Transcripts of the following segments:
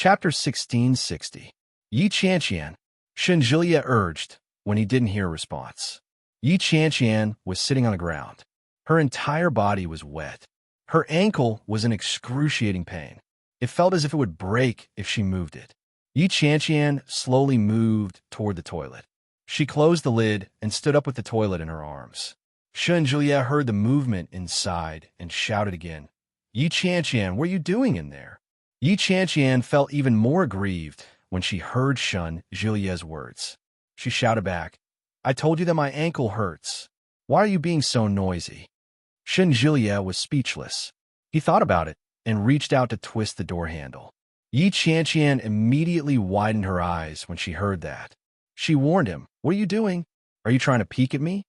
Chapter 1660. Yi Qianqian, Shenjulia urged, when he didn't hear a response. Yi Qianqian was sitting on the ground. Her entire body was wet. Her ankle was in excruciating pain. It felt as if it would break if she moved it. Yi Qianqian slowly moved toward the toilet. She closed the lid and stood up with the toilet in her arms. Shenjulia heard the movement inside and shouted again, "Yi Qianqian, what are you doing in there?" Yi Qianqian felt even more aggrieved when she heard Shenjulia's words. She shouted back, "I told you that my ankle hurts. Why are you being so noisy?" Shenjulia was speechless. He thought about it and reached out to twist the door handle. Yi Qianqian immediately widened her eyes when she heard that. She warned him, "What are you doing? Are you trying to peek at me?"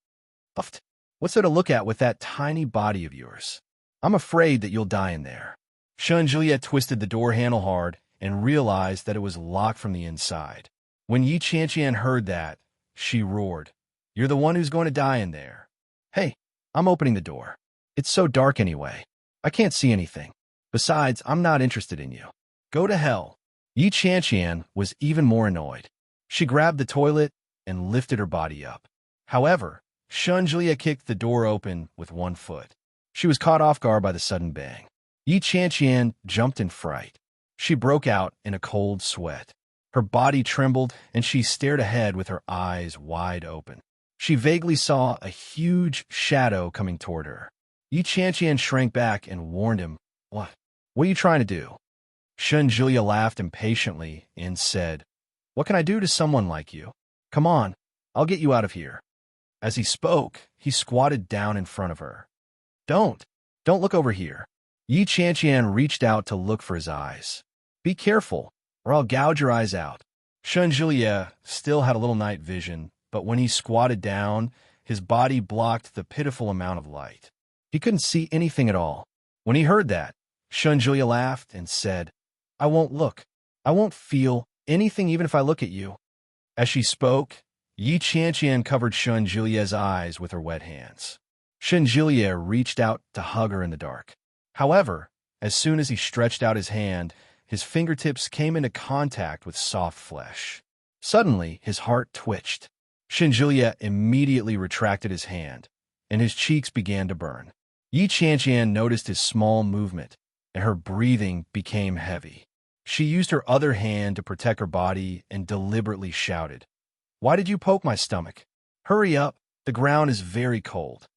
"Puffed. What's there to look at with that tiny body of yours? I'm afraid that you'll die in there." Shenjulia twisted the door handle hard and realized that it was locked from the inside. When Yi Qianqian heard that, she roared, "You're the one who's going to die in there. Hey, I'm opening the door. It's so dark anyway. I can't see anything. Besides, I'm not interested in you. Go to hell." Yi Qianqian was even more annoyed. She grabbed the toilet and lifted her body up. However, Shenjulia kicked the door open with one foot. She was caught off guard by the sudden bang. Yi Qianqian jumped in fright. She broke out in a cold sweat. Her body trembled, and she stared ahead with her eyes wide open. She vaguely saw a huge shadow coming toward her. Yi Qianqian shrank back and warned him, What are you trying to do?" Shenjulia laughed impatiently and said, "What can I do to someone like you? Come on, I'll get you out of here." As he spoke, he squatted down in front of her. Don't look over here." Yi Qianqian reached out to look for his eyes. "Be careful, or I'll gouge your eyes out." Shenjulia still had a little night vision, but when he squatted down, his body blocked the pitiful amount of light. He couldn't see anything at all. When he heard that, Shenjulia laughed and said, "I won't look. I won't feel anything even if I look at you." As she spoke, Yi Qianqian covered Shenjulia's eyes with her wet hands. Shenjulia reached out to hug her in the dark. However, as soon as he stretched out his hand, his fingertips came into contact with soft flesh. Suddenly, his heart twitched. Shenjulia immediately retracted his hand, and his cheeks began to burn. Yi Qianqian noticed his small movement, and her breathing became heavy. She used her other hand to protect her body and deliberately shouted, "Why did you poke my stomach? Hurry up, the ground is very cold."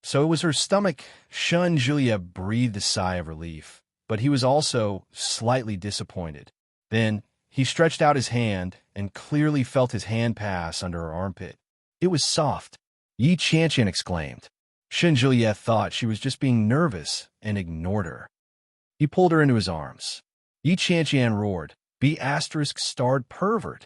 So it was her stomach. Shenjulia breathed a sigh of relief, but he was also slightly disappointed. Then he stretched out his hand and clearly felt his hand pass under her armpit. It was soft. Yi Qianqian exclaimed. Shenjulia thought she was just being nervous and ignored her. He pulled her into his arms. Yi Qianqian roared, "Be ****starred pervert."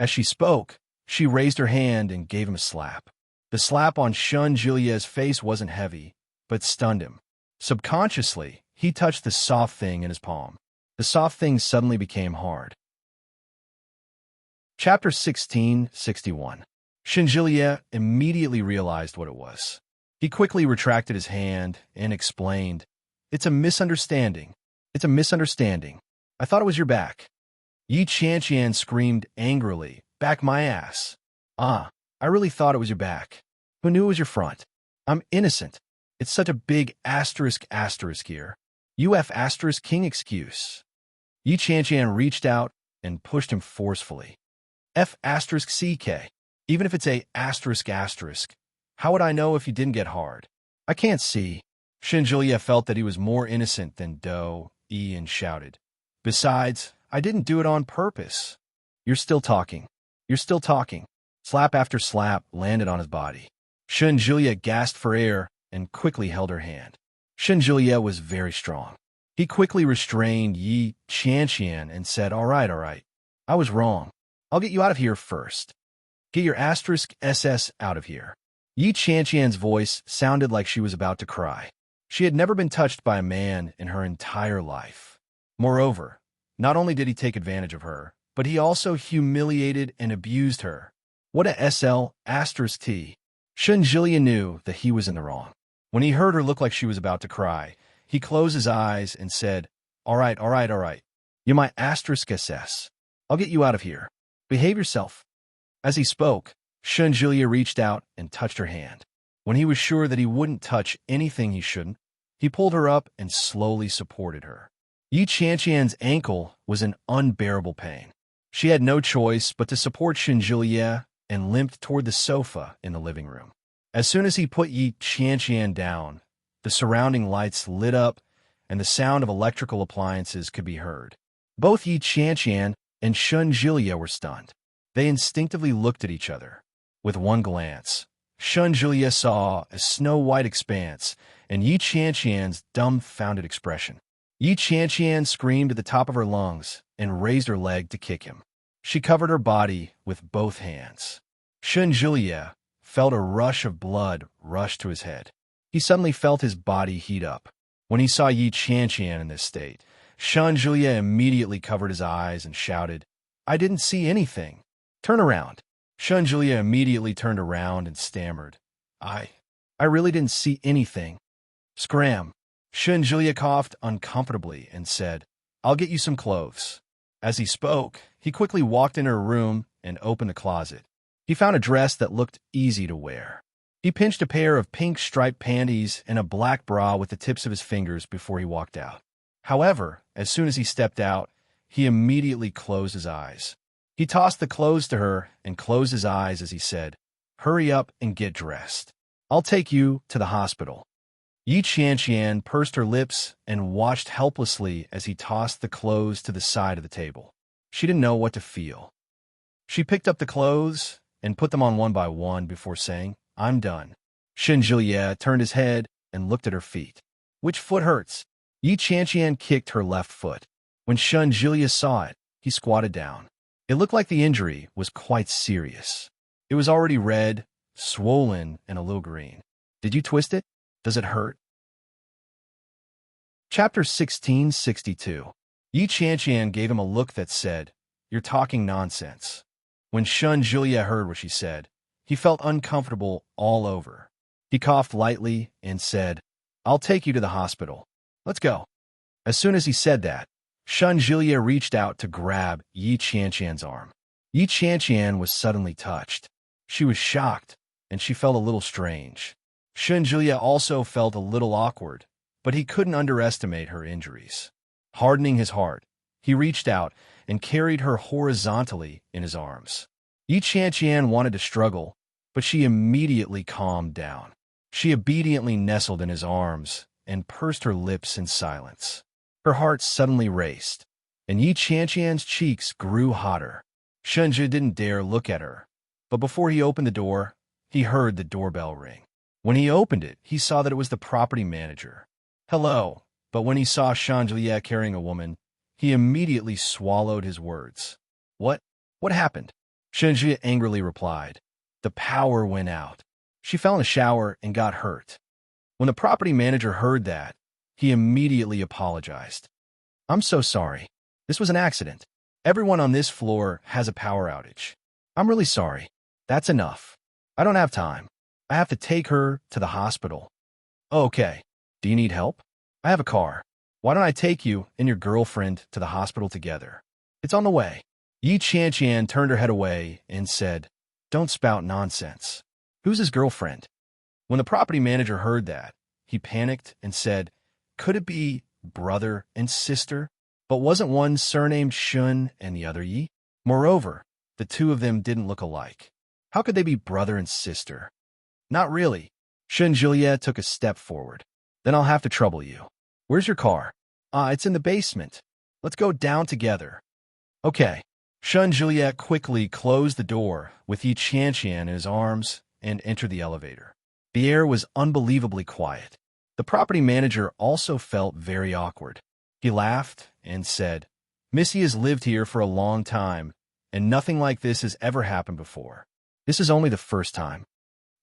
As she spoke, she raised her hand and gave him a slap. The slap on Shenjulia's face wasn't heavy, but stunned him. Subconsciously, he touched the soft thing in his palm. The soft thing suddenly became hard. Chapter 1661. Shenjulia immediately realized what it was. He quickly retracted his hand and explained, "It's a misunderstanding. It's a misunderstanding. I thought it was your back." Yi Qianqian screamed angrily, "Back my ass. Ah, I really thought it was your back. Who knew it was your front? I'm innocent. It's such a big asterisk here. King excuse." Yi Qianqian reached out and pushed him forcefully. "F***CK. Even if it's a asterisk, how would I know if you didn't get hard? I can't see." Shenjulia felt that he was more innocent than Do-E and shouted, "Besides, I didn't do it on purpose." You're still talking. Slap after slap landed on his body. Shenjulia gasped for air and quickly held her hand. Shenjulia was very strong. He quickly restrained Yi Qianqian and said, All right. I was wrong. I'll get you out of here first. Get your *SS out of here." Yi Qianqian's voice sounded like she was about to cry. She had never been touched by a man in her entire life. Moreover, not only did he take advantage of her, but he also humiliated and abused her. What a SL**T. Shenjulia knew that he was in the wrong. When he heard her look like she was about to cry, he closed his eyes and said, All right. You my asterisk SS. I'll get you out of here. Behave yourself. As he spoke, Shunjulia reached out and touched her hand. When he was sure that he wouldn't touch anything he shouldn't, he pulled her up and slowly supported her. Yi Qianqian's ankle was in unbearable pain. She had no choice but to support Shunjulia and limped toward the sofa in the living room. As soon as he put Yi Qianqian down, the surrounding lights lit up and the sound of electrical appliances could be heard. Both Yi Qianqian and Shunjulia were stunned. They instinctively looked at each other. With one glance, Shunjulia saw a snow-white expanse and Yi Qianqian's dumbfounded expression. Yi Qianqian screamed at the top of her lungs and raised her leg to kick him. She covered her body with both hands. Shunjulia felt a rush of blood rush to his head. He suddenly felt his body heat up. When he saw Yi Qianqian in this state, Shunjulia immediately covered his eyes and shouted, "I didn't see anything. Turn around." Shunjulia immediately turned around and stammered, I really didn't see anything." Scram. Shunjulia coughed uncomfortably and said, "I'll get you some clothes." As he spoke, he quickly walked into her room and opened the closet. He found a dress that looked easy to wear. He pinched a pair of pink striped panties and a black bra with the tips of his fingers before he walked out. However, as soon as he stepped out, he immediately closed his eyes. He tossed the clothes to her and closed his eyes as he said, "Hurry up and get dressed. I'll take you to the hospital." Yi Qianqian pursed her lips and watched helplessly as he tossed the clothes to the side of the table. She didn't know what to feel. She picked up the clothes and put them on one by one before saying, "I'm done." Shunjulia turned his head and looked at her feet. "Which foot hurts?" Yi Qianqian kicked her left foot. When Shunjulia saw it, he squatted down. It looked like the injury was quite serious. It was already red, swollen, and a little green. "Did you twist it? Does it hurt?" Chapter 1662. Yi Qianqian gave him a look that said, "You're talking nonsense." When Shunjulia heard what she said, he felt uncomfortable all over. He coughed lightly and said, "I'll take you to the hospital. Let's go." As soon as he said that, Shunjulia reached out to grab Yi Qianqian's arm. Yi Qianqian was suddenly touched. She was shocked, and she felt a little strange. Shunjulia also felt a little awkward, but he couldn't underestimate her injuries. Hardening his heart, he reached out and carried her horizontally in his arms. Yi Qianqian wanted to struggle, but she immediately calmed down. She obediently nestled in his arms and pursed her lips in silence. Her heart suddenly raced, and Yi Qianqian's cheeks grew hotter. Shunju didn't dare look at her, but before he opened the door, he heard the doorbell ring. When he opened it, he saw that it was the property manager. "Hello," but when he saw Shunjulia carrying a woman, he immediately swallowed his words. What happened?" Shunjulia angrily replied, "The power went out." She fell in a shower and got hurt. When the property manager heard that, he immediately apologized. "I'm so sorry. This was an accident. Everyone on this floor has a power outage. I'm really sorry. That's enough. I don't have time. I have to take her to the hospital." "Okay. Do you need help? I have a car. Why don't I take you and your girlfriend to the hospital together? It's on the way." Yi Qianqian turned her head away and said, "Don't spout nonsense. Who's his girlfriend?" When the property manager heard that, he panicked and said, "Could it be brother and sister? But wasn't one surnamed Shun and the other Yi? Moreover, the two of them didn't look alike. How could they be brother and sister?" "Not really." Shunjulia took a step forward. "Then I'll have to trouble you. Where's your car?" It's in the basement. Let's go down together." "Okay." Shunjulia quickly closed the door with Yi Qianqian in his arms and entered the elevator. The air was unbelievably quiet. The property manager also felt very awkward. He laughed and said, "Missy has lived here for a long time, and nothing like this has ever happened before. This is only the first time.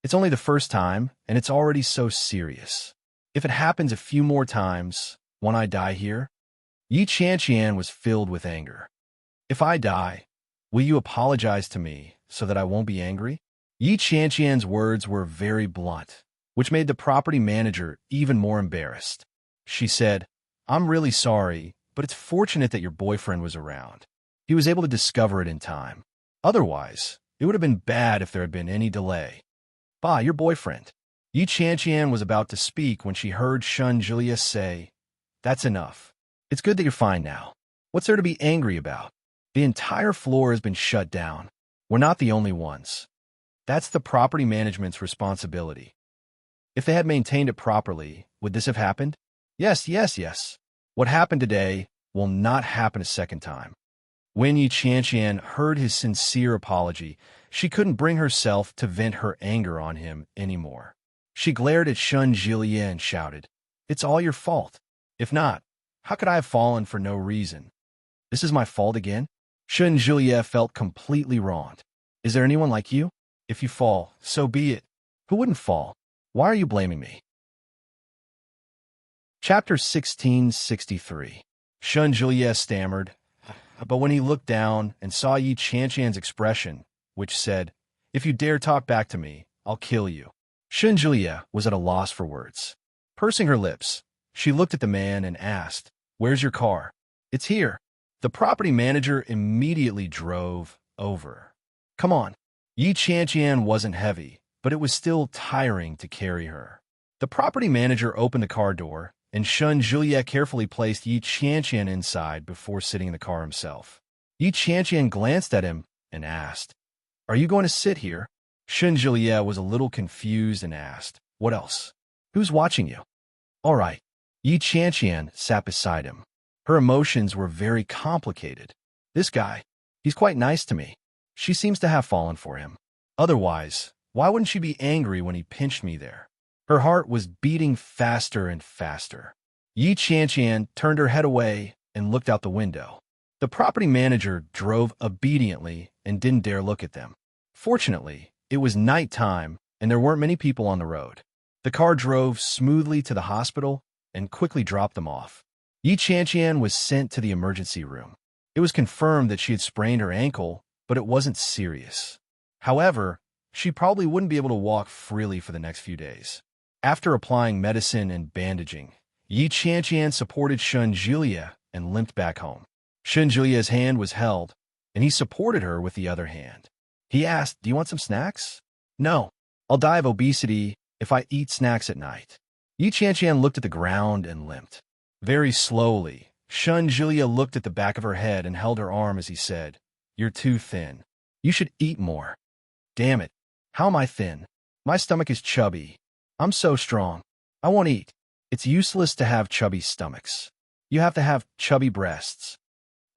It's only the first time, and it's already so serious. If it happens a few more times, won't I die here?" Yi Qianqian was filled with anger. "If I die, will you apologize to me so that I won't be angry?" Yi Qianqian's words were very blunt, which made the property manager even more embarrassed. She said, "I'm really sorry, but it's fortunate that your boyfriend was around. He was able to discover it in time. Otherwise, it would have been bad if there had been any delay. Bah, your boyfriend. Yi Qianqian was about to speak when she heard Shun Julia say, "That's enough. It's good that you're fine now. What's there to be angry about? The entire floor has been shut down. We're not the only ones. That's the property management's responsibility. If they had maintained it properly, would this have happened? Yes, yes, yes. What happened today will not happen a second time." When Yi Qianqian heard his sincere apology, she couldn't bring herself to vent her anger on him anymore. She glared at Shun Julia and shouted, "It's all your fault. If not, how could I have fallen for no reason? This is my fault again?" Shun Julia felt completely wronged. "Is there anyone like you? If you fall, so be it. Who wouldn't fall? Why are you blaming me?" Chapter 1663. Shun Julia stammered, but when he looked down and saw Yi Qianqian's expression, which said, "If you dare talk back to me, I'll kill you," Shun Julia was at a loss for words. Pursing her lips, she looked at the man and asked, "Where's your car?" "It's here." The property manager immediately drove over. "Come on." Yi Qianqian wasn't heavy, but it was still tiring to carry her. The property manager opened the car door, and Shun Julia carefully placed Yi Qianqian inside before sitting in the car himself. Yi Qianqian glanced at him and asked, "Are you going to sit here?" Shun Julia was a little confused and asked, "What else? Who's watching you?" "All right." Yi Qianqian sat beside him. Her emotions were very complicated. "This guy, he's quite nice to me. She seems to have fallen for him. Otherwise, why wouldn't she be angry when he pinched me there?" Her heart was beating faster and faster. Yi Qianqian turned her head away and looked out the window. The property manager drove obediently and didn't dare look at them. Fortunately, it was nighttime and there weren't many people on the road. The car drove smoothly to the hospital and quickly dropped them off. Yi Qianqian was sent to the emergency room. It was confirmed that she had sprained her ankle, but it wasn't serious. However, she probably wouldn't be able to walk freely for the next few days. After applying medicine and bandaging, Yi Qianqian supported Shun Julia and limped back home. Shun Julia's hand was held, and he supported her with the other hand. He asked, "Do you want some snacks?" "No, I'll die of obesity if I eat snacks at night." Yi Qianqian looked at the ground and limped. Very slowly, Shun Julia looked at the back of her head and held her arm as he said, "You're too thin. You should eat more." "Damn it, how am I thin? My stomach is chubby. I'm so strong. I won't eat." "It's useless to have chubby stomachs. You have to have chubby breasts."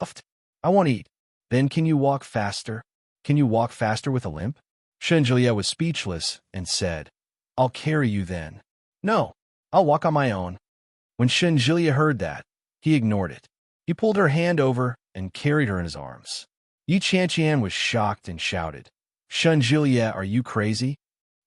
"Uft, I won't eat." "Then can you walk faster? Can you walk faster with a limp?" Shun Julia was speechless and said, "I'll carry you then." "No, I'll walk on my own." When Shun Julia heard that, he ignored it. He pulled her hand over and carried her in his arms. Yi Qianqian was shocked and shouted, "Shun Julia, are you crazy?"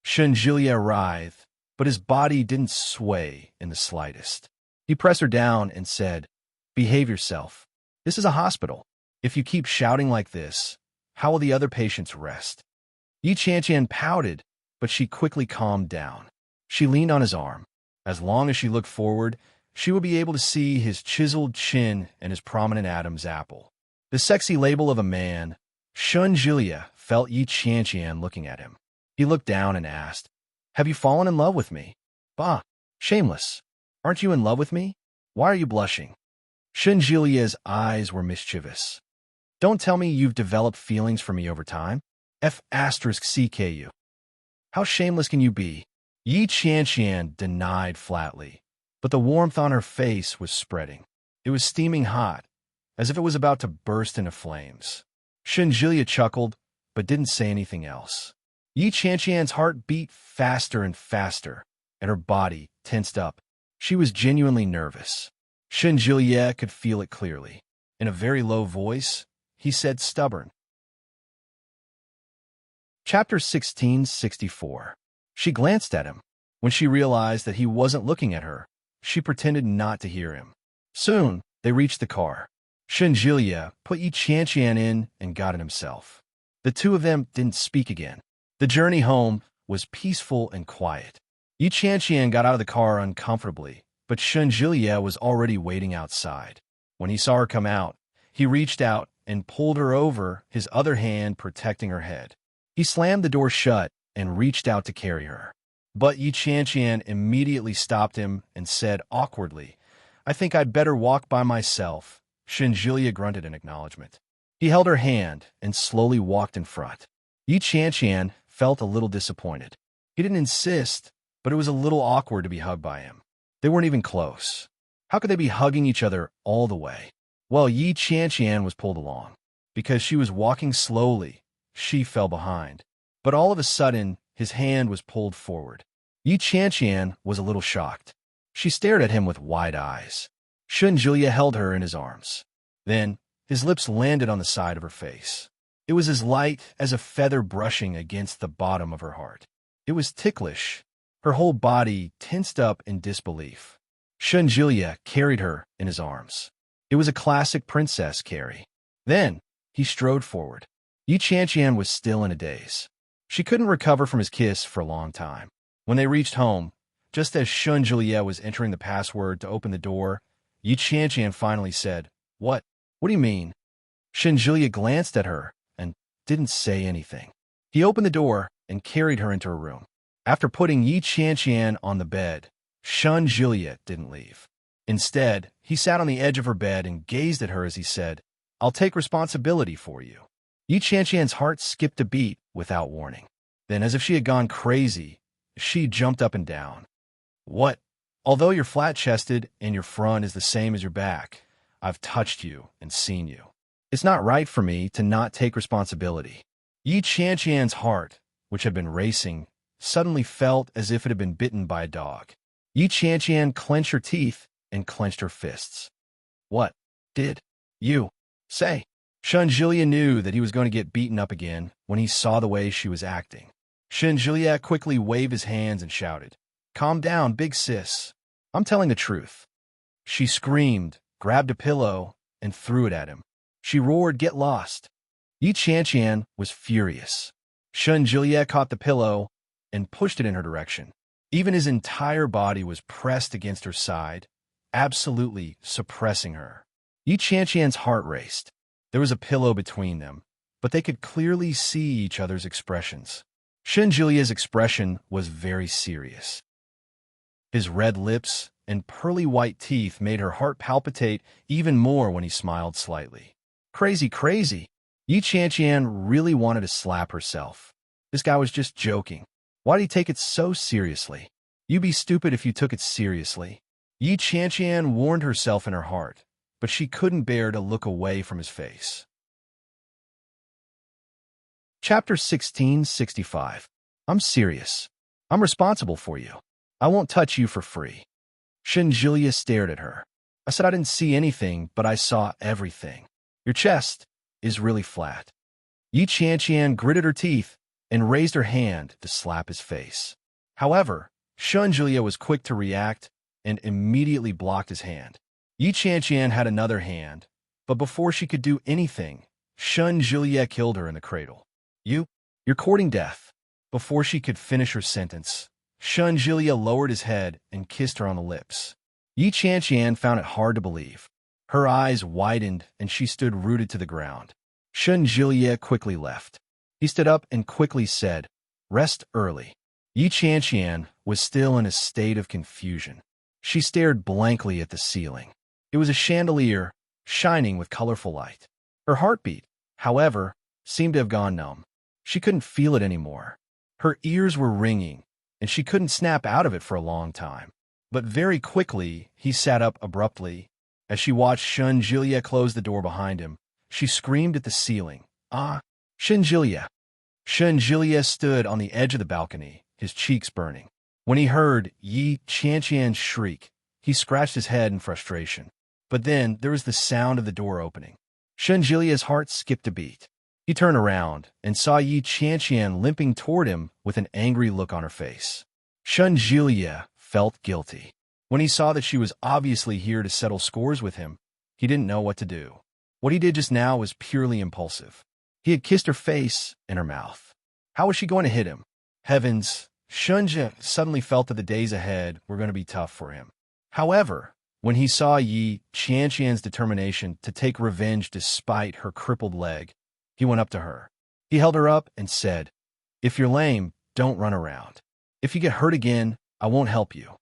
Shun Julia writhed, but his body didn't sway in the slightest. He pressed her down and said, "Behave yourself. This is a hospital. If you keep shouting like this, how will the other patients rest?" Yi Qianqian pouted, but she quickly calmed down. She leaned on his arm. As long as she looked forward, she would be able to see his chiseled chin and his prominent Adam's apple. The sexy label of a man, Shun Julia felt Yi Qianqian looking at him. He looked down and asked, "Have you fallen in love with me?" "Bah, shameless. Aren't you in love with me? Why are you blushing?" Shun Julia's eyes were mischievous. "Don't tell me you've developed feelings for me over time. F***CKU. How shameless can you be?" Yi Qianqian denied flatly, but the warmth on her face was spreading. It was steaming hot, as if it was about to burst into flames. Shun Julia chuckled, but didn't say anything else. Yi Qianqian's heart beat faster and faster, and her body tensed up. She was genuinely nervous. Shun Julia could feel it clearly. In a very low voice, he said, "Stubborn." Chapter 1664. She glanced at him. When she realized that he wasn't looking at her, she pretended not to hear him. Soon, they reached the car. Shun Julia put Yi Qianqian in and got it himself. The two of them didn't speak again. The journey home was peaceful and quiet. Yi Qianqian got out of the car uncomfortably, but Shun Julia was already waiting outside. When he saw her come out, he reached out and pulled her over, his other hand protecting her head. He slammed the door shut and reached out to carry her. But Yi Qianqian immediately stopped him and said awkwardly, "I think I'd better walk by myself." Shenjulia grunted in acknowledgement. He held her hand and slowly walked in front. Yi Qianqian felt a little disappointed. He didn't insist, but it was a little awkward to be hugged by him. They weren't even close. How could they be hugging each other all the way? Well, Yi Qianqian was pulled along. Because she was walking slowly, she fell behind. But all of a sudden, his hand was pulled forward. Yi Qianqian was a little shocked. She stared at him with wide eyes. Shenjulia held her in his arms. Then, his lips landed on the side of her face. It was as light as a feather brushing against the bottom of her heart. It was ticklish. Her whole body tensed up in disbelief. Shenjulia carried her in his arms. It was a classic princess carry. Then, he strode forward. Yi Qianqian was still in a daze. She couldn't recover from his kiss for a long time. When they reached home, just as Shenjulia was entering the password to open the door, Yi Qianqian finally said, What do you mean?" Shenjulia glanced at her and didn't say anything. He opened the door and carried her into her room. After putting Yi Qianqian on the bed, Shenjulia didn't leave. Instead, he sat on the edge of her bed and gazed at her as he said, "I'll take responsibility for you." Yi Qianqian's heart skipped a beat without warning. Then, as if she had gone crazy, she jumped up and down. "What? Although you're flat-chested and your front is the same as your back, I've touched you and seen you. It's not right for me to not take responsibility." Yi Qianqian's heart, which had been racing, suddenly felt as if it had been bitten by a dog. Yi Qianqian clenched her teeth and clenched her fists. "What did you say?" Shenjulia knew that he was going to get beaten up again when he saw the way she was acting. Shenjulia quickly waved his hands and shouted, "Calm down, big sis. I'm telling the truth." She screamed, grabbed a pillow, and threw it at him. She roared, "Get lost." Yi Qianqian was furious. Shenjulia caught the pillow and pushed it in her direction. Even his entire body was pressed against her side, absolutely suppressing her. Yi Qianqian's heart raced. There was a pillow between them, but they could clearly see each other's expressions. Shenjulia's expression was very serious. His red lips and pearly white teeth made her heart palpitate even more when he smiled slightly. Crazy, crazy. Yi Qianqian really wanted to slap herself. This guy was just joking. Why did he take it so seriously? You'd be stupid if you took it seriously. Yi Qianqian warned herself in her heart, but she couldn't bear to look away from his face. Chapter 1665. I'm serious. I'm responsible for you. I won't touch you for free. Shenjulia stared at her. I said I didn't see anything, but I saw everything. Your chest is really flat. Yi Qianqian gritted her teeth and raised her hand to slap his face. However, Shenjulia was quick to react and immediately blocked his hand. Yi Qianqian had another hand, but before she could do anything, Shenjulia killed her in the cradle. You're courting death. Before she could finish her sentence, Shenjulia lowered his head and kissed her on the lips. Yi Qianqian found it hard to believe. Her eyes widened and she stood rooted to the ground. Shenjulia quickly left. He stood up and quickly said, "Rest early." Yi Qianqian was still in a state of confusion. She stared blankly at the ceiling. It was a chandelier, shining with colorful light. Her heartbeat, however, seemed to have gone numb. She couldn't feel it anymore. Her ears were ringing, and she couldn't snap out of it for a long time. But very quickly, he sat up abruptly. As she watched Shenjulia close the door behind him, she screamed at the ceiling, "Ah, Shenjulia!" Shenjulia stood on the edge of the balcony, his cheeks burning. When he heard Yi Qianqian's shriek, he scratched his head in frustration. But then there was the sound of the door opening. Shenjulia's heart skipped a beat. He turned around and saw Yi Qianqian limping toward him with an angry look on her face. Shenjulia felt guilty. When he saw that she was obviously here to settle scores with him, he didn't know what to do. What he did just now was purely impulsive. He had kissed her face and her mouth. How was she going to hit him? Heavens, Shenjulia suddenly felt that the days ahead were going to be tough for him. However, When he saw Yi Qianqian's determination to take revenge despite her crippled leg, he went up to her. He held her up and said, "If you're lame, don't run around. If you get hurt again, I won't help you."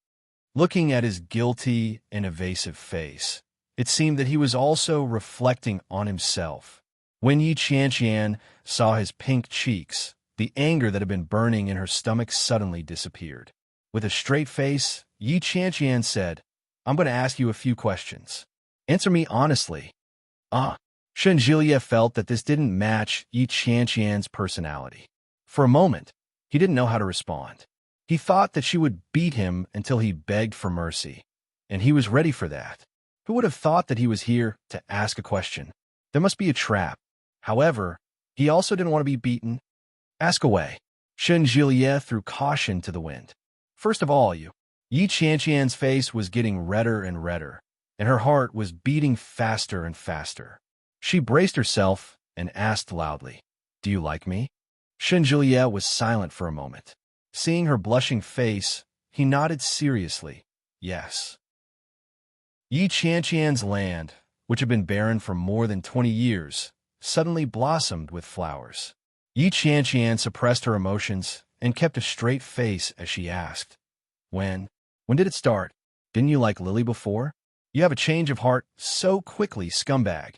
Looking at his guilty and evasive face, it seemed that he was also reflecting on himself. When Yi Qianqian saw his pink cheeks, the anger that had been burning in her stomach suddenly disappeared. With a straight face, Yi Qianqian said, "I'm going to ask you a few questions. Answer me honestly." Shenjilia felt that this didn't match Yi Qianqian's personality. For a moment, he didn't know how to respond. He thought that she would beat him until he begged for mercy, and he was ready for that. Who would have thought that he was here to ask a question? There must be a trap. However, he also didn't want to be beaten. "Ask away." Shenjilia threw caution to the wind. "First of all, Yi Qianqian's face was getting redder and redder, and her heart was beating faster and faster. She braced herself and asked loudly, "Do you like me?" Shenjilia was silent for a moment. Seeing her blushing face, he nodded seriously, "Yes." Yi Qianqian's land, which had been barren for more than 20 years, suddenly blossomed with flowers. Yi Qianqian suppressed her emotions and kept a straight face as she asked, When did it start? Didn't you like Lily before? You have a change of heart so quickly, scumbag."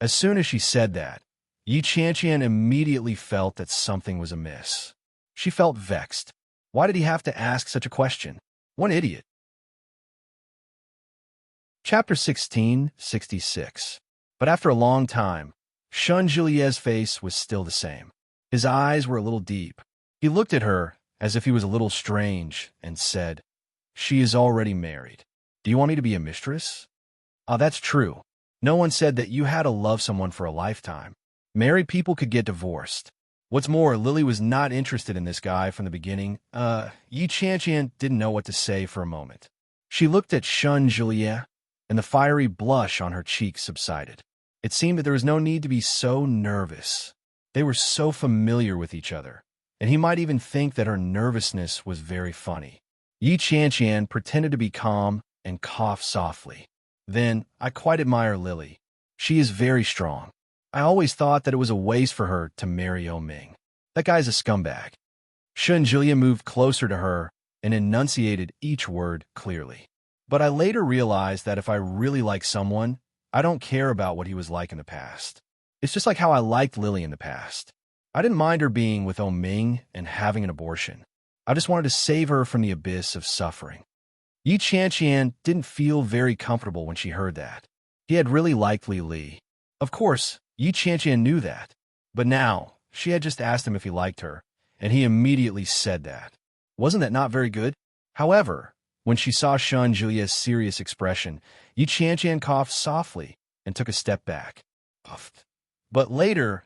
As soon as she said that, Yi Qianqian immediately felt that something was amiss. She felt vexed. Why did he have to ask such a question? What an idiot. Chapter 1666. But after a long time, Shenjilie's face was still the same. His eyes were a little deep. He looked at her as if he was a little strange and said, "She is already married. Do you want me to be a mistress?" That's true. No one said that you had to love someone for a lifetime. Married people could get divorced. What's more, Lily was not interested in this guy from the beginning. Yi Qianqian didn't know what to say for a moment. She looked at Shenjilie, and the fiery blush on her cheeks subsided. It seemed that there was no need to be so nervous. They were so familiar with each other, and he might even think that her nervousness was very funny. Yi Qianqian pretended to be calm and coughed softly. Then, "I quite admire Lily. She is very strong. I always thought that it was a waste for her to marry Ming. That guy's a scumbag." Shenjilie moved closer to her and enunciated each word clearly. "But I later realized that if I really like someone, I don't care about what he was like in the past. It's just like how I liked Lily in the past. I didn't mind her being with Ming and having an abortion. I just wanted to save her from the abyss of suffering." Yi Qianqian didn't feel very comfortable when she heard that. He had really liked Li. Of course, Yi Qianqian knew that. But now, she had just asked him if he liked her, and he immediately said that. Wasn't that not very good? However, when she saw Shenjilie's serious expression, Yi Qianqian coughed softly and took a step back. Puffed. "But later,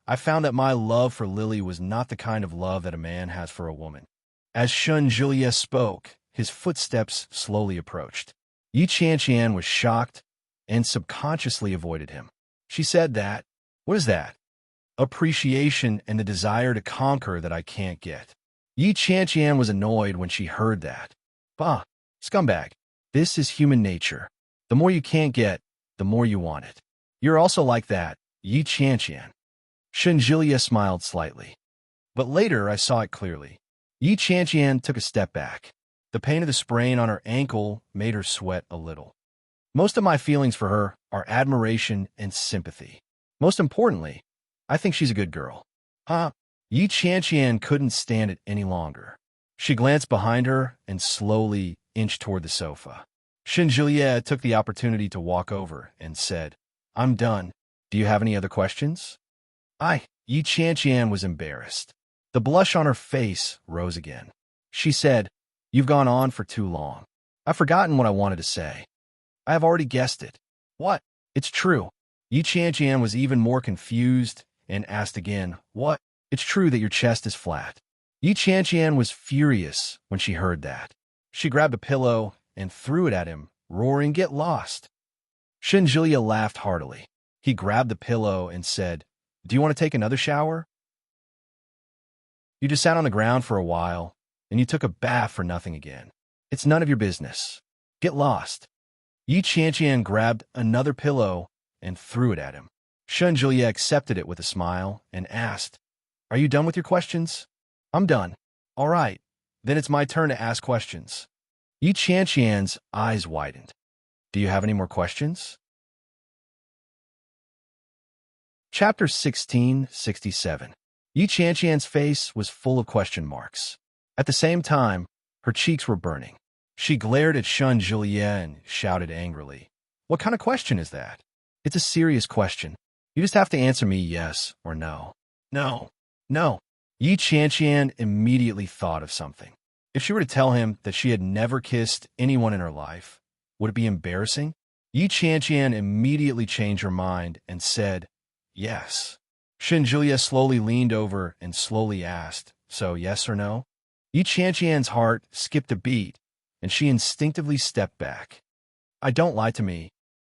I found that my love for Lily was not the kind of love that a man has for a woman." As Shenjilie spoke, his footsteps slowly approached. Yi Qianqian was shocked and subconsciously avoided him. She said that, "What is that?" "Appreciation and the desire to conquer that I can't get." Yi Qianqian was annoyed when she heard that. "Bah, scumbag. This is human nature. The more you can't get, the more you want it. You're also like that, Yi Qianqian." Shenjilie smiled slightly. But later I saw it clearly. Yi Qianqian took a step back. The pain of the sprain on her ankle made her sweat a little. Most of my feelings for her are admiration and sympathy. Most importantly, I think she's a good girl. Yi Qianqian couldn't stand it any longer. She glanced behind her and slowly inched toward the sofa. Shenjilie took the opportunity to walk over and said, "I'm done. Do you have any other questions?" Yi Qianqian was embarrassed. The blush on her face rose again. She said, "You've gone on for too long. I've forgotten what I wanted to say. I have already guessed it." "What?" "It's true." Yi Qianqian was even more confused and asked again, "What?" "It's true that your chest is flat." Yi Qianqian was furious when she heard that. She grabbed a pillow and threw it at him, roaring, "Get lost." Shenjilie laughed heartily. He grabbed the pillow and said, "Do you want to take another shower? You just sat on the ground for a while, and you took a bath for nothing again. It's none of your business. Get lost." Yi Qianqian grabbed another pillow and threw it at him. Shunjulia accepted it with a smile and asked, "Are you done with your questions?" "I'm done." "All right, then it's my turn to ask questions." Yi Qianqian's eyes widened. "Do you have any more questions?" Chapter 1667. Yi Qianqian's face was full of question marks. At the same time, her cheeks were burning. She glared at Shun Julia and shouted angrily, "What kind of question is that? It's a serious question. You just have to answer me yes or no." "No, no." Yi Qianqian immediately thought of something. If she were to tell him that she had never kissed anyone in her life, would it be embarrassing? Yi Qianqian immediately changed her mind and said, "Yes." Julia slowly leaned over and slowly asked, "So yes or no?" Yi Qianqian's heart skipped a beat, and she instinctively stepped back. "I don't lie to me."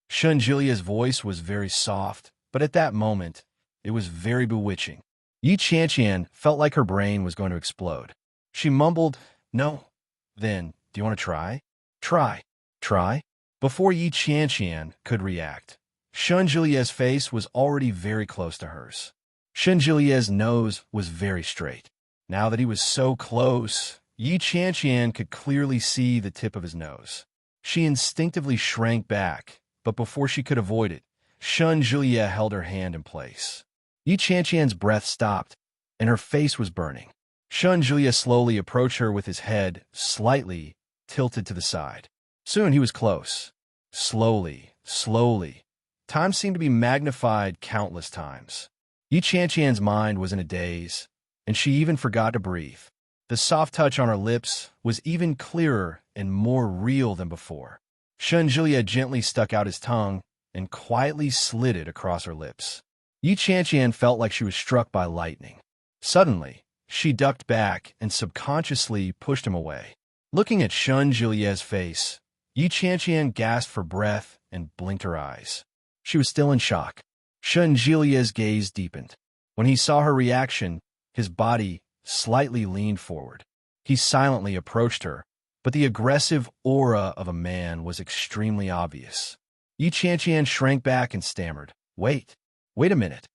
Julia's voice was very soft, but at that moment, it was very bewitching. Yi Qianqian felt like her brain was going to explode. She mumbled, "No." "Then, do you want to try?" "Try." "Try?" Before Yi Qianqian could react, Julia's face was already very close to hers. Julia's nose was very straight. Now that he was so close, Yi Qianqian could clearly see the tip of his nose. She instinctively shrank back, but before she could avoid it, Julia held her hand in place. Yi Qianqian's breath stopped, and her face was burning. Julia slowly approached her with his head slightly tilted to the side. Soon he was close. Slowly, slowly. Time seemed to be magnified countless times. Yi Qianqian's mind was in a daze, and she even forgot to breathe. The soft touch on her lips was even clearer and more real than before. Julia gently stuck out his tongue and quietly slid it across her lips. Yi Qianqian felt like she was struck by lightning. Suddenly, she ducked back and subconsciously pushed him away. Looking at Julia's face, Yi Qianqian gasped for breath and blinked her eyes. She was still in shock. Julia's gaze deepened. When he saw her reaction, his body slightly leaned forward. He silently approached her, but the aggressive aura of a man was extremely obvious. Yi Qianqian shrank back and stammered, wait a minute."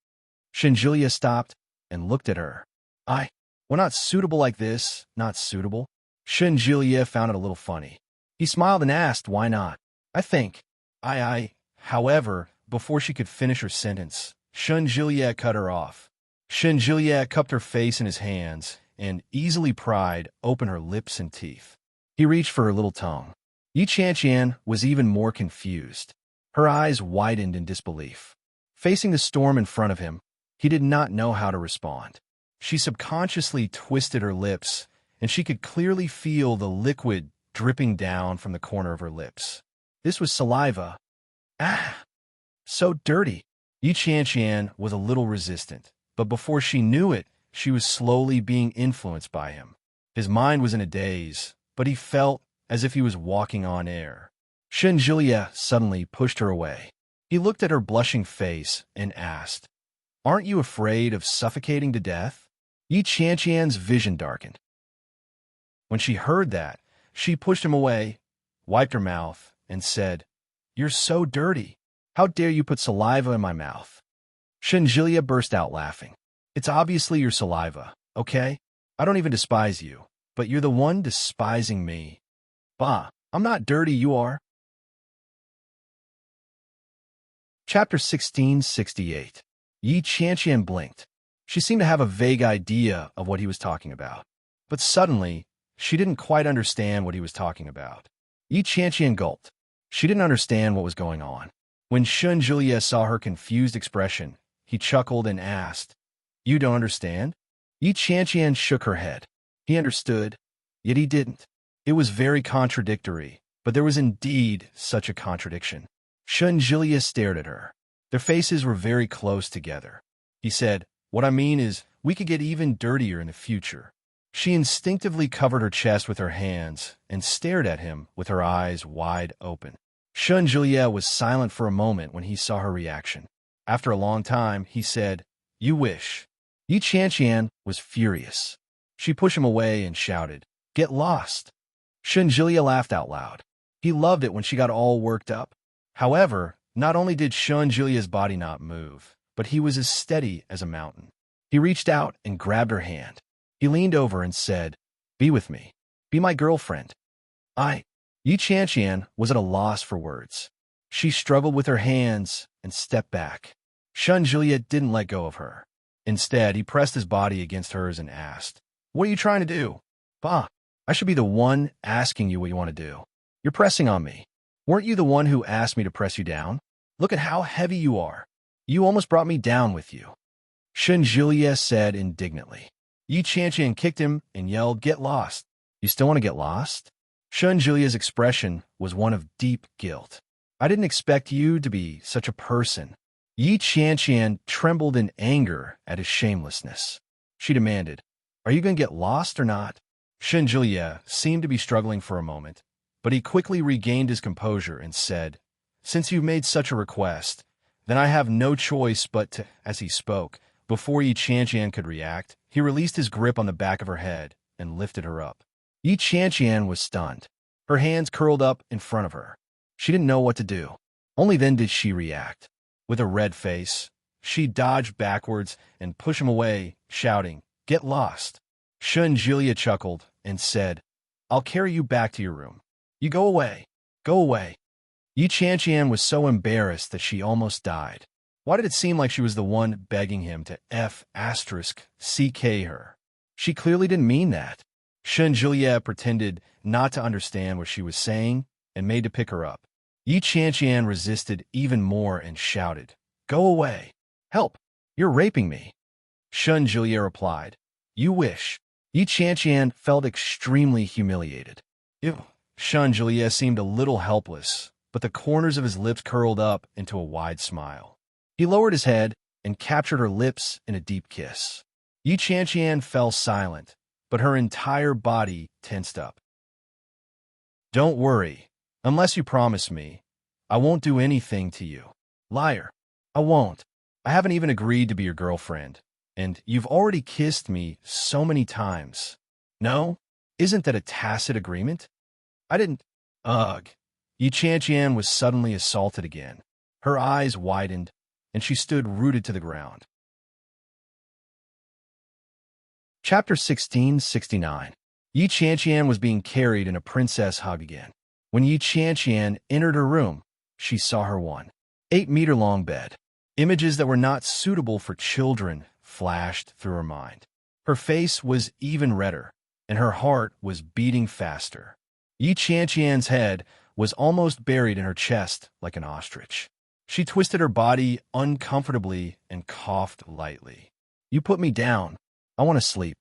Julia stopped and looked at her. We're not suitable like this, not suitable." Julia found it a little funny. He smiled and asked, "Why not?" "I think, However, before she could finish her sentence, Julia cut her off. Julia cupped her face in his hands and, easily pried, opened her lips and teeth. He reached for her little tongue. Yi Qianqian was even more confused. Her eyes widened in disbelief. Facing the storm in front of him, he did not know how to respond. She subconsciously twisted her lips, and she could clearly feel the liquid dripping down from the corner of her lips. This was saliva. So dirty. Yi Qianqian was a little resistant, but before she knew it, she was slowly being influenced by him. His mind was in a daze, but he felt as if he was walking on air. Julia suddenly pushed her away. He looked at her blushing face and asked, "Aren't you afraid of suffocating to death?" Yi Qianqian's vision darkened. When she heard that, she pushed him away, wiped her mouth, and said, "You're so dirty. How dare you put saliva in my mouth?" Julia burst out laughing. "It's obviously your saliva, okay? I don't even despise you, but you're the one despising me." "Bah, I'm not dirty, you are." Chapter 1668. Yi Qianqian blinked. She seemed to have a vague idea of what he was talking about. But suddenly, she didn't quite understand what he was talking about. Yi Qianqian gulped. She didn't understand what was going on. When Julia saw her confused expression, he chuckled and asked, "You don't understand?" Yi Qianqian shook her head. He understood, yet he didn't. It was very contradictory, but there was indeed such a contradiction. Julia stared at her. Their faces were very close together. He said, "What I mean is, we could get even dirtier in the future." She instinctively covered her chest with her hands and stared at him with her eyes wide open. Julia was silent for a moment when he saw her reaction. After a long time, he said, "You wish." Yi Qianqian was furious. She pushed him away and shouted, "Get lost." Julia laughed out loud. He loved it when she got all worked up. However, not only did Julia's body not move, but he was as steady as a mountain. He reached out and grabbed her hand. He leaned over and said, "Be with me. Be my girlfriend." Yi Qian was at a loss for words. She struggled with her hands and stepped back. Julia didn't let go of her. Instead, he pressed his body against hers and asked, "What are you trying to do?" "Bah, I should be the one asking you what you want to do. You're pressing on me. Weren't you the one who asked me to press you down? Look at how heavy you are. You almost brought me down with you." Julia said indignantly. Yi Qian kicked him and yelled, "Get lost." "You still want to get lost?" Julia's expression was one of deep guilt. "I didn't expect you to be such a person." Yi Qian trembled in anger at his shamelessness. She demanded, "Are you going to get lost or not?" Julia seemed to be struggling for a moment, but he quickly regained his composure and said, "Since you've made such a request, then I have no choice but to—" As he spoke, before Yi Qian could react, he released his grip on the back of her head and lifted her up. Yi Qian was stunned. Her hands curled up in front of her. She didn't know what to do. Only then did she react. With a red face, she dodged backwards and pushed him away, shouting, "Get lost." Julia chuckled and said, "I'll carry you back to your room. You go away. Go away." Yi Qian was so embarrassed that she almost died. Why did it seem like she was the one begging him to F***CK her? She clearly didn't mean that. Julia pretended not to understand what she was saying and made to pick her up. Yi Qian resisted even more and shouted, "Go away. Help. You're raping me." Julia replied, "You wish." Yi Qian felt extremely humiliated. Ew. Julia seemed a little helpless, but the corners of his lips curled up into a wide smile. He lowered his head and captured her lips in a deep kiss. Yi Qian fell silent, but her entire body tensed up. "Don't worry. Unless you promise me, I won't do anything to you." "Liar. I won't. I haven't even agreed to be your girlfriend, and you've already kissed me so many times." "No? Isn't that a tacit agreement?" "I didn't—" "Ugh." Yi Qian was suddenly assaulted again. Her eyes widened, and she stood rooted to the ground. Chapter 1669. Yi Qian was being carried in a princess hug again. When Yi Qian entered her room, she saw her 1.8-meter-long bed. Images that were not suitable for children flashed through her mind. Her face was even redder, and her heart was beating faster. Yi Qian's head was almost buried in her chest like an ostrich. She twisted her body uncomfortably and coughed lightly. "You put me down. I want to sleep."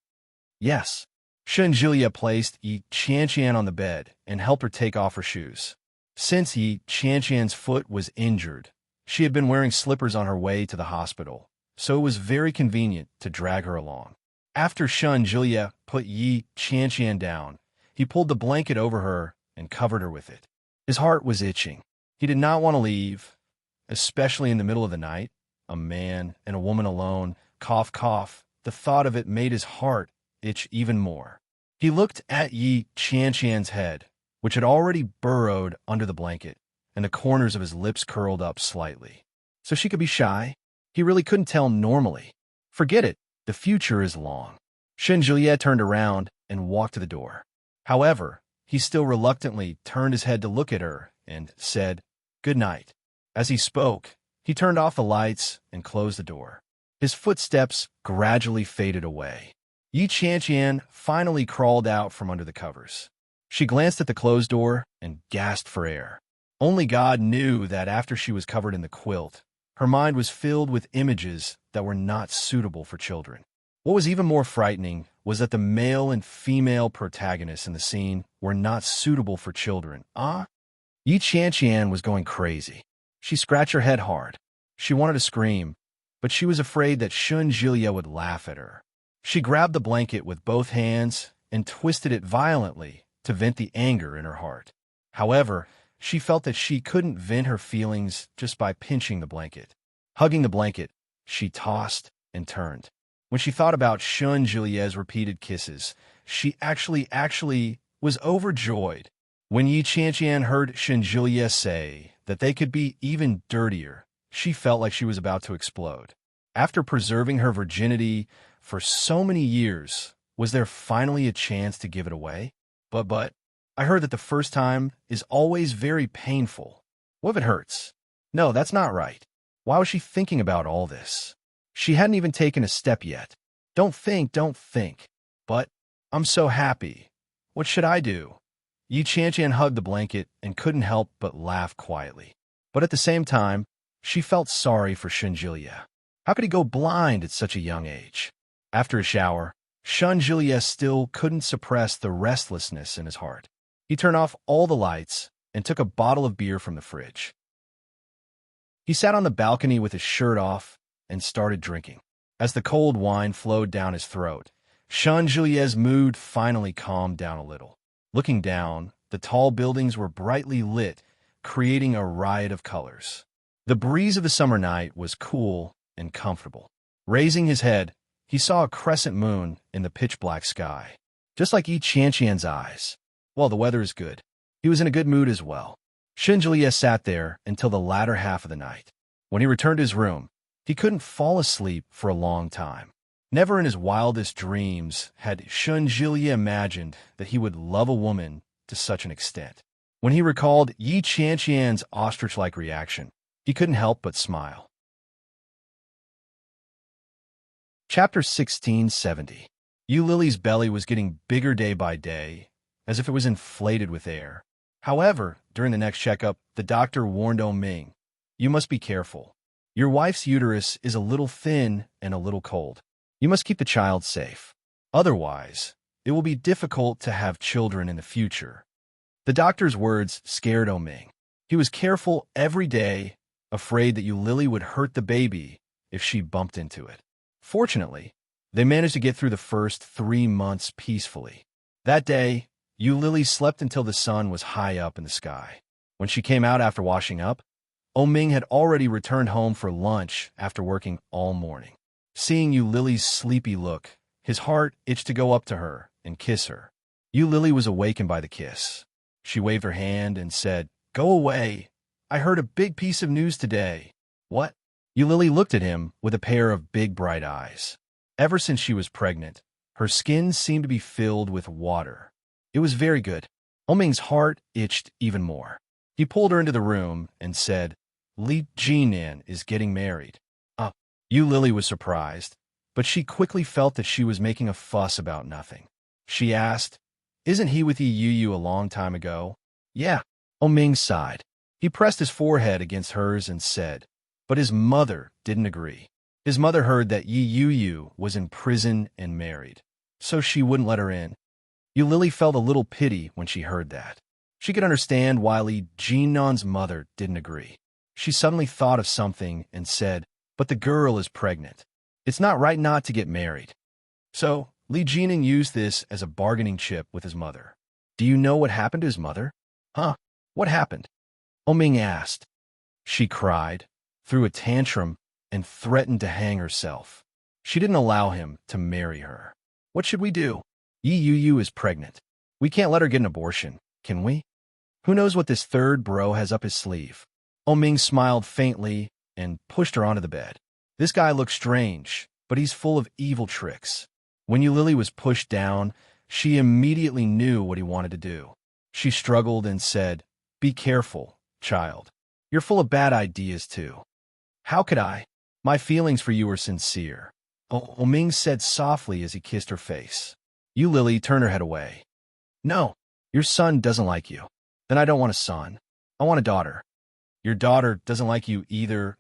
"Yes." Julia placed Yi Qian on the bed and helped her take off her shoes. Since Yi Qian's foot was injured, she had been wearing slippers on her way to the hospital, so it was very convenient to drag her along. After Julia put Yi Qian down, he pulled the blanket over her and covered her with it. His heart was itching. He did not want to leave, especially in the middle of the night. A man and a woman alone, cough, cough. The thought of it made his heart itch even more. He looked at Yi Qian's head, which had already burrowed under the blanket, and the corners of his lips curled up slightly. So she could be shy? He really couldn't tell normally. Forget it. The future is long. Julia turned around and walked to the door. However, he still reluctantly turned his head to look at her and said, "Good night." As he spoke, he turned off the lights and closed the door. His footsteps gradually faded away. Yi Qian finally crawled out from under the covers. She glanced at the closed door and gasped for air. Only God knew that after she was covered in the quilt, her mind was filled with images that were not suitable for children. What was even more frightening was that the male and female protagonists in the scene were not suitable for children. Yi Qian was going crazy. She scratched her head hard. She wanted to scream, but she was afraid that Julia would laugh at her. She grabbed the blanket with both hands and twisted it violently to vent the anger in her heart. However, she felt that she couldn't vent her feelings just by pinching the blanket. Hugging the blanket, she tossed and turned. When she thought about Julia's repeated kisses, she actually was overjoyed. When Yi Qianqian heard Shenjulia say that they could be even dirtier, she felt like she was about to explode. After preserving her virginity for so many years, was there finally a chance to give it away? But, I heard that the first time is always very painful. What if it hurts? No, that's not right. Why was she thinking about all this? She hadn't even taken a step yet. Don't think. But, I'm so happy. What should I do? Yi Qianqian hugged the blanket and couldn't help but laugh quietly. But at the same time, she felt sorry for Shenjulia. How could he go blind at such a young age? After a shower, Shenjulia still couldn't suppress the restlessness in his heart. He turned off all the lights and took a bottle of beer from the fridge. He sat on the balcony with his shirt off and started drinking. As the cold wine flowed down his throat, Shenjulia's mood finally calmed down a little. Looking down, the tall buildings were brightly lit, creating a riot of colors. The breeze of the summer night was cool and comfortable. Raising his head, he saw a crescent moon in the pitch-black sky. Just like Yi Qianqian's eyes. Well, the weather is good. He was in a good mood as well. Shenjulia sat there until the latter half of the night. When he returned to his room, he couldn't fall asleep for a long time. Never in his wildest dreams had Shenjulia imagined that he would love a woman to such an extent. When he recalled Yi Qianqian's ostrich-like reaction, he couldn't help but smile. Chapter 1670. Yu Lily's belly was getting bigger day by day, as if it was inflated with air. However, during the next checkup, the doctor warned Ming, "You must be careful. Your wife's uterus is a little thin and a little cold. You must keep the child safe. Otherwise, it will be difficult to have children in the future." The doctor's words scared Ming. He was careful every day, afraid that Yu Lily would hurt the baby if she bumped into it. Fortunately, they managed to get through the first 3 months peacefully. That day, Yu Lily slept until the sun was high up in the sky. When she came out after washing up, Ming had already returned home for lunch after working all morning. Seeing Yu Lily's sleepy look, his heart itched to go up to her and kiss her. Yu Lily was awakened by the kiss. She waved her hand and said, "Go away. I heard a big piece of news today." "What?" Yu Lily looked at him with a pair of big bright eyes. Ever since she was pregnant, her skin seemed to be filled with water. It was very good. Ming's heart itched even more. He pulled her into the room and said, "Li Jinan is getting married." Yu Lily was surprised, but she quickly felt that she was making a fuss about nothing. She asked, "Isn't he with Yi Yu a long time ago?" "Yeah." Ming sighed. He pressed his forehead against hers and said, but his mother didn't agree. His mother heard that Yi Yu was in prison and married, so she wouldn't let her in. Yu Lily felt a little pity when she heard that. She could understand why Li Jinan's mother didn't agree. She suddenly thought of something and said, "But the girl is pregnant. It's not right not to get married." So, Li Jinan used this as a bargaining chip with his mother. "Do you know what happened to his mother?" "Huh? What happened?" Ming asked. She cried, threw a tantrum, and threatened to hang herself. She didn't allow him to marry her. "What should we do? Yi Yu is pregnant. We can't let her get an abortion, can we? Who knows what this third bro has up his sleeve?" Ming smiled faintly and pushed her onto the bed. "This guy looks strange, but he's full of evil tricks." When Yu Lily was pushed down, she immediately knew what he wanted to do. She struggled and said, "Be careful, child. You're full of bad ideas, too." "How could I? My feelings for you are sincere," Ming said softly as he kissed her face. Yu Lily turned her head away. "No, your son doesn't like you. Then I don't want a son. I want a daughter." "Your daughter doesn't like you either."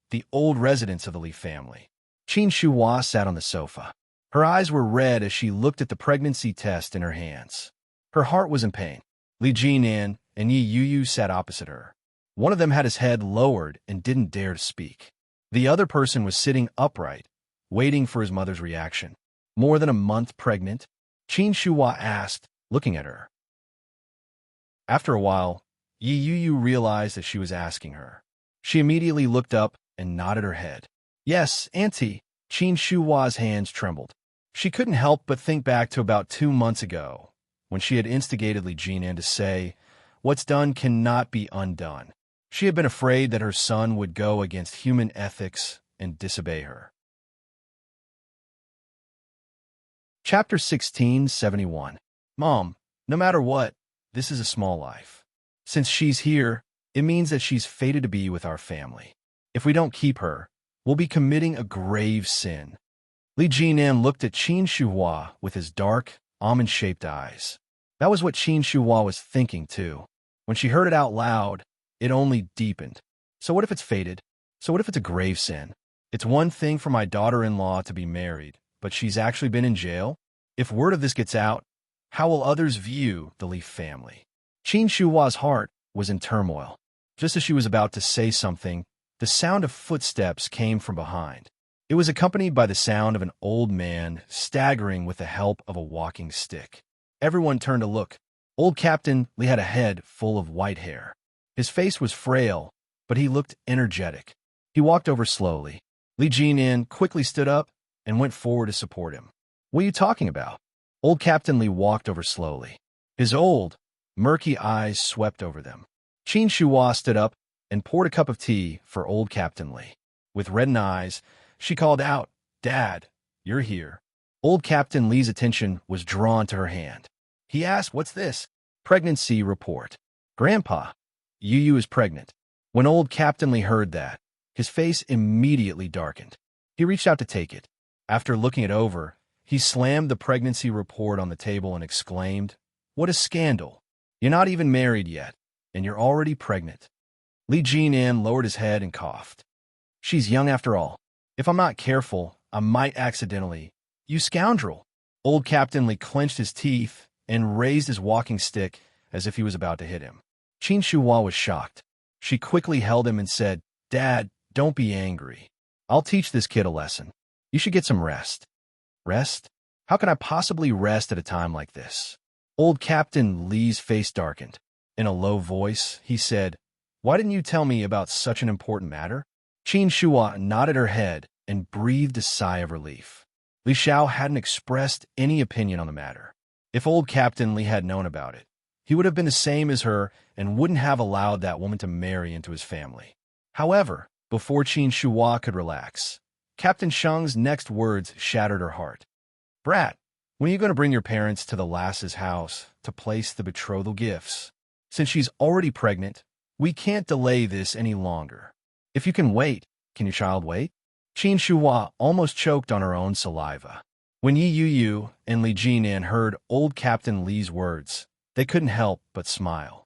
The old residents of the Li family. Qin Shuhua sat on the sofa. Her eyes were red as she looked at the pregnancy test in her hands. Her heart was in pain. Li Jinan and Yi Yu sat opposite her. One of them had his head lowered and didn't dare to speak. The other person was sitting upright, waiting for his mother's reaction. "More than a month pregnant?" Qin Shuhua asked, looking at her. After a while, Yi Yu realized that she was asking her. She immediately looked up and nodded her head. "Yes, Auntie." Qin Shuhua's hands trembled. She couldn't help but think back to about 2 months ago, when she had instigated Li Jinan to say, What's done cannot be undone. She had been afraid that her son would go against human ethics and disobey her. Chapter 1671. Mom, no matter what, this is a small life. Since she's here, it means that she's fated to be with our family. If we don't keep her, we'll be committing a grave sin. Li Jinan looked at Qin Shuhua with his dark, almond-shaped eyes. That was what Qin Shuhua was thinking, too. When she heard it out loud, it only deepened. So what if it's fated? So what if it's a grave sin? It's one thing for my daughter-in-law to be married, but she's actually been in jail? If word of this gets out, how will others view the Li family? Qin Shuhua's heart was in turmoil. Just as she was about to say something, the sound of footsteps came from behind. It was accompanied by the sound of an old man staggering with the help of a walking stick. Everyone turned to look. Old Captain Li had a head full of white hair. His face was frail, but he looked energetic. He walked over slowly. Li Jinan quickly stood up and went forward to support him. What are you talking about? Old Captain Li walked over slowly. His old, murky eyes swept over them. Qin Shuhua stood up and poured a cup of tea for Old Captain Li. With reddened eyes, she called out, "Dad, you're here." Old Captain Li's attention was drawn to her hand. He asked, "What's this?" "Pregnancy report." "Grandpa, Yu is pregnant." When Old Captain Li heard that, his face immediately darkened. He reached out to take it. After looking it over, he slammed the pregnancy report on the table and exclaimed, "What a scandal! You're not even married yet, and you're already pregnant." Li Jinan lowered his head and coughed. "She's young after all. If I'm not careful, I might accidentally—" "You scoundrel!" Old Captain Li clenched his teeth and raised his walking stick as if he was about to hit him. Qin Shuhua was shocked. She quickly held him and said, "Dad, don't be angry. I'll teach this kid a lesson. You should get some rest." "Rest? How can I possibly rest at a time like this?" Old Captain Li's face darkened. In a low voice, he said, "Why didn't you tell me about such an important matter?" Qin Shuhua nodded her head and breathed a sigh of relief. Li Xiao hadn't expressed any opinion on the matter. If Old Captain Li had known about it, he would have been the same as her and wouldn't have allowed that woman to marry into his family. However, before Qin Shuhua could relax, Captain Sheng's next words shattered her heart. "Brat, when are you going to bring your parents to the lass's house to place the betrothal gifts? Since she's already pregnant, we can't delay this any longer. If you can wait, can your child wait?" Qin Shuhua almost choked on her own saliva. When Yi Yu and Li Jinan heard Old Captain Li's words, they couldn't help but smile.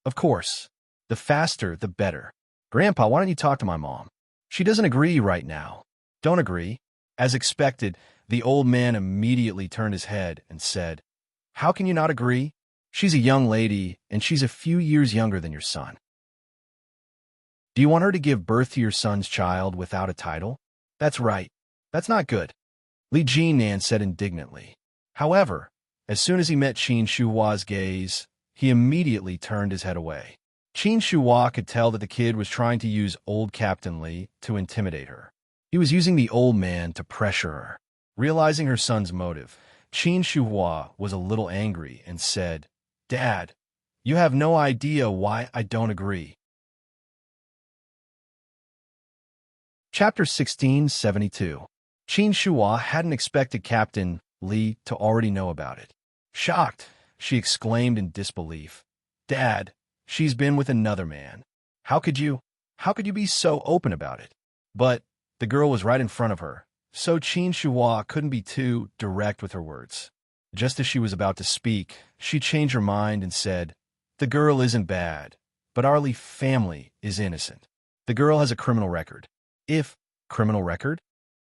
"Of course. The faster, the better. Grandpa, why don't you talk to my mom? She doesn't agree right now." "Don't agree?" As expected, the old man immediately turned his head and said, "How can you not agree? She's a young lady, and she's a few years younger than your son. Do you want her to give birth to your son's child without a title?" "That's right. That's not good," Li Jinan said indignantly. However, as soon as he met Qin Shuhua's gaze, he immediately turned his head away. Qin Shuhua could tell that the kid was trying to use Old Captain Li to intimidate her. He was using the old man to pressure her. Realizing her son's motive, Qin Shuhua was a little angry and said, "Dad, you have no idea why I don't agree." Chapter 1672. Qin Shuhua hadn't expected Captain Li to already know about it. Shocked, she exclaimed in disbelief, "Dad, she's been with another man. How could you be so open about it?" But the girl was right in front of her, so Qin Shuhua couldn't be too direct with her words. Just as she was about to speak, she changed her mind and said, "The girl isn't bad, but our Li family is innocent. The girl has a criminal record." "If criminal record?"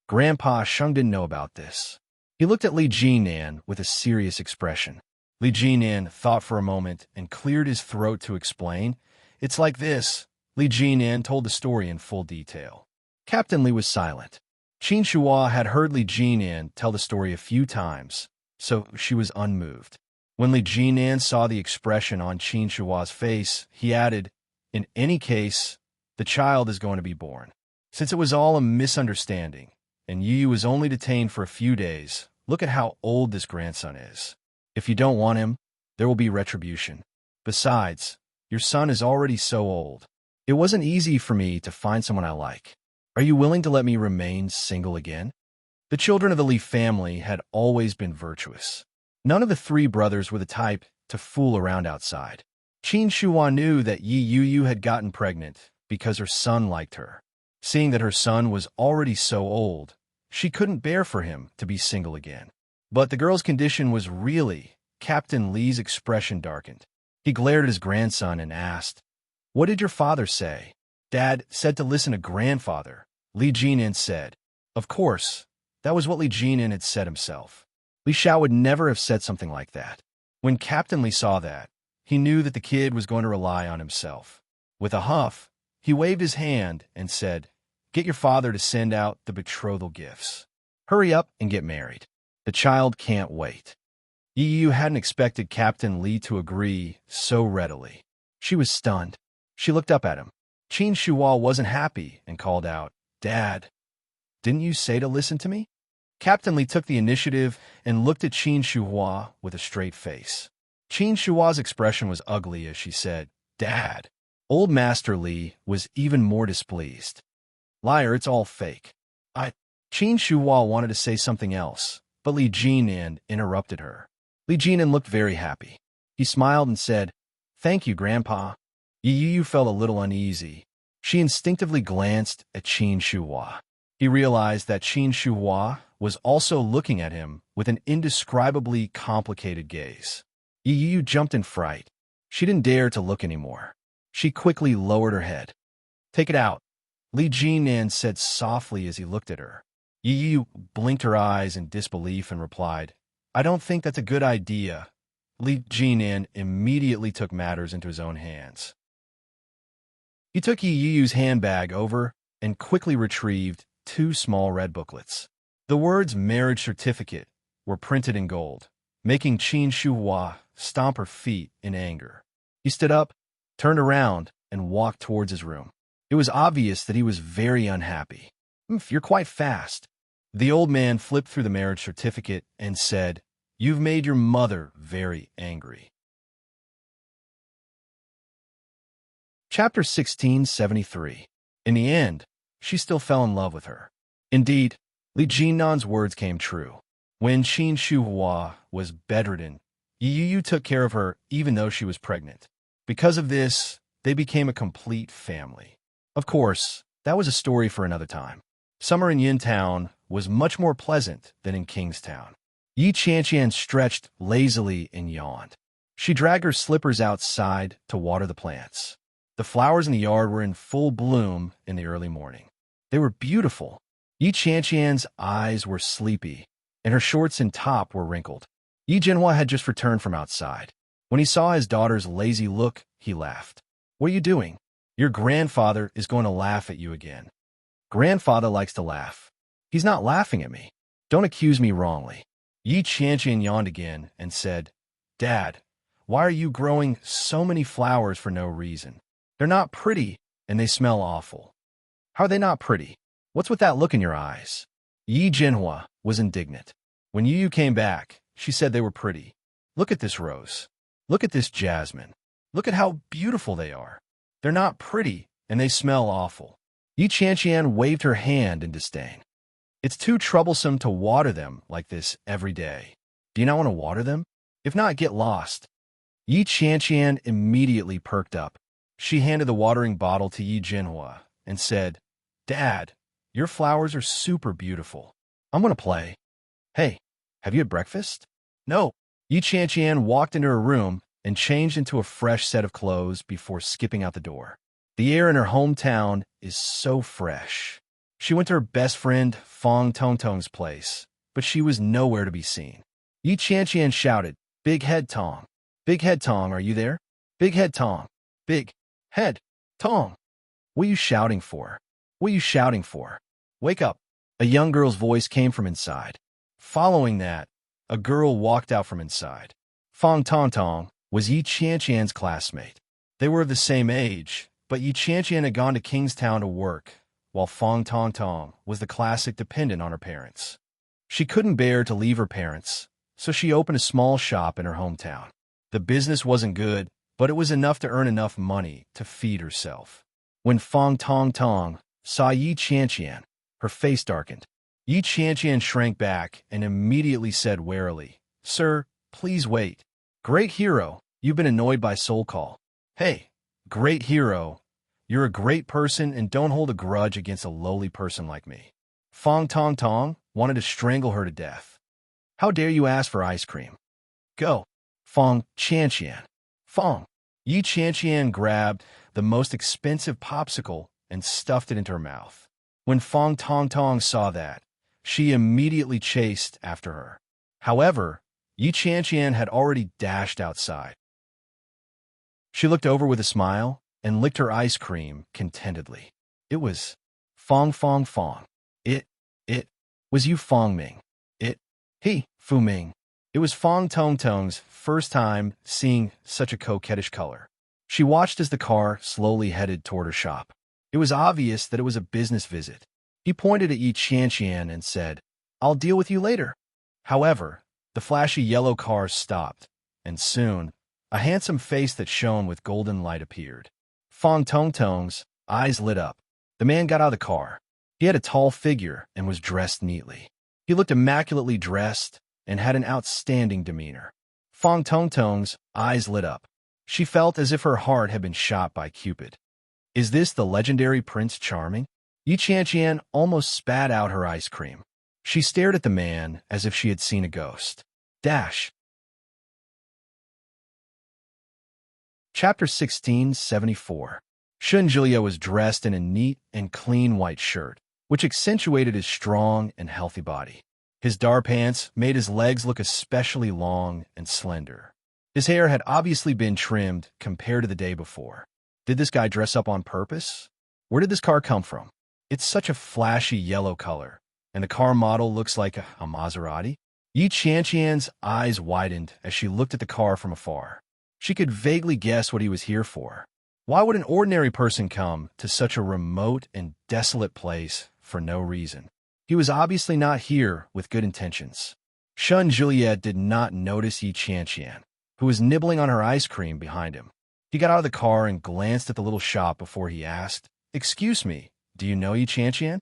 Grandpa Sheng didn't know about this. He looked at Li Jinan with a serious expression. Li Jinan thought for a moment and cleared his throat to explain. "It's like this." Li Jinan told the story in full detail. Captain Li was silent. Qin Shuhua had heard Li Jinan tell the story a few times, so she was unmoved. When Li Jinan saw the expression on Qin Shuhua's face, he added, "In any case, the child is going to be born. Since it was all a misunderstanding, and Yu was only detained for a few days, look at how old this grandson is. If you don't want him, there will be retribution. Besides, your son is already so old. It wasn't easy for me to find someone I like. Are you willing to let me remain single again? The children of the Li family had always been virtuous. None of the three brothers were the type to fool around outside. Qin Shuhua knew that Yi Yuyu had gotten pregnant because her son liked her. Seeing that her son was already so old, she couldn't bear for him to be single again. But the girl's condition was really. Captain Li's expression darkened. He glared at his grandson and asked, "What did your father say?" "Dad said to listen to grandfather," Li Jinan said. Of course, that was what Li Jinan had said himself. Li Xiao would never have said something like that. When Captain Li saw that, he knew that the kid was going to rely on himself. With a huff, he waved his hand and said, "Get your father to send out the betrothal gifts. Hurry up and get married. The child can't wait." Yi Yu hadn't expected Captain Li to agree so readily. She was stunned. She looked up at him. Qin Shuhua wasn't happy and called out, "Dad, didn't you say to listen to me?" Captain Li took the initiative and looked at Qin Shuhua with a straight face. Qin Shuhua's expression was ugly as she said, "Dad." Old Master Li was even more displeased. "Liar, it's all fake." Qin Shuhua wanted to say something else, but Li Jinan interrupted her. Li Jinan looked very happy. He smiled and said, "Thank you, Grandpa." Yi Yu felt a little uneasy. She instinctively glanced at Qin Shuhua. He realized that Qin Shuhua was also looking at him with an indescribably complicated gaze. Yi Yu jumped in fright. She didn't dare to look anymore. She quickly lowered her head. "Take it out," Li Jinan said softly as he looked at her. Yi Yu blinked her eyes in disbelief and replied, "I don't think that's a good idea." Li Jinan immediately took matters into his own hands. He took Yi Yu's handbag over and quickly retrieved 2 small red booklets. The words "marriage certificate" were printed in gold, making Qin Shuhua stomp her feet in anger. He stood up, turned around, and walked towards his room. It was obvious that he was very unhappy. "You're quite fast." The old man flipped through the marriage certificate and said, "You've made your mother very angry." Chapter 1673. In the end, she still fell in love with her. Indeed, Li Jinan's words came true. When Qin Shuhua was bedridden, Yi Yu took care of her even though she was pregnant. Because of this, they became a complete family. Of course, that was a story for another time. Summer in Yin Town was much more pleasant than in Kingstown. Yi Qianqian stretched lazily and yawned. She dragged her slippers outside to water the plants. The flowers in the yard were in full bloom in the early morning. They were beautiful. Yi Qianqian's eyes were sleepy, and her shorts and top were wrinkled. Yi Jinhua had just returned from outside. When he saw his daughter's lazy look, he laughed. "What are you doing? Your grandfather is going to laugh at you again." "Grandfather likes to laugh. He's not laughing at me. Don't accuse me wrongly." Yi Qianqian yawned again and said, "Dad, why are you growing so many flowers for no reason? They're not pretty, and they smell awful." "How are they not pretty? What's with that look in your eyes?" Yi Jinhua was indignant. When Yu Yu came back, she said they were pretty. "Look at this rose. Look at this jasmine. Look at how beautiful they are. They're not pretty, and they smell awful." Yi Qianqian waved her hand in disdain. "It's too troublesome to water them like this every day. Do you not want to water them? If not, get lost." Yi Qianqian immediately perked up. She handed the watering bottle to Yi Jinhua and said, "Dad, your flowers are super beautiful. I'm going to play." "Hey, have you had breakfast?" "No." Yi Qianqian walked into her room and changed into a fresh set of clothes before skipping out the door. The air in her hometown is so fresh. She went to her best friend Fong Tongtong's place, but she was nowhere to be seen. Yi Qianqian shouted, "Big Head Tong! Big Head Tong, are you there? Big Head Tong! Big Head Tong! What are you shouting for? What are you shouting for? Wake up!" A young girl's voice came from inside. Following that, a girl walked out from inside. Fong Tongtong was Yi Qianqian's classmate. They were of the same age, but Yi Qianqian had gone to Kingstown to work, while Fong Tongtong was the classic dependent on her parents. She couldn't bear to leave her parents, so she opened a small shop in her hometown. The business wasn't good, but it was enough to earn enough money to feed herself. When Fong Tong Tong saw Yi Qianqian, her face darkened. Yi Qianqian shrank back and immediately said warily, "Sir, please wait. Great hero, you've been annoyed by soul call. Hey, great hero, you're a great person and don't hold a grudge against a lowly person like me." Fong Tong Tong wanted to strangle her to death. "How dare you ask for ice cream? Go." Fong Qianqian. Fong. Yi Qianqian grabbed the most expensive popsicle and stuffed it into her mouth. When Fong Tong Tong saw that, she immediately chased after her. However, Yi Qianqian had already dashed outside. She looked over with a smile and licked her ice cream contentedly. It was Fong Fong Fong. It was you Fong Ming. He, Fu Ming. It was Fong Tong Tong's first time seeing such a coquettish color. She watched as the car slowly headed toward her shop. It was obvious that it was a business visit. He pointed at Yi Qianqian and said, "I'll deal with you later." However, the flashy yellow car stopped, and soon, a handsome face that shone with golden light appeared. Fong Tong Tong's eyes lit up. The man got out of the car. He had a tall figure and was dressed neatly. He looked immaculately dressed and had an outstanding demeanor. Fong Tong Tong's eyes lit up. She felt as if her heart had been shot by Cupid. Is this the legendary Prince Charming? Yi Qianqian almost spat out her ice cream. She stared at the man as if she had seen a ghost. Chapter 1674. Shunjulia was dressed in a neat and clean white shirt, which accentuated his strong and healthy body. His dark pants made his legs look especially long and slender. His hair had obviously been trimmed compared to the day before. Did this guy dress up on purpose? Where did this car come from? It's such a flashy yellow color, and the car model looks like a Maserati. Yi Qianqian's eyes widened as she looked at the car from afar. She could vaguely guess what he was here for. Why would an ordinary person come to such a remote and desolate place for no reason? He was obviously not here with good intentions. Shun Juliet did not notice Yi Qianqian, who was nibbling on her ice cream behind him. He got out of the car and glanced at the little shop before he asked, "Excuse me, do you know Yi Qianqian?"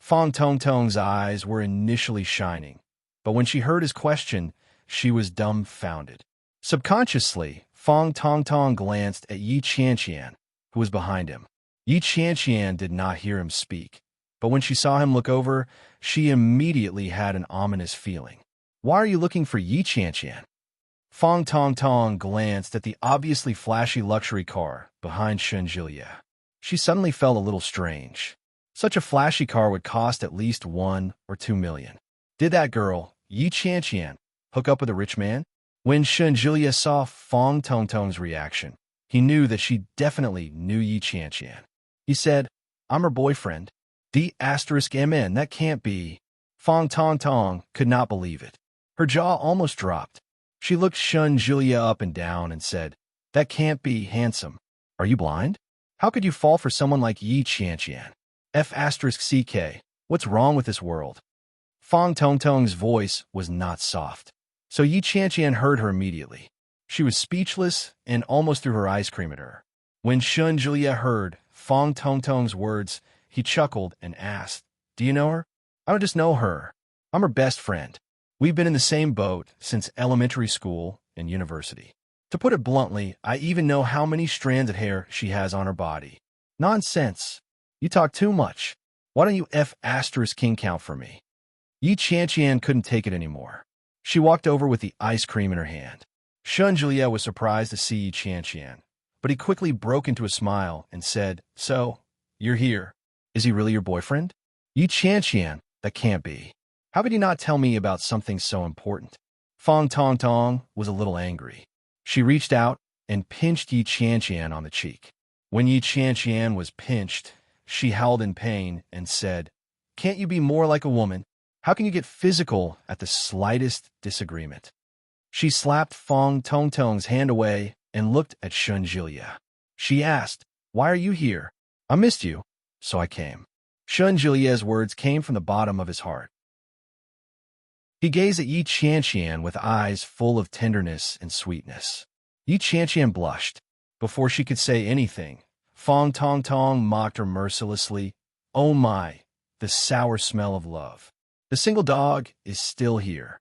Fong Tong Tong's eyes were initially shining, but when she heard his question, she was dumbfounded. Subconsciously, Fong Tong Tong glanced at Yi Qianqian, who was behind him. Yi Qianqian did not hear him speak, but when she saw him look over, she immediately had an ominous feeling. "Why are you looking for Yi Qianqian?" Fong Tong Tong glanced at the obviously flashy luxury car behind Shunjulia. She suddenly felt a little strange. Such a flashy car would cost at least 1 or 2 million. Did that girl, Yi Qianqian, hook up with a rich man? When Shunjulia saw Fong Tong Tong's reaction, he knew that she definitely knew Yi Qianqian. He said, "I'm her boyfriend." D*MN, that can't be. Fong Tong Tong could not believe it. Her jaw almost dropped. She looked Shunjulia up and down and said, "That can't be handsome. Are you blind? How could you fall for someone like Yi Qianqian? F***CK, what's wrong with this world?" Fong Tong Tong's voice was not soft, so Yi Qianqian heard her immediately. She was speechless and almost threw her ice cream at her. When Shunjulia heard Fong Tong Tong's words, he chuckled and asked, "Do you know her?" "I don't just know her. I'm her best friend. We've been in the same boat since elementary school and university. To put it bluntly, I even know how many strands of hair she has on her body." "Nonsense. You talk too much. Why don't you F***king count for me?" Yi Qianqian couldn't take it anymore. She walked over with the ice cream in her hand. Shunjulia was surprised to see Yi Qianqian, but he quickly broke into a smile and said, "So, you're here. Is he really your boyfriend?" "Yi Qianqian, that can't be. How could you not tell me about something so important?" Fong Tong Tong was a little angry. She reached out and pinched Yi Qianqian on the cheek. When Yi Qianqian was pinched, she howled in pain and said, "Can't you be more like a woman? How can you get physical at the slightest disagreement?" She slapped Fong Tong Tong's hand away and looked at Shunjulia. She asked, "Why are you here?" "I missed you, so I came." Shunjulia's words came from the bottom of his heart. He gazed at Yi Qianqian with eyes full of tenderness and sweetness. Yi Qianqian blushed. Before she could say anything, Fong Tong Tong mocked her mercilessly. Oh my, the sour smell of love. The single dog is still here.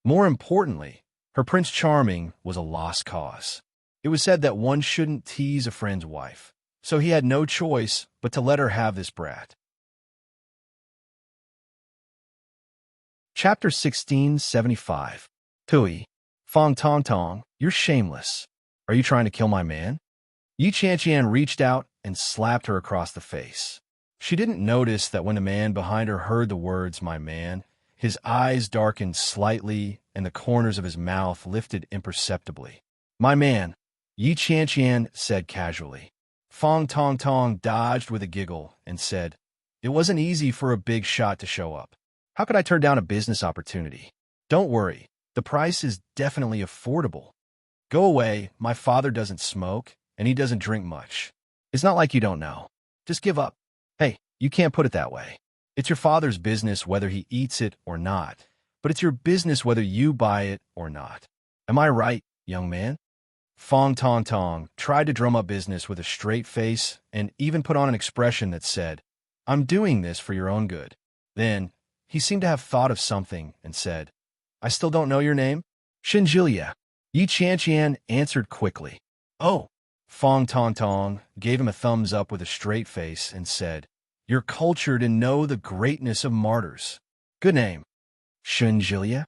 More importantly, her Prince Charming was a lost cause. It was said that one shouldn't tease a friend's wife, so he had no choice but to let her have this brat. Chapter 1675. Tui. Fong Tong Tong, you're shameless. Are you trying to kill my man? Yi Qianqian reached out and slapped her across the face. She didn't notice that when the man behind her heard the words, my man, his eyes darkened slightly and the corners of his mouth lifted imperceptibly. My man, Yi Qianqian said casually. Fong Tong Tong dodged with a giggle and said, it wasn't easy for a big shot to show up. How could I turn down a business opportunity? Don't worry, the price is definitely affordable. Go away, my father doesn't smoke, and he doesn't drink much. It's not like you don't know. Just give up. Hey, you can't put it that way. It's your father's business whether he eats it or not, but it's your business whether you buy it or not. Am I right, young man? Fong Tong Tong tried to drum up business with a straight face and even put on an expression that said, I'm doing this for your own good. Then, he seemed to have thought of something and said, I still don't know your name? Shinjilia. Yi Qianqian answered quickly. Oh. Fong Tong Tong gave him a thumbs up with a straight face and said, you're cultured and know the greatness of martyrs. Good name. Shinjilia?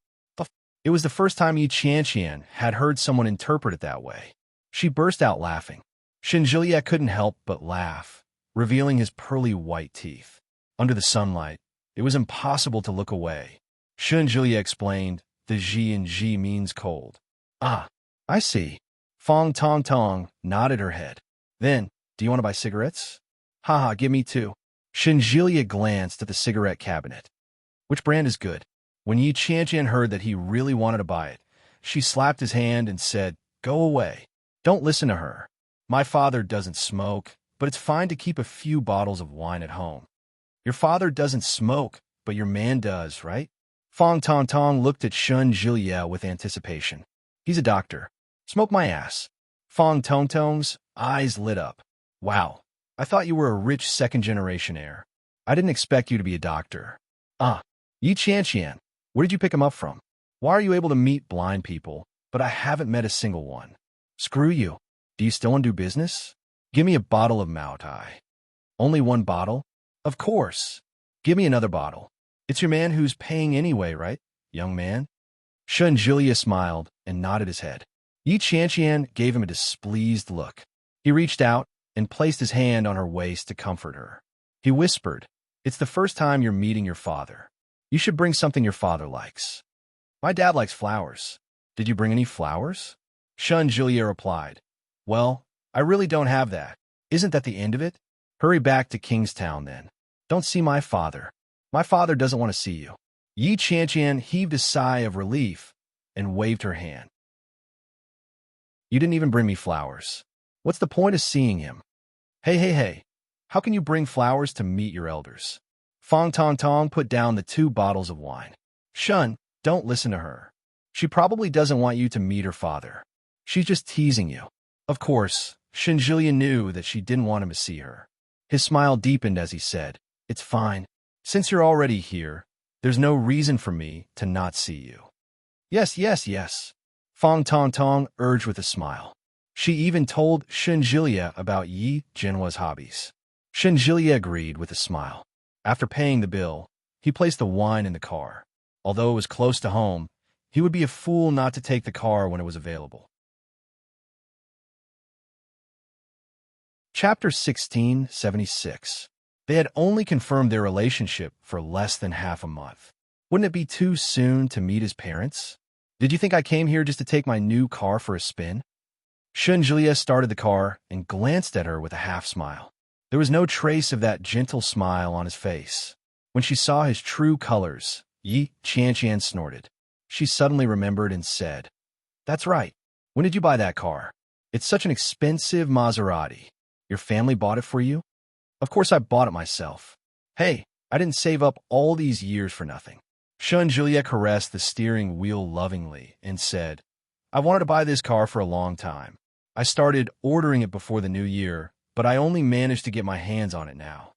It was the first time Yi Qianqian had heard someone interpret it that way. She burst out laughing. Shinjilia couldn't help but laugh, revealing his pearly white teeth. Under the sunlight, it was impossible to look away. Shinjilia explained, the Ji in Ji means cold. Ah, I see. Fong Tong Tong nodded her head. Then, do you want to buy cigarettes? Haha, give me two. Shinjilia glanced at the cigarette cabinet. Which brand is good? When Yi Qianqian heard that he really wanted to buy it, she slapped his hand and said, go away. Don't listen to her. My father doesn't smoke, but it's fine to keep a few bottles of wine at home. Your father doesn't smoke, but your man does, right? Fong Tong Tong looked at Shinjilia with anticipation. He's a doctor. Smoke my ass. Fong Tong Tong's eyes lit up. Wow, I thought you were a rich second-generation heir. I didn't expect you to be a doctor. Ah, Yi Qianqian, where did you pick him up from? Why are you able to meet blind people, but I haven't met a single one? Screw you. Do you still want to do business? Give me a bottle of Mao Tai. Only one bottle? Of course. Give me another bottle. It's your man who's paying anyway, right, young man? Shinjilia smiled and nodded his head. Yi Qianqian gave him a displeased look. He reached out and placed his hand on her waist to comfort her. He whispered, it's the first time you're meeting your father. You should bring something your father likes. My dad likes flowers. Did you bring any flowers? Shinjilia replied, well, I really don't have that. Isn't that the end of it? Hurry back to Kingstown then. Don't see my father. My father doesn't want to see you. Yi Qianqian heaved a sigh of relief and waved her hand. You didn't even bring me flowers. What's the point of seeing him? Hey. How can you bring flowers to meet your elders? Fong Tong Tong put down the 2 bottles of wine. Shun, don't listen to her. She probably doesn't want you to meet her father. She's just teasing you. Of course, Shinjilia knew that she didn't want him to see her. His smile deepened as he said, it's fine. Since you're already here, there's no reason for me to not see you. Yes. Fong Tong Tong urged with a smile. She even told Shinjilia about Yi Jinhua's hobbies. Shinjilia agreed with a smile. After paying the bill, he placed the wine in the car. Although it was close to home, he would be a fool not to take the car when it was available. Chapter 1676. They had only confirmed their relationship for less than half a month. Wouldn't it be too soon to meet his parents? Did you think I came here just to take my new car for a spin? Shinjilia started the car and glanced at her with a half-smile. There was no trace of that gentle smile on his face. When she saw his true colors, Yi Qianqian snorted. She suddenly remembered and said, that's right. When did you buy that car? It's such an expensive Maserati. Your family bought it for you? Of course I bought it myself. Hey, I didn't save up all these years for nothing. Shinjilia caressed the steering wheel lovingly and said, I've wanted to buy this car for a long time. I started ordering it before the new year, but I only managed to get my hands on it now.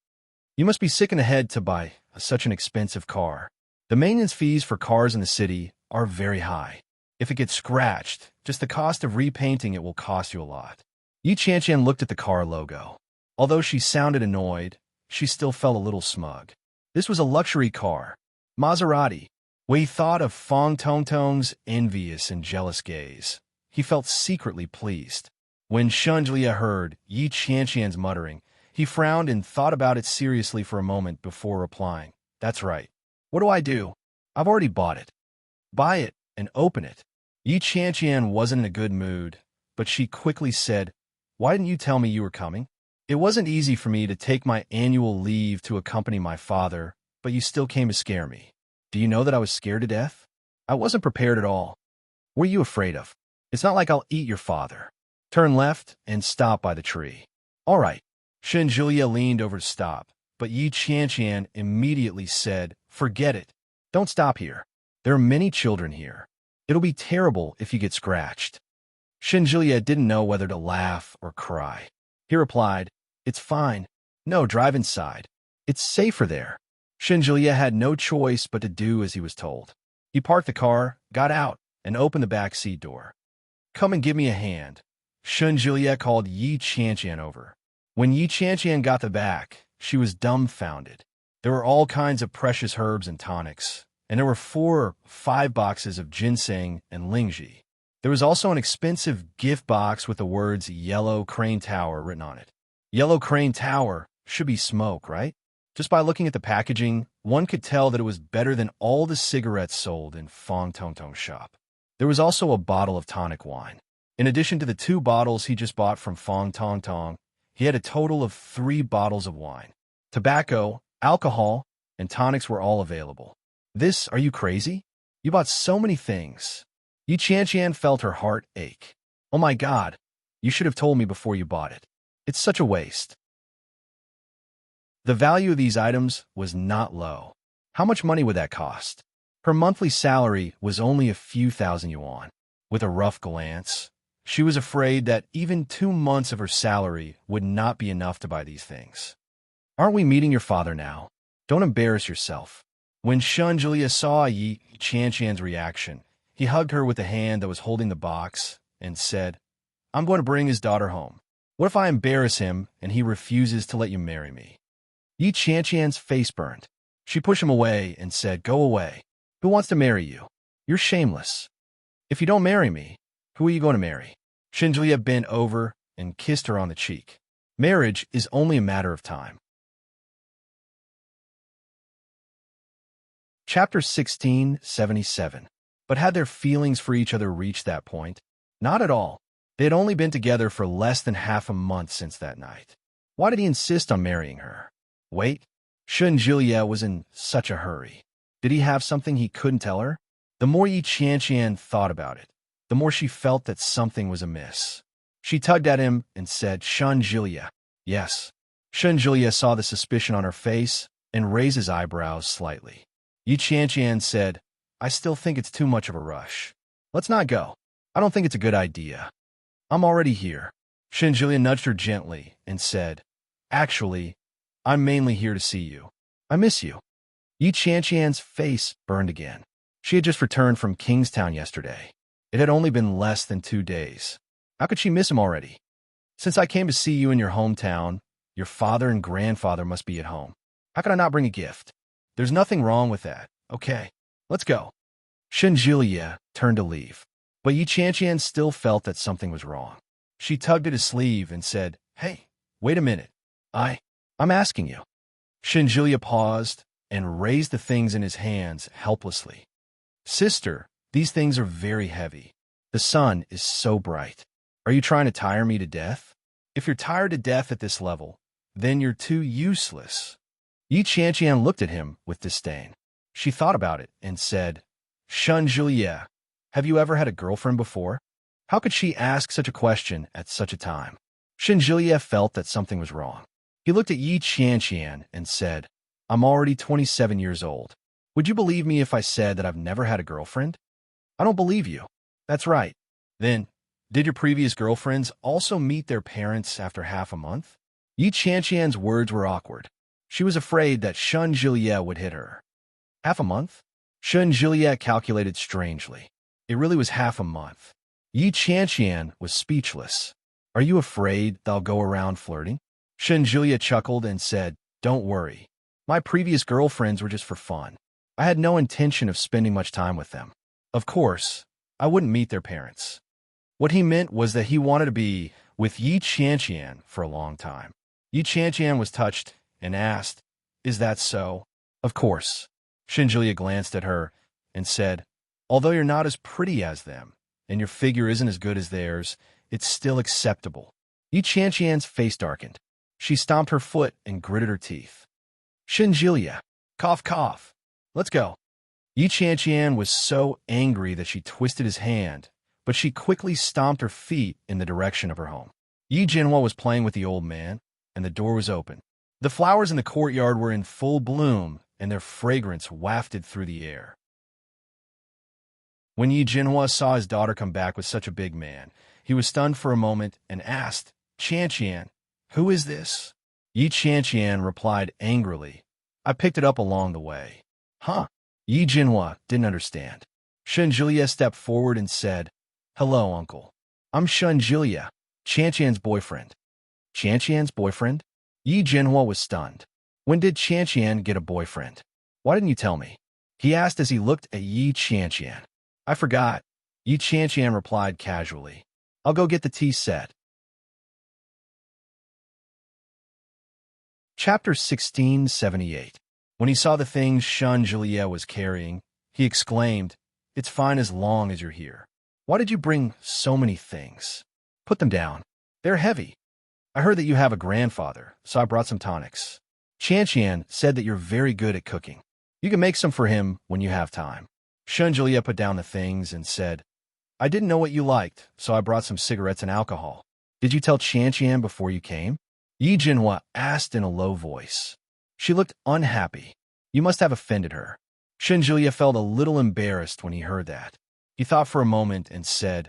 You must be sick in the head to buy such an expensive car. The maintenance fees for cars in the city are very high. If it gets scratched, just the cost of repainting it will cost you a lot. Yi Qianqian looked at the car logo. Although she sounded annoyed, she still felt a little smug. This was a luxury car. Maserati. When he thought of Fong Tongtong's envious and jealous gaze, he felt secretly pleased. When Shunjia heard Yi Qianqian's muttering, he frowned and thought about it seriously for a moment before replying. That's right. What do I do? I've already bought it. Buy it and open it. Yi Qianqian wasn't in a good mood, but she quickly said, Why didn't you tell me you were coming? It wasn't easy for me to take my annual leave to accompany my father, but you still came to scare me. Do you know that I was scared to death? I wasn't prepared at all. What are you afraid of? It's not like I'll eat your father. Turn left and stop by the tree. All right. Shunjia leaned over to stop, but Yi Qianqian immediately said, Forget it. Don't stop here. There are many children here. It'll be terrible if you get scratched. Shunjia didn't know whether to laugh or cry. He replied, It's fine. No, drive inside. It's safer there. Shunjia had no choice but to do as he was told. He parked the car, got out, and opened the back seat door. Come and give me a hand. Shunjia called Yi Qianqian over. When Yi Qianqian got the back, she was dumbfounded. There were all kinds of precious herbs and tonics, and there were 4 or 5 boxes of ginseng and lingji. There was also an expensive gift box with the words Yellow Crane Tower written on it. Yellow Crane Tower should be smoke, right? Just by looking at the packaging, one could tell that it was better than all the cigarettes sold in Fong Tongtong's shop. There was also a bottle of tonic wine. In addition to the 2 bottles he just bought from Fong Tongtong, he had a total of 3 bottles of wine. Tobacco, alcohol, and tonics were all available. Are you crazy? You bought so many things. Yi Qianqian felt her heart ache. Oh my God, you should have told me before you bought it. It's such a waste. The value of these items was not low. How much money would that cost? Her monthly salary was only a few thousand yuan. With a rough glance, she was afraid that even 2 months of her salary would not be enough to buy these things. Aren't we meeting your father now? Don't embarrass yourself. When Shunjia saw Yi Qianqian's reaction, he hugged her with the hand that was holding the box and said, I'm going to bring his daughter home. What if I embarrass him and he refuses to let you marry me? Yi Qianqian's face burned. She pushed him away and said, Go away. Who wants to marry you? You're shameless. If you don't marry me, who are you going to marry? Shunjia bent over and kissed her on the cheek. Marriage is only a matter of time. Chapter 1677. But had their feelings for each other reached that point? Not at all. They had only been together for less than half a month since that night. Why did he insist on marrying her? Wait, Shunjia was in such a hurry. Did he have something he couldn't tell her? The more Yi Qianqian thought about it, the more she felt that something was amiss. She tugged at him and said, Shunjia. Yes. Shunjia saw the suspicion on her face and raised his eyebrows slightly. Yi Qianqian said, I still think it's too much of a rush. Let's not go. I don't think it's a good idea. I'm already here. Shunjia nudged her gently and said, Actually, I'm mainly here to see you. I miss you. Yi Qianqian's face burned again. She had just returned from Kingstown yesterday. It had only been less than 2 days. How could she miss him already? Since I came to see you in your hometown, your father and grandfather must be at home. How could I not bring a gift? There's nothing wrong with that. Okay, let's go. Shunjia turned to leave, but Yi Qianqian still felt that something was wrong. She tugged at his sleeve and said, Hey, wait a minute. I'm asking you. Shunjia paused and raised the things in his hands helplessly. Sister, these things are very heavy. The sun is so bright. Are you trying to tire me to death? If you're tired to death at this level, then you're too useless. Yi Qianqian looked at him with disdain. She thought about it and said, Shunjia, have you ever had a girlfriend before? How could she ask such a question at such a time? Shunjia felt that something was wrong. He looked at Yi Qianqian and said, I'm already 27 years old. Would you believe me if I said that I've never had a girlfriend? I don't believe you. That's right. Then, Did your previous girlfriends also meet their parents after half a month? Yi Qianqian's words were awkward. She was afraid that Shun Juliet would hit her. Half a month? Shun Juliet calculated strangely. It really was half a month. Yi Qianqian was speechless. Are you afraid they'll go around flirting? Shun Juliet chuckled and said, Don't worry. My previous girlfriends were just for fun. I had no intention of spending much time with them. Of course, I wouldn't meet their parents. What he meant was that he wanted to be with Yi Qianqian for a long time. Yi Qianqian was touched and asked, Is that so? Of course. Shun Juliet glanced at her and said, Although you're not as pretty as them, and your figure isn't as good as theirs, it's still acceptable. Yi Qianqian's face darkened. She stomped her foot and gritted her teeth. Shun Juliet, cough, cough. Let's go. Yi Qianqian was so angry that she twisted his hand, but she quickly stomped her feet in the direction of her home. Yi Jinhua was playing with the old man, and the door was open. The flowers in the courtyard were in full bloom, and their fragrance wafted through the air. When Yi Jinhua saw his daughter come back with such a big man, he was stunned for a moment and asked, Qianqian, who is this? Yi Qianqian replied angrily, I picked it up along the way. Huh? Yi Jinhua didn't understand. Shun Juliet stepped forward and said, Hello, uncle. I'm Shun Juliet, Qianqian's boyfriend. Qianqian's boyfriend? Yi Jinhua was stunned. When did Qianqian get a boyfriend? Why didn't you tell me? He asked as he looked at Yi Qianqian. I forgot. Yi Qianqian replied casually. I'll go get the tea set. Chapter 1678. When he saw the things Shun Juliet was carrying, he exclaimed, It's fine as long as you're here. Why did you bring so many things? Put them down. They're heavy. I heard that you have a grandfather, so I brought some tonics. Qianqian said that you're very good at cooking. You can make some for him when you have time. Shun Juliet put down the things and said, I didn't know what you liked, so I brought some cigarettes and alcohol. Did you tell Qianqian before you came? Yi Jinhua asked in a low voice. She looked unhappy. You must have offended her. Shun Juliet felt a little embarrassed when he heard that. He thought for a moment and said,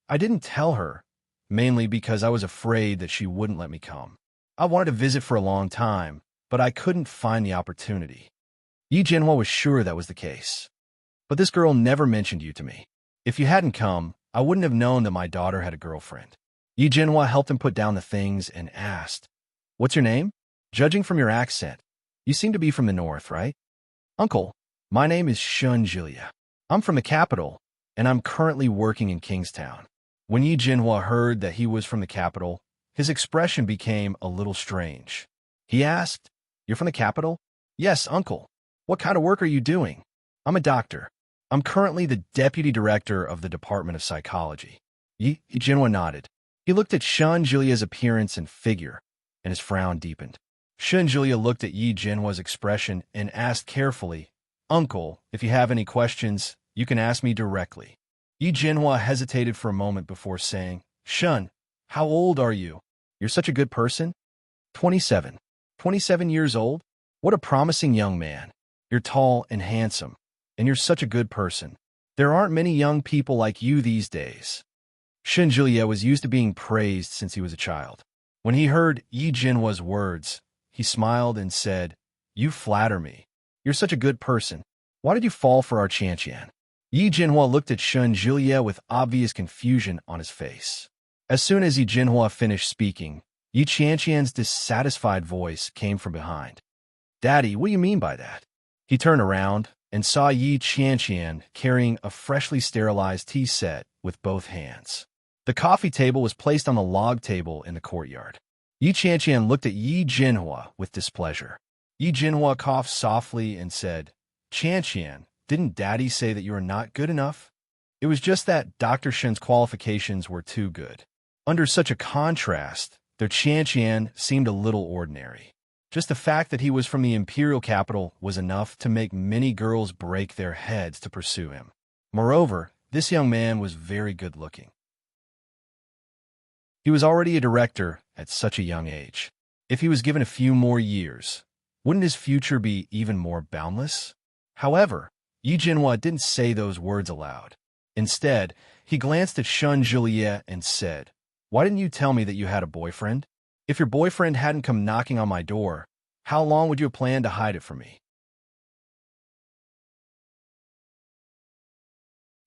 I didn't tell her, mainly because I was afraid that she wouldn't let me come. I wanted to visit for a long time, but I couldn't find the opportunity. Yi Jinhua was sure that was the case. But this girl never mentioned you to me. If you hadn't come, I wouldn't have known that my daughter had a girlfriend. Yi Jinhua helped him put down the things and asked, What's your name? Judging from your accent, you seem to be from the north, right? Uncle, my name is Shun Juliet. I'm from the capital, and I'm currently working in Kingstown. When Yi Jinhua heard that he was from the capital, his expression became a little strange. He asked, You're from the capital? Yes, uncle. What kind of work are you doing? I'm a doctor. I'm currently the deputy director of the Department of Psychology. Yi Jinhua nodded. He looked at Shun Julia's appearance and figure, and his frown deepened. Shun Julia looked at Yi Jinhua's expression and asked carefully, Uncle, if you have any questions, you can ask me directly. Yi Jinhua hesitated for a moment before saying, Shun, how old are you? You're such a good person? 27. 27 years old? What a promising young man. You're tall and handsome, and you're such a good person. There aren't many young people like you these days. Shun Juliet was used to being praised since he was a child. When he heard Yi Jinhua's words, he smiled and said, You flatter me. You're such a good person. Why did you fall for our Qianqian? Yi Jinhua looked at Shun Juliet with obvious confusion on his face. As soon as Yi Jinhua finished speaking, Yi Qianqian's dissatisfied voice came from behind. Daddy, what do you mean by that? He turned around and saw Yi Qianqian carrying a freshly sterilized tea set with both hands. The coffee table was placed on the log table in the courtyard. Yi Qianqian looked at Yi Jinhua with displeasure. Yi Jinhua coughed softly and said, Qianqian, didn't Daddy say that you are not good enough? It was just that Dr. Shen's qualifications were too good. Under such a contrast, their Qianqian seemed a little ordinary. Just the fact that he was from the imperial capital was enough to make many girls break their heads to pursue him. Moreover, this young man was very good-looking. He was already a director at such a young age. If he was given a few more years, wouldn't his future be even more boundless? However, Yi Jinhua didn't say those words aloud. Instead, He glanced at Shunjulia and said, "Why didn't you tell me that you had a boyfriend? If your boyfriend hadn't come knocking on my door, how long would you have planned to hide it from me?"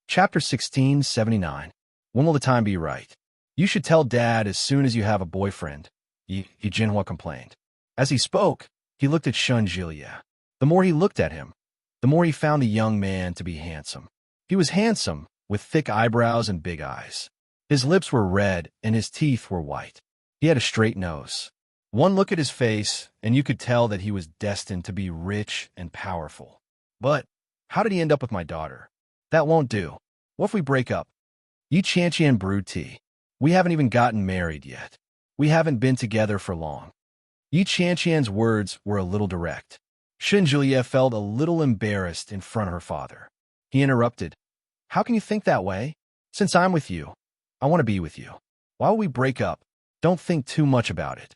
Chapter 1679. When will the time be right? You should tell Dad as soon as you have a boyfriend, Jinhua complained. As he spoke, he looked at Shunjulia. The more he looked at him, the more he found the young man to be handsome. He was handsome, with thick eyebrows and big eyes. His lips were red and his teeth were white. He had a straight nose. One look at his face, and you could tell that he was destined to be rich and powerful. But how did he end up with my daughter? That won't do. What if we break up? Yi Qianqian brewed tea. We haven't even gotten married yet. We haven't been together for long. Yi Qianqian's words were a little direct. Shunjulia felt a little embarrassed in front of her father. He interrupted. How can you think that way? Since I'm with you, I want to be with you. Why would we break up? Don't think too much about it.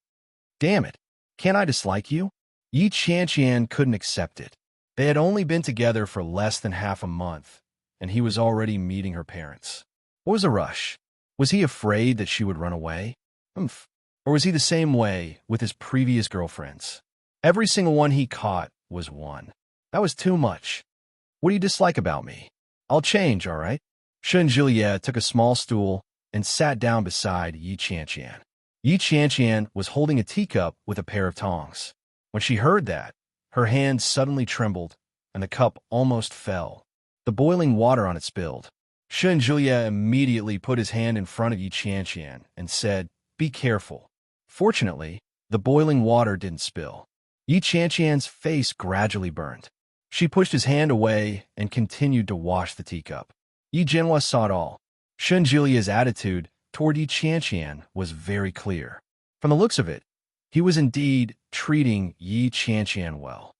Damn it. Can't I dislike you? Yi Qianqian couldn't accept it. They had only been together for less than half a month, and he was already meeting her parents. What was the rush? Was he afraid that she would run away? Or was he the same way with his previous girlfriends? Every single one he caught was one. That was too much. What do you dislike about me? I'll change, all right? Shunjulia took a small stool and sat down beside Yi Qianqian. Yi Qianqian was holding a teacup with a pair of tongs. When she heard that, her hand suddenly trembled, and the cup almost fell. The boiling water on it spilled. Shunjulia immediately put his hand in front of Yi Qianqian and said, "Be careful." Fortunately, the boiling water didn't spill. Yi Qianqian's face gradually burned. She pushed his hand away and continued to wash the teacup. Yi Jinhua saw it all. Shunjulia's attitude toward Yi Qianqian was very clear. From the looks of it, he was indeed treating Yi Qianqian well.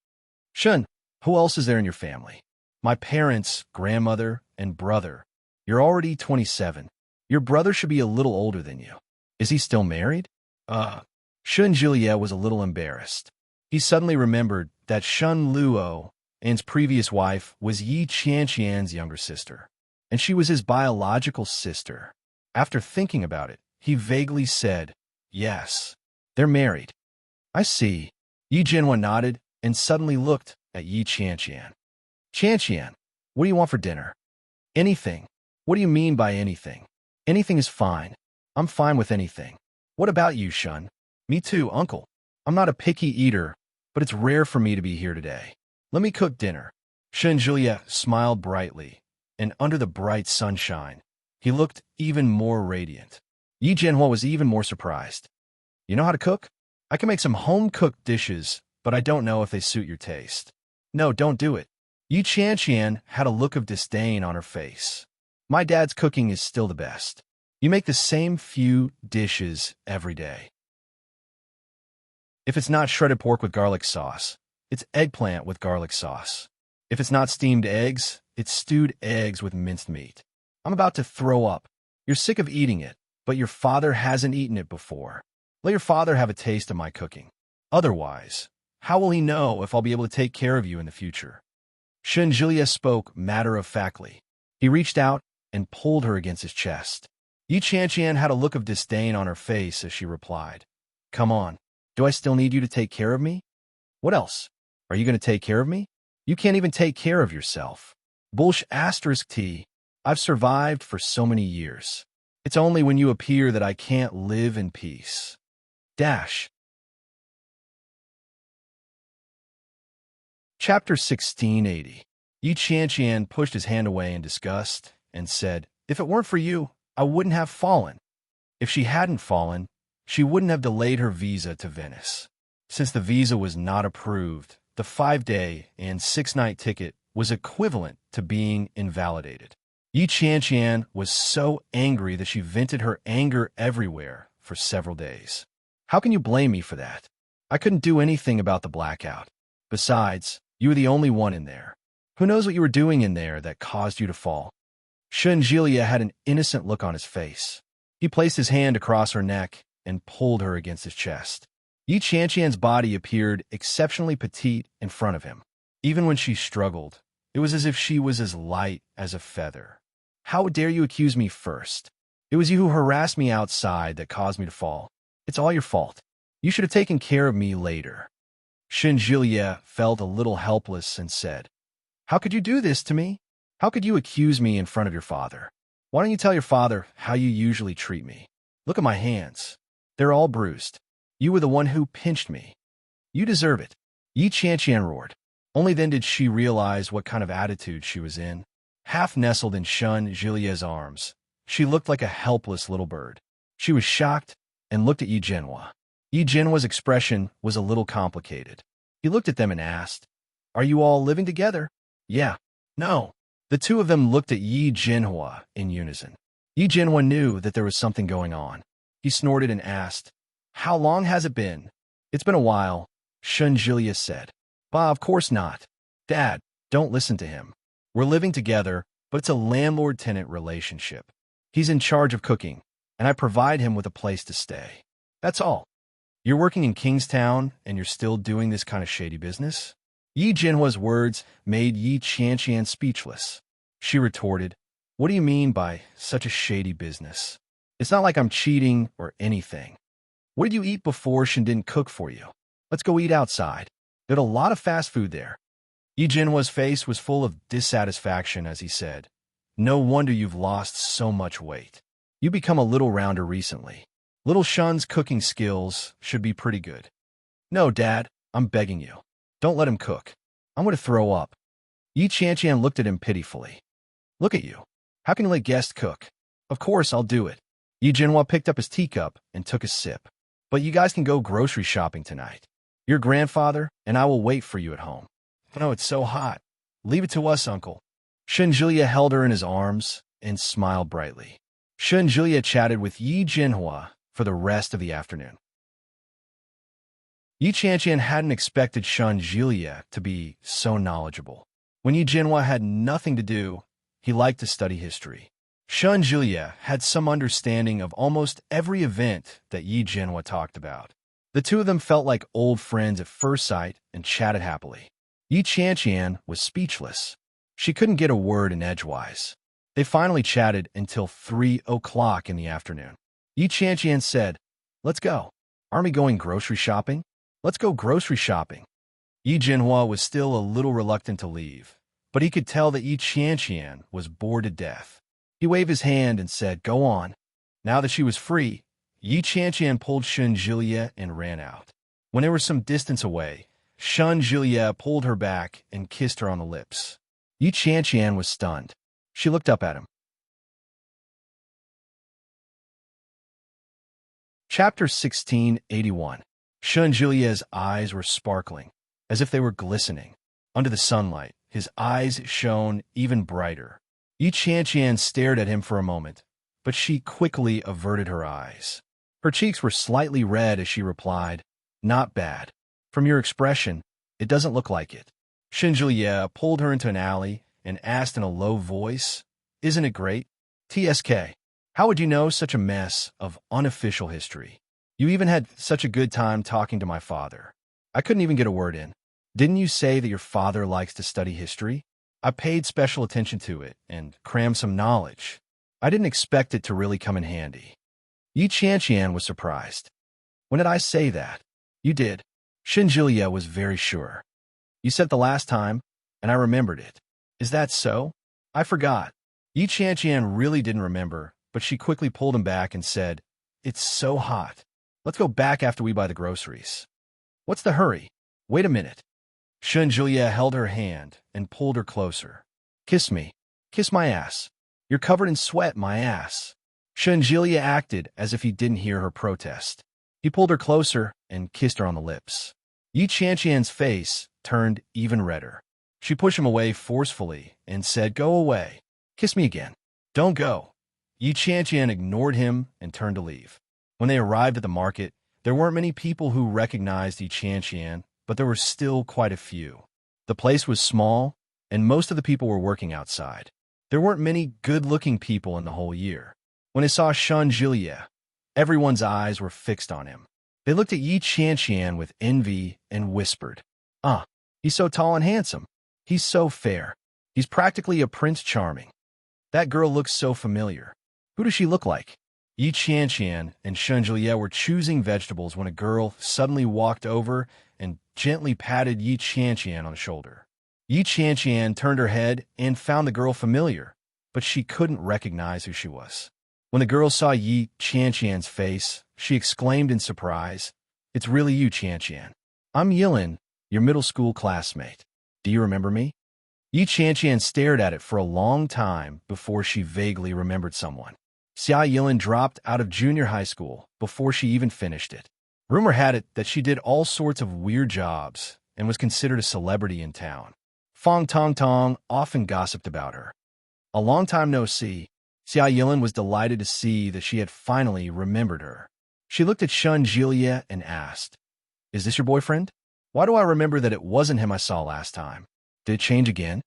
Shun, who else is there in your family? My parents, grandmother, and brother. You're already 27. Your brother should be a little older than you. Is he still married? Shunjulia was a little embarrassed. He suddenly remembered that Shun Luo, An's previous wife, was Yi Qianqian's younger sister, and she was his biological sister. After thinking about it, he vaguely said, "Yes, they're married." I see. Yi Jinhua nodded and suddenly looked at Yi Qianqian. Qianqian, what do you want for dinner? Anything. What do you mean by anything? Anything is fine. I'm fine with anything. What about you, Shun? Me too, uncle. I'm not a picky eater, but it's rare for me to be here today. Let me cook dinner. Shunjulia smiled brightly, and under the bright sunshine, he looked even more radiant. Yi Jinhua was even more surprised. You know how to cook? I can make some home-cooked dishes, but I don't know if they suit your taste. No, don't do it. Yi Qianqian had a look of disdain on her face. My dad's cooking is still the best. You make the same few dishes every day. If it's not shredded pork with garlic sauce, it's eggplant with garlic sauce. If it's not steamed eggs, it's stewed eggs with minced meat. I'm about to throw up. You're sick of eating it, but your father hasn't eaten it before. Let your father have a taste of my cooking. Otherwise, how will he know if I'll be able to take care of you in the future? Shunjulia spoke matter-of-factly. He reached out and pulled her against his chest. Yi Qianqian had a look of disdain on her face as she replied, "Come on. Do I still need you to take care of me? What else? Are you going to take care of me? You can't even take care of yourself. T. I've survived for so many years. It's only when you appear that I can't live in peace. Chapter 1680. Yi Qianqian pushed his hand away in disgust and said, "If it weren't for you, I wouldn't have fallen." If she hadn't fallen, she wouldn't have delayed her visa to Venice. Since the visa was not approved, the 5-day and 6-night ticket was equivalent to being invalidated. Yi Qianqian was so angry that she vented her anger everywhere for several days. How can you blame me for that? I couldn't do anything about the blackout. Besides, you were the only one in there. Who knows what you were doing in there that caused you to fall? Shunjulia had an innocent look on his face. He placed his hand across her neck and pulled her against his chest. Yi Qianqian's body appeared exceptionally petite in front of him. Even when she struggled, it was as if she was as light as a feather. How dare you accuse me first? It was you who harassed me outside that caused me to fall. It's all your fault. You should have taken care of me later. Shinjilia felt a little helpless and said, How could you do this to me? How could you accuse me in front of your father? Why don't you tell your father how you usually treat me? Look at my hands. They're all bruised. You were the one who pinched me. You deserve it. Yi Qianqian roared. Only then did she realize what kind of attitude she was in. Half nestled in Shun Jilia's arms, she looked like a helpless little bird. She was shocked and looked at Yi Jinhua. Yi Jinhua's expression was a little complicated. He looked at them and asked, Are you all living together? Yeah. No. The two of them looked at Yi Jinhua in unison. Yi Jinhua knew that there was something going on. He snorted and asked, How long has it been? It's been a while, Shun Jilia said. Bah, of course not. Dad, don't listen to him. We're living together, but it's a landlord-tenant relationship. He's in charge of cooking, and I provide him with a place to stay. That's all. You're working in Kingstown, and you're still doing this kind of shady business? Yi Jinhua's words made Yi Qianqian speechless. She retorted, What do you mean by such a shady business? It's not like I'm cheating or anything. What did you eat before Shin didn't cook for you? Let's go eat outside. There's a lot of fast food there. Yi Jinhua's face was full of dissatisfaction as he said, No wonder you've lost so much weight. You become a little rounder recently. Little Shun's cooking skills should be pretty good. No, Dad, I'm begging you. Don't let him cook. I'm going to throw up. Yi Qianqian looked at him pitifully. Look at you. How can you let guests cook? Of course, I'll do it. Yi Jinhua picked up his teacup and took a sip. But you guys can go grocery shopping tonight. Your grandfather and I will wait for you at home. No, it's so hot. Leave it to us, Uncle. Shinjilia held her in his arms and smiled brightly. Shinjilia chatted with Yi Jinhua for the rest of the afternoon. Yi Qianqian hadn't expected Shinjilia to be so knowledgeable. When Yi Jinhua had nothing to do, he liked to study history. Shinjilia had some understanding of almost every event that Yi Jinhua talked about. The two of them felt like old friends at first sight and chatted happily. Yi Qianqian was speechless. She couldn't get a word in edgewise. They finally chatted until 3 o'clock in the afternoon. Yi Qianqian said, Let's go. Aren't we going grocery shopping? Let's go grocery shopping. Yi Jinhua was still a little reluctant to leave, but he could tell that Yi Qianqian was bored to death. He waved his hand and said, Go on. Now that she was free, Yi Qianqian pulled Shinjilia and ran out. When they were some distance away, Shinjilia pulled her back and kissed her on the lips. Yi Qianqian was stunned. She looked up at him. Chapter 1681. Shinjilia's eyes were sparkling, as if they were glistening. Under the sunlight, his eyes shone even brighter. Yi Qianqian stared at him for a moment, but she quickly averted her eyes. Her cheeks were slightly red as she replied, Not bad. From your expression, it doesn't look like it. Shinjilia pulled her into an alley and asked in a low voice, Isn't it great? TSK, how would you know such a mess of unofficial history? You even had such a good time talking to my father. I couldn't even get a word in. Didn't you say that your father likes to study history? I paid special attention to it and crammed some knowledge. I didn't expect it to really come in handy. Yi Qianqian was surprised. When did I say that? You did. Shinjilia was very sure. You said the last time, and I remembered it. Is that so? I forgot. Yi Qianqian really didn't remember, but she quickly pulled him back and said, It's so hot. Let's go back after we buy the groceries. What's the hurry? Wait a minute. Shinjilia held her hand and pulled her closer. Kiss me. Kiss my ass. You're covered in sweat, my ass. Shinjilia acted as if he didn't hear her protest. He pulled her closer and kissed her on the lips. Yi Qianqian's face turned even redder. She pushed him away forcefully and said, Go away. Kiss me again. Don't go. Yi Qianqian ignored him and turned to leave. When they arrived at the market, there weren't many people who recognized Yi Qianqian, but there were still quite a few. The place was small, and most of the people were working outside. There weren't many good-looking people in the whole year. When they saw Shinjilia, everyone's eyes were fixed on him. They looked at Yi Qianqian with envy and whispered, He's so tall and handsome. He's so fair. He's practically a Prince Charming. That girl looks so familiar. Who does she look like? Yi Qianqian and Shen Julie were choosing vegetables when a girl suddenly walked over and gently patted Yi Qianqian on the shoulder. Yi Qianqian turned her head and found the girl familiar, but she couldn't recognize who she was. When the girl saw Yi Qianqian's face, she exclaimed in surprise, "It's really you, Qianqian. I'm Yilin, your middle school classmate. Do you remember me?" Yi Qianqian stared at it for a long time before she vaguely remembered someone. Xia Yilin dropped out of junior high school before she even finished it. Rumor had it that she did all sorts of weird jobs and was considered a celebrity in town. Fong Tong Tong often gossiped about her. A long time no see, Xia Yilin was delighted to see that she had finally remembered her. She looked at Shen Julie and asked, "Is this your boyfriend? Why do I remember that it wasn't him I saw last time? Did it change again?"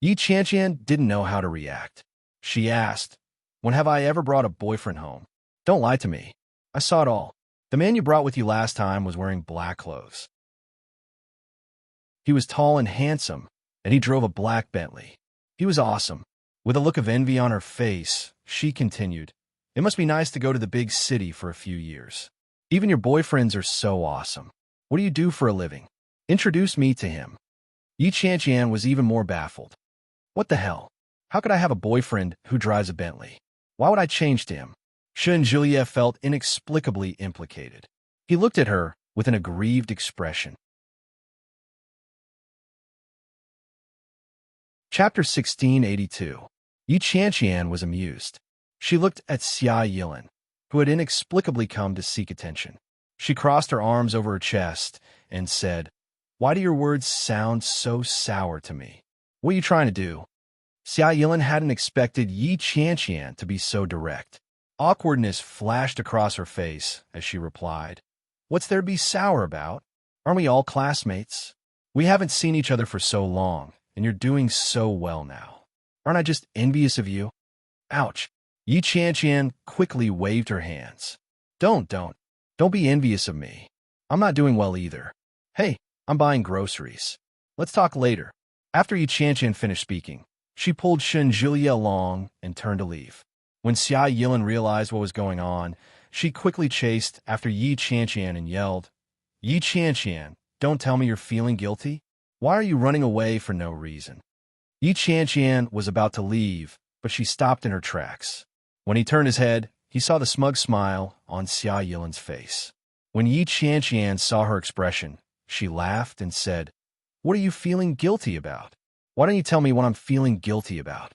Yi Qianqian didn't know how to react. She asked, "When have I ever brought a boyfriend home? Don't lie to me. I saw it all. The man you brought with you last time was wearing black clothes. He was tall and handsome, and he drove a black Bentley. He was awesome." With a look of envy on her face, she continued, "It must be nice to go to the big city for a few years. Even your boyfriends are so awesome. What do you do for a living? Introduce me to him." Yi Qianqian was even more baffled. What the hell? How could I have a boyfriend who drives a Bentley? Why would I change to him? Shen Julie felt inexplicably implicated. He looked at her with an aggrieved expression. Chapter 1682. Yi Qianqian was amused. She looked at Xia Yilin, who had inexplicably come to seek attention. She crossed her arms over her chest and said, "Why do your words sound so sour to me? What are you trying to do?" Xia Yilin hadn't expected Yi Qianqian to be so direct. Awkwardness flashed across her face as she replied, "What's there to be sour about? Aren't we all classmates? We haven't seen each other for so long, and you're doing so well now. Aren't I just envious of you?" Ouch. Yi Qianqian quickly waved her hands. Don't be envious of me. I'm not doing well either. Hey, I'm buying groceries. Let's talk later." After Yi Qianqian finished speaking, she pulled Shen Julie along and turned to leave. When Xia Yilin realized what was going on, she quickly chased after Yi Qianqian and yelled, "Yi Qianqian, don't tell me you're feeling guilty? Why are you running away for no reason?" Yi Qianqian was about to leave, but she stopped in her tracks. When he turned his head, he saw the smug smile on Xia Yilin's face. When Yi Qianqian saw her expression, she laughed and said, "What are you feeling guilty about? Why don't you tell me what I'm feeling guilty about?"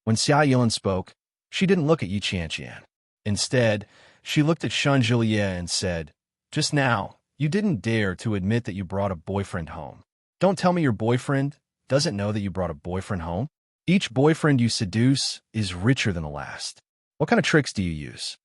When Xia Yilin spoke, she didn't look at Yi Qianqian. Instead, she looked at Shen Julie and said, "Just now, you didn't dare to admit that you brought a boyfriend home. Don't tell me your boyfriend doesn't know that you brought a boyfriend home. Each boyfriend you seduce is richer than the last. What kind of tricks do you use?"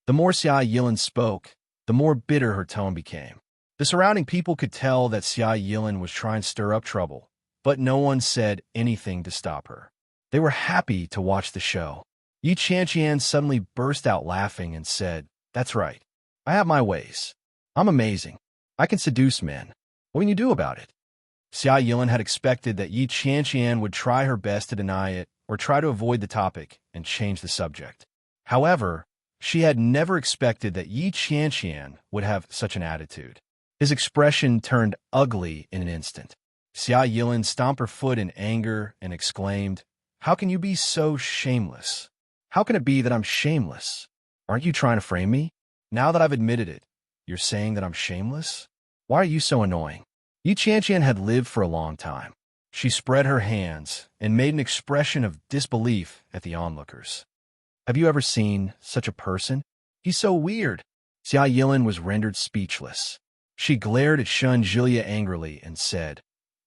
The more Xia Yilin spoke, the more bitter her tone became. The surrounding people could tell that Xia Yilin was trying to stir up trouble, but no one said anything to stop her. They were happy to watch the show. Yi Qianqian suddenly burst out laughing and said, "That's right. I have my ways. I'm amazing. I can seduce men. What can you do about it?" Xia Yilin had expected that Yi Qianqian would try her best to deny it or try to avoid the topic and change the subject. However, she had never expected that Yi Qianqian would have such an attitude. His expression turned ugly in an instant. Xia Yilin stomped her foot in anger and exclaimed, "How can you be so shameless? How can it be that I'm shameless? Aren't you trying to frame me? Now that I've admitted it, you're saying that I'm shameless? Why are you so annoying?" Yi Qianqian had lived for a long time. She spread her hands and made an expression of disbelief at the onlookers. "Have you ever seen such a person? He's so weird." Xia Yilin was rendered speechless. She glared at Shen Julie angrily and said,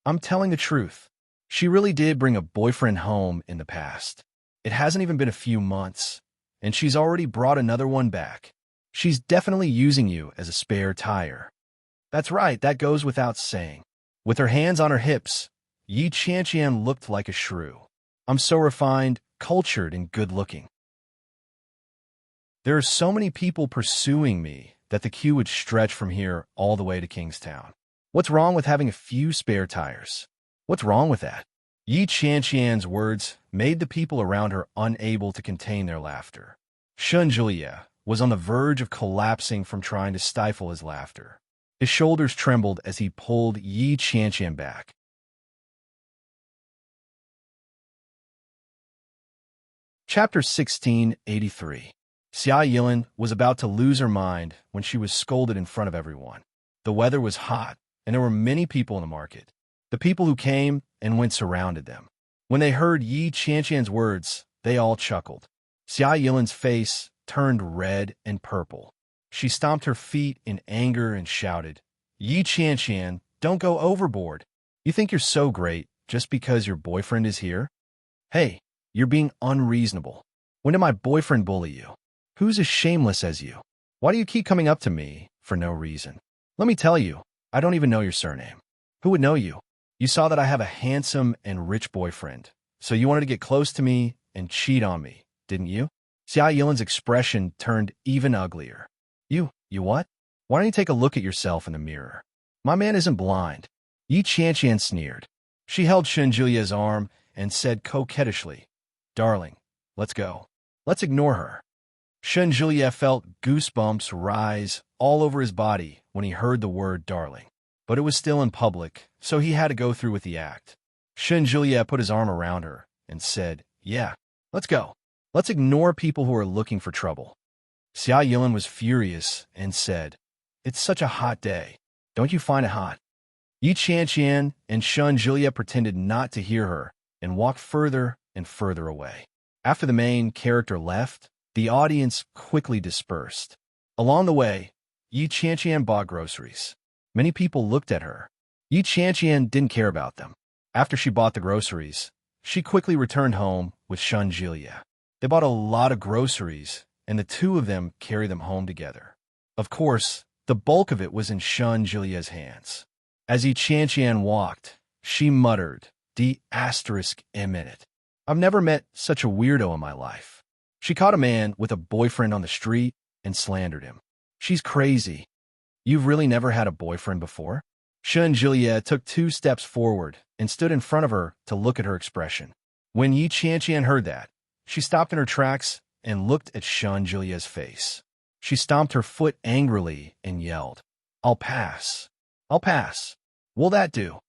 "I'm telling the truth. She really did bring a boyfriend home in the past. It hasn't even been a few months, and she's already brought another one back. She's definitely using you as a spare tire." "That's right, that goes without saying." With her hands on her hips, Yi Qianqian looked like a shrew. "I'm so refined, cultured, and good-looking. There are so many people pursuing me that the queue would stretch from here all the way to Kingstown. What's wrong with having a few spare tires? What's wrong with that?" Yi Qianqian's words made the people around her unable to contain their laughter. Shunjulia was on the verge of collapsing from trying to stifle his laughter. His shoulders trembled as he pulled Yi Qianqian back. Chapter 1683. Xia Yilin was about to lose her mind when she was scolded in front of everyone. The weather was hot, and there were many people in the market. The people who came and went surrounded them. When they heard Yi Qianqian's words, they all chuckled. Xia Yilin's face turned red and purple. She stomped her feet in anger and shouted, "Yi Qianqian, don't go overboard. You think you're so great just because your boyfriend is here? Hey, you're being unreasonable. When did my boyfriend bully you? Who's as shameless as you? Why do you keep coming up to me for no reason? Let me tell you, I don't even know your surname. Who would know you? You saw that I have a handsome and rich boyfriend, so you wanted to get close to me and cheat on me, didn't you?" Xia Yilin's expression turned even uglier. You what? Why don't you take a look at yourself in the mirror? My man isn't blind. Yi Qianqian sneered. She held Shunjulia's arm and said coquettishly, "Darling, let's go. Let's ignore her." Shunjulia felt goosebumps rise all over his body when he heard the word darling. But it was still in public, so he had to go through with the act. Shunjulia put his arm around her and said, "Yeah, let's go. Let's ignore people who are looking for trouble." Xia Yilin was furious and said, "It's such a hot day. Don't you find it hot?" Yi Qianqian and Shunjulia pretended not to hear her and walked further and further away. After the main character left, the audience quickly dispersed. Along the way, Yi Qianqian bought groceries. Many people looked at her. Yi Qianqian didn't care about them. After she bought the groceries, she quickly returned home with Shunjulia. They bought a lot of groceries, and the two of them carried them home together. Of course, the bulk of it was in Shunjulia's hands. As Yi Qianqian walked, she muttered, "D****. I've never met such a weirdo in my life." She caught a man with a boyfriend on the street and slandered him. "She's crazy. You've really never had a boyfriend before?" Shunjulia took 2 steps forward and stood in front of her to look at her expression. When Yi Qianqian heard that, she stopped in her tracks and looked at Shunjulia's face. She stomped her foot angrily and yelled, "I'll pass. I'll pass. Will that do?"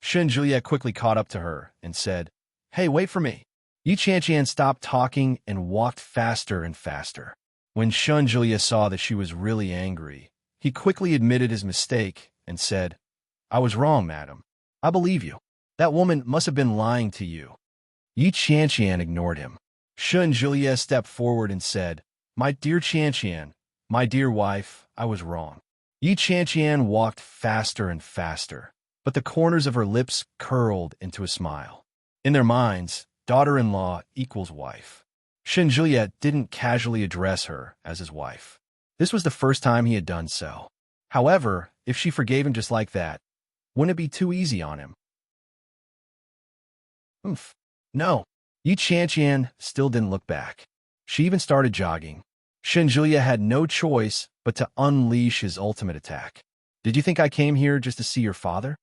Shunjulia quickly caught up to her and said, "Hey, wait for me." Yi Qianqian stopped talking and walked faster and faster. When Shunjulia saw that she was really angry, he quickly admitted his mistake and said, "I was wrong, madam. I believe you. That woman must have been lying to you." Yi Qianqian ignored him. Shunjulia stepped forward and said, "My dear Qianqian, my dear wife, I was wrong." Yi Qianqian walked faster and faster, but the corners of her lips curled into a smile. In their minds, daughter-in-law equals wife. Shunjulia didn't casually address her as his wife. This was the first time he had done so. However, if she forgave him just like that, wouldn't it be too easy on him? No. Yi Qianqian still didn't look back. She even started jogging. Shunjulia had no choice but to unleash his ultimate attack. "Did you think I came here just to see your father?"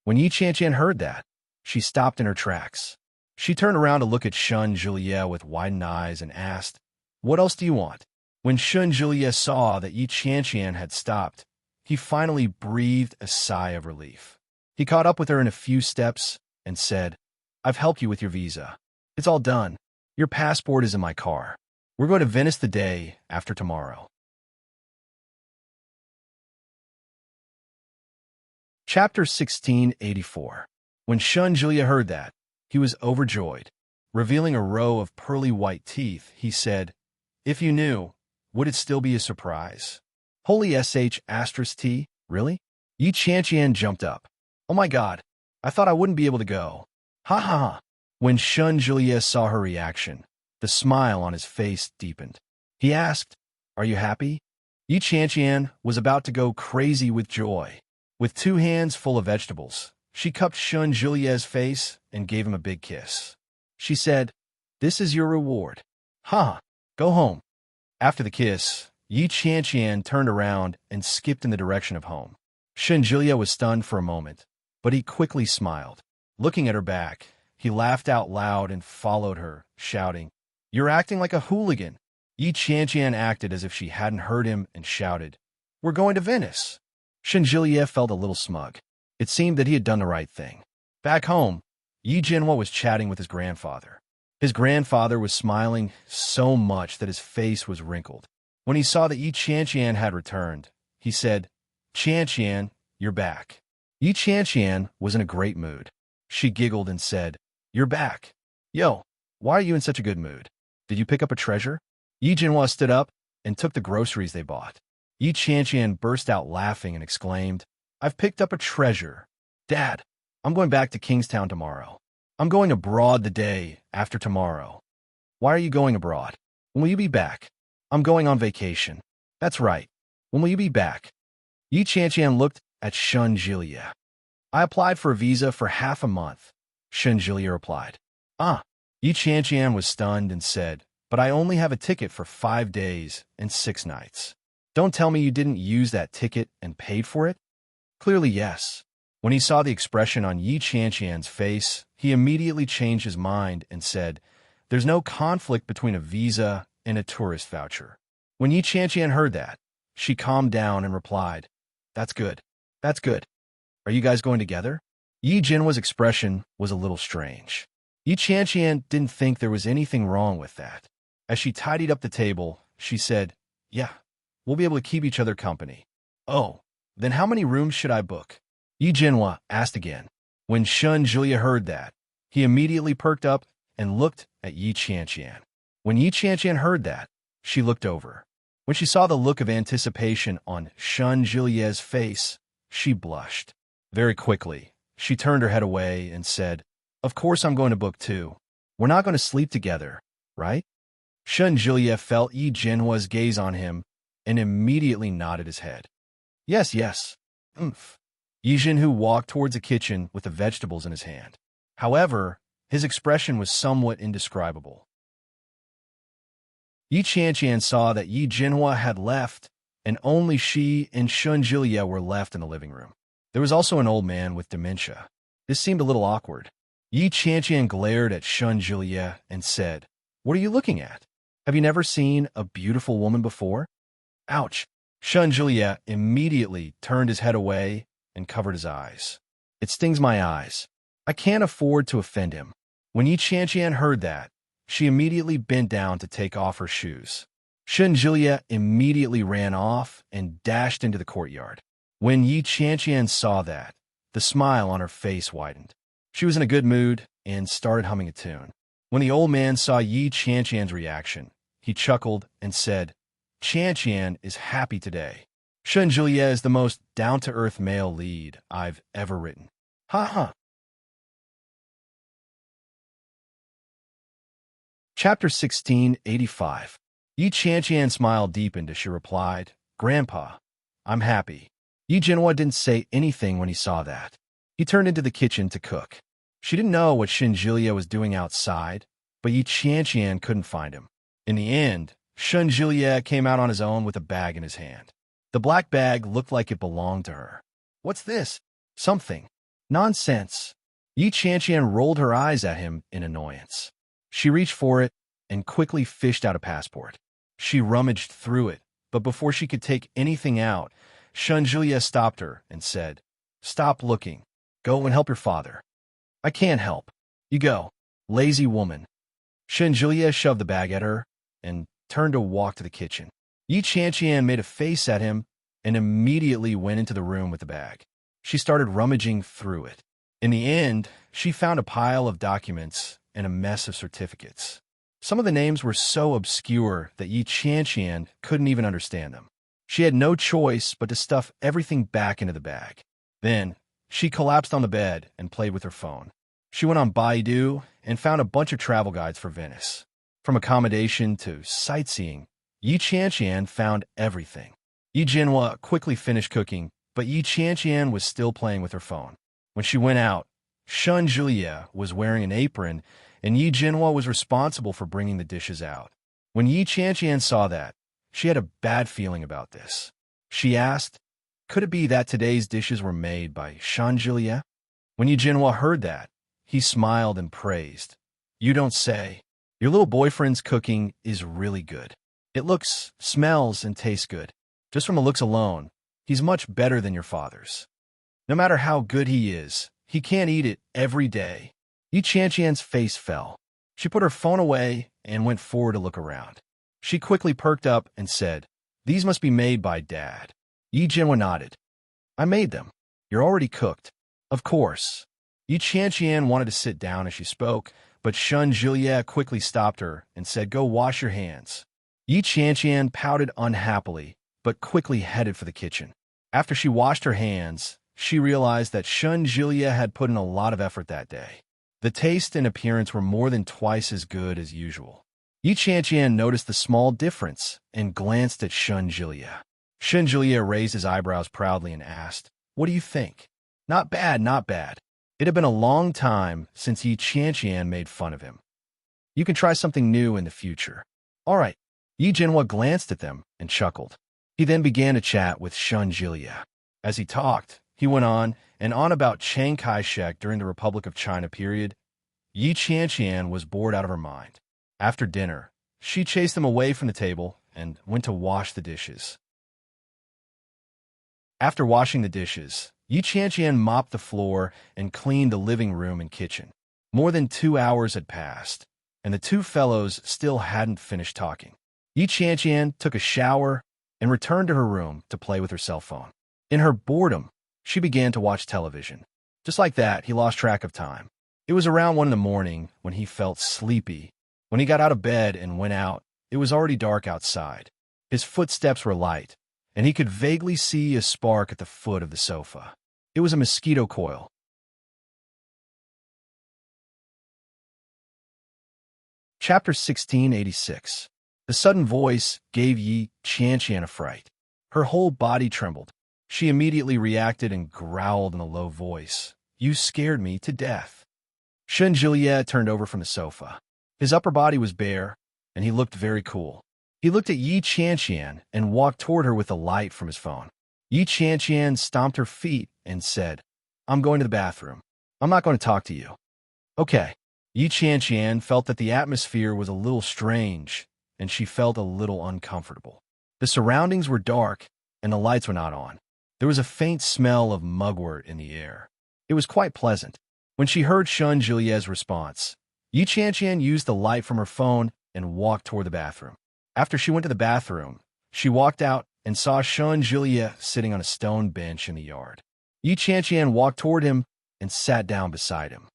When Yi Qianqian heard that, she stopped in her tracks. She turned around to look at Shunjulia with widened eyes and asked, "What else do you want?" When Shunjulia saw that Yi Qianqian had stopped, he finally breathed a sigh of relief. He caught up with her in a few steps and said, "I've helped you with your visa. It's all done. Your passport is in my car. We're going to Venice the day after tomorrow." Chapter 1684. When Shunjulia heard that, he was overjoyed. Revealing a row of pearly white teeth, he said, "If you knew, would it still be a surprise?" "Holy sh*t, really?" Yi Qianqian jumped up. "Oh my god, I thought I wouldn't be able to go. Ha ha ha." When Shunjulia saw her reaction, the smile on his face deepened. He asked, "Are you happy?" Yi Qianqian was about to go crazy with joy. With 2 hands full of vegetables, she cupped Shunjulia's face and gave him a big kiss. She said, "This is your reward. Ha! Go home." After the kiss, Yi Qianqian turned around and skipped in the direction of home. Shunjulia was stunned for a moment, but he quickly smiled. Looking at her back, He laughed out loud and followed her, shouting, "You're acting like a hooligan." Yi Qianqian acted as if she hadn't heard him and shouted, "We're going to Venice." Shenjilie felt a little smug. It seemed that he had done the right thing. Back home, Yi Jinhua was chatting with his grandfather. His grandfather was smiling so much that his face was wrinkled. When he saw that Yi Qianqian had returned, he said, "Qianqian, you're back." Yi Qianqian was in a great mood. She giggled and said, "You're back. Yo, why are you in such a good mood? Did you pick up a treasure?" Yi Jinhua stood up and took the groceries they bought. Yi Qianqian burst out laughing and exclaimed, "I've picked up a treasure. Dad, I'm going back to Kingstown tomorrow. I'm going abroad the day after tomorrow." "Why are you going abroad? When will you be back?" "I'm going on vacation." "That's right. When will you be back?" Yi Qianqian looked at Shenjilie. "I applied for a visa for half a month," Shenjilie replied. "Ah." Yi Qianqian was stunned and said, "But I only have a ticket for 5 days and 6 nights. Don't tell me you didn't use that ticket and paid for it?" "Clearly, yes." When he saw the expression on Yi Qianqian's face, he immediately changed his mind and said, "There's no conflict between a visa and a tourist voucher." When Yi Qianqian heard that, she calmed down and replied, "That's good. That's good. Are you guys going together?" Yi Jinhua's expression was a little strange. Yi Qianqian didn't think there was anything wrong with that. As she tidied up the table, she said, "Yeah, we'll be able to keep each other company." "Oh, then how many rooms should I book?" Yi Jinhua asked again. When Shenjilie heard that, he immediately perked up and looked at Yi Qianqian. When Yi Qianqian heard that, she looked over. When she saw the look of anticipation on Shenjilie's face, she blushed. Very quickly, she turned her head away and said, "Of course I'm going to book too. We're not going to sleep together, right?" Shenjilie felt Yi Jinhua's gaze on him and immediately nodded his head. "Yes, yes. Oomph." Yi Jinhu walked towards the kitchen with the vegetables in his hand. However, his expression was somewhat indescribable. Yi Qianqian saw that Yi Jinhua had left, and only she and Shenjilie were left in the living room. There was also an old man with dementia. This seemed a little awkward. Yi Qianqian glared at Shenjilie and said, "What are you looking at? Have you never seen a beautiful woman before?" "Ouch!" Shenjilie immediately turned his head away and covered his eyes. "It stings my eyes. I can't afford to offend him." When Yi Qianqian heard that, she immediately bent down to take off her shoes. Shenjilie immediately ran off and dashed into the courtyard. When Yi Qianqian saw that, the smile on her face widened. She was in a good mood and started humming a tune. When the old man saw Yi Qianqian's reaction, he chuckled and said, "Qianqian is happy today. Shenjilie is the most down-to-earth male lead I've ever written. Ha ha." Chapter 1685. Yi Qianqian smiled deepened as she replied, "Grandpa, I'm happy." Yi Jinhua didn't say anything when he saw that. He turned into the kitchen to cook. She didn't know what Shenjilie was doing outside, but Yi Qianqian couldn't find him. In the end, Shenjilie came out on his own with a bag in his hand. The black bag looked like it belonged to her. "What's this?" "Something." "Nonsense." Yi Qianqian rolled her eyes at him in annoyance. She reached for it and quickly fished out a passport. She rummaged through it, but before she could take anything out, Shenjilie stopped her and said, "Stop looking. Go and help your father." "I can't help." "You go, lazy woman." Shenjilie shoved the bag at her and turned to walk to the kitchen. Yi Qianqian made a face at him and immediately went into the room with the bag. She started rummaging through it. In the end, she found a pile of documents and a mess of certificates. Some of the names were so obscure that Yi Qianqian couldn't even understand them. She had no choice but to stuff everything back into the bag. Then, she collapsed on the bed and played with her phone. She went on Baidu and found a bunch of travel guides for Venice. From accommodation to sightseeing, Yi Qianqian found everything. Yi Jinhua quickly finished cooking, but Yi Qianqian was still playing with her phone. When she went out, Shenjilie was wearing an apron, and Yi Jinhua was responsible for bringing the dishes out. When Yi Qianqian saw that, she had a bad feeling about this. She asked, "Could it be that today's dishes were made by Shenjilie?" When Yi Jinhua heard that, he smiled and praised. You don't say. Your little boyfriend's cooking is really good. It looks, smells, and tastes good. Just from the looks alone, he's much better than your father's. No matter how good he is, he can't eat it every day. Yi Qianqian's face fell. She put her phone away and went forward to look around. She quickly perked up and said, These must be made by Dad. Yi Jianhua nodded. I made them. You're already cooked. Of course. Yi Qianqian wanted to sit down as she spoke, but Shun Julia quickly stopped her and said, Go wash your hands. Yi Qianqian pouted unhappily, but quickly headed for the kitchen. After she washed her hands, she realized that Shun Julia had put in a lot of effort that day. The taste and appearance were more than twice as good as usual. Yi Qianqian noticed the small difference and glanced at Shun Julia. Shun Julia raised his eyebrows proudly and asked, What do you think? Not bad, not bad. It had been a long time since Yi Qianqian made fun of him. You can try something new in the future. All right. Yi Jianhua glanced at them and chuckled. He then began to chat with Shun Julia. As he talked, he went on and on about Chiang Kai-shek during the Republic of China period. Yi Qianqian was bored out of her mind. After dinner, she chased him away from the table and went to wash the dishes. After washing the dishes, Yi Qianqian mopped the floor and cleaned the living room and kitchen. More than 2 hours had passed, and the two fellows still hadn't finished talking. Yi Qianqian took a shower and returned to her room to play with her cell phone. In her boredom, she began to watch television. Just like that, he lost track of time. It was around 1 in the morning when he felt sleepy. When he got out of bed and went out, it was already dark outside. His footsteps were light, and he could vaguely see a spark at the foot of the sofa. It was a mosquito coil. Chapter 1686. The sudden voice gave Yi Qianqian a fright. Her whole body trembled. She immediately reacted and growled in a low voice. You scared me to death. Shun Julia turned over from the sofa. His upper body was bare, and he looked very cool. He looked at Yi Qianqian and walked toward her with the light from his phone. Yi Qianqian stomped her feet and said, I'm going to the bathroom. I'm not going to talk to you. Okay. Yi Qianqian felt that the atmosphere was a little strange, and she felt a little uncomfortable. The surroundings were dark, and the lights were not on. There was a faint smell of mugwort in the air. It was quite pleasant. When she heard Shun Julia's response, Yi Qianqian used the light from her phone and walked toward the bathroom. After she went to the bathroom, she walked out and saw Shun Julia sitting on a stone bench in the yard. Yi Qianqian walked toward him and sat down beside him.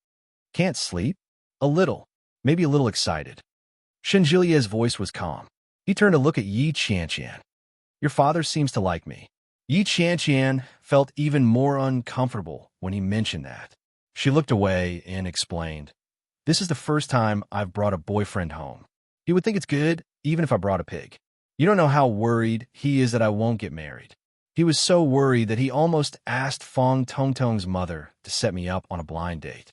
Can't sleep? A little, maybe a little excited. Shun Julia's voice was calm. He turned to look at Yi Qianqian. Your father seems to like me. Yi Qianqian felt even more uncomfortable when he mentioned that. She looked away and explained, This is the first time I've brought a boyfriend home. He would think it's good, even if I brought a pig. You don't know how worried he is that I won't get married. He was so worried that he almost asked Fong Tongtong's mother to set me up on a blind date.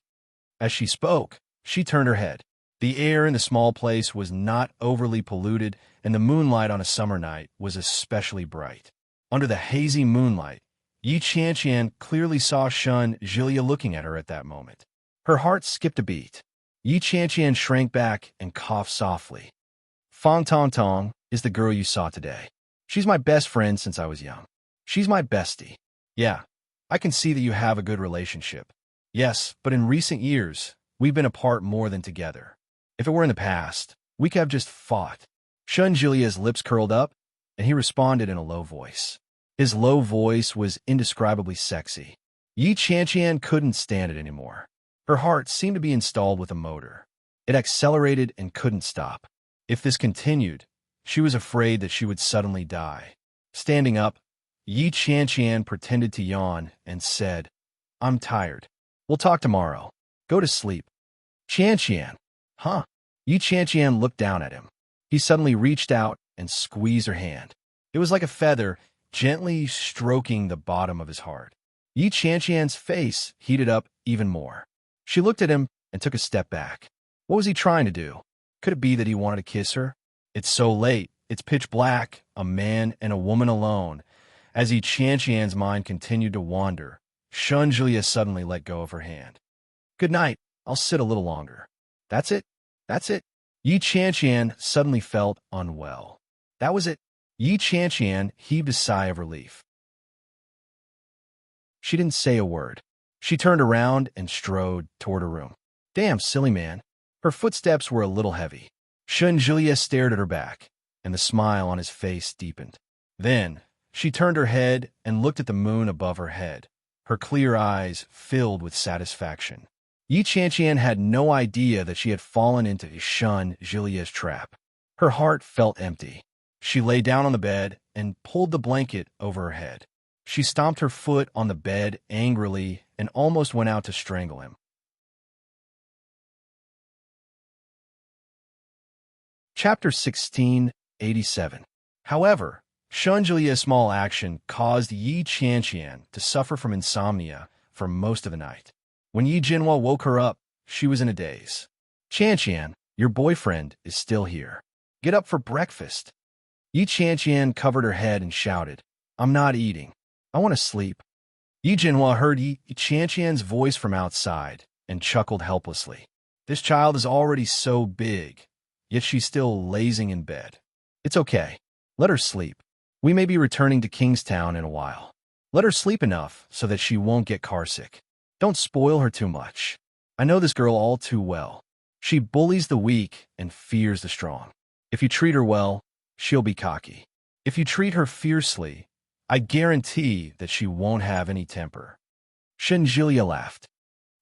As she spoke, she turned her head. The air in the small place was not overly polluted, and the moonlight on a summer night was especially bright. Under the hazy moonlight, Yi Qianqian clearly saw Shun Julia looking at her at that moment. Her heart skipped a beat. Yi Qianqian shrank back and coughed softly. Fong Tongtong is the girl you saw today. She's my best friend since I was young. She's my bestie. Yeah, I can see that you have a good relationship. Yes, but in recent years, we've been apart more than together. If it were in the past, we could have just fought. Shun Julia's lips curled up, and he responded in a low voice. His low voice was indescribably sexy. Yi Qianqian couldn't stand it anymore. Her heart seemed to be installed with a motor. It accelerated and couldn't stop. If this continued, she was afraid that she would suddenly die. Standing up, Yi Qianqian pretended to yawn and said, I'm tired. We'll talk tomorrow. Go to sleep. Qianqian. Huh? Yi Qianqian looked down at him. He suddenly reached out and squeezed her hand. It was like a feather, gently stroking the bottom of his heart. Yi Qianqian's face heated up even more. She looked at him and took a step back. What was he trying to do? Could it be that he wanted to kiss her? It's so late. It's pitch black, a man and a woman alone. As Yi Qianqian's mind continued to wander, Shun Julia suddenly let go of her hand. Good night, I'll sit a little longer. That's it? That's it? Yi Qianqian suddenly felt unwell. That was it. Yi Qianqian heaved a sigh of relief. She didn't say a word. She turned around and strode toward her room. Damn, silly man. Her footsteps were a little heavy. Shunjulia stared at her back, and the smile on his face deepened. Then, she turned her head and looked at the moon above her head, her clear eyes filled with satisfaction. Yi Qianqian had no idea that she had fallen into Shunjulia's trap. Her heart felt empty. She lay down on the bed and pulled the blanket over her head. She stomped her foot on the bed angrily and almost went out to strangle him. Chapter 1687. However, Shunjulia's small action caused Yi Qianqian to suffer from insomnia for most of the night. When Yi Jinhua woke her up, she was in a daze. Qianqian, your boyfriend is still here. Get up for breakfast. Yi Qianqian covered her head and shouted, I'm not eating. I want to sleep. Yi Jinhua heard Yi Qianqian's voice from outside and chuckled helplessly. This child is already so big, yet she's still lazing in bed. It's okay. Let her sleep. We may be returning to Kingstown in a while. Let her sleep enough so that she won't get carsick. Don't spoil her too much. I know this girl all too well. She bullies the weak and fears the strong. If you treat her well, she'll be cocky. If you treat her fiercely, I guarantee that she won't have any temper. Shunjulia laughed.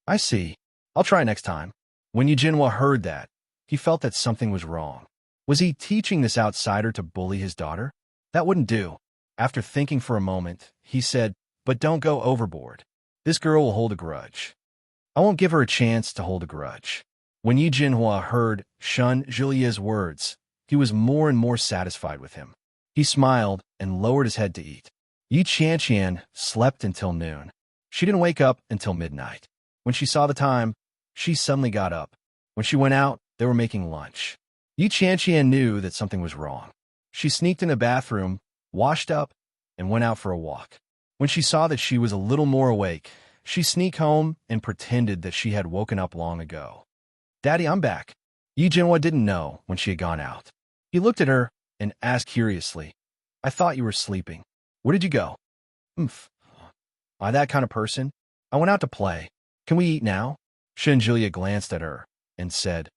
I see. I'll try next time. When Yi Jinhua heard that, he felt that something was wrong. Was he teaching this outsider to bully his daughter? That wouldn't do. After thinking for a moment, he said, but don't go overboard. This girl will hold a grudge. I won't give her a chance to hold a grudge. When Yi Jinhua heard Shunjulia's words, he was more and more satisfied with him. He smiled and lowered his head to eat. Yi Qianqian slept until noon. She didn't wake up until midnight. When she saw the time, she suddenly got up. When she went out, they were making lunch. Yi Qianqian knew that something was wrong. She sneaked in the bathroom, washed up, and went out for a walk. When she saw that she was a little more awake, she sneaked home and pretended that she had woken up long ago. Daddy, I'm back. Yi Jinhua didn't know when she had gone out. He looked at her and asked curiously, I thought you were sleeping. Where did you go? Am I that kind of person? I went out to play. Can we eat now? Shunjulia glanced at her and said,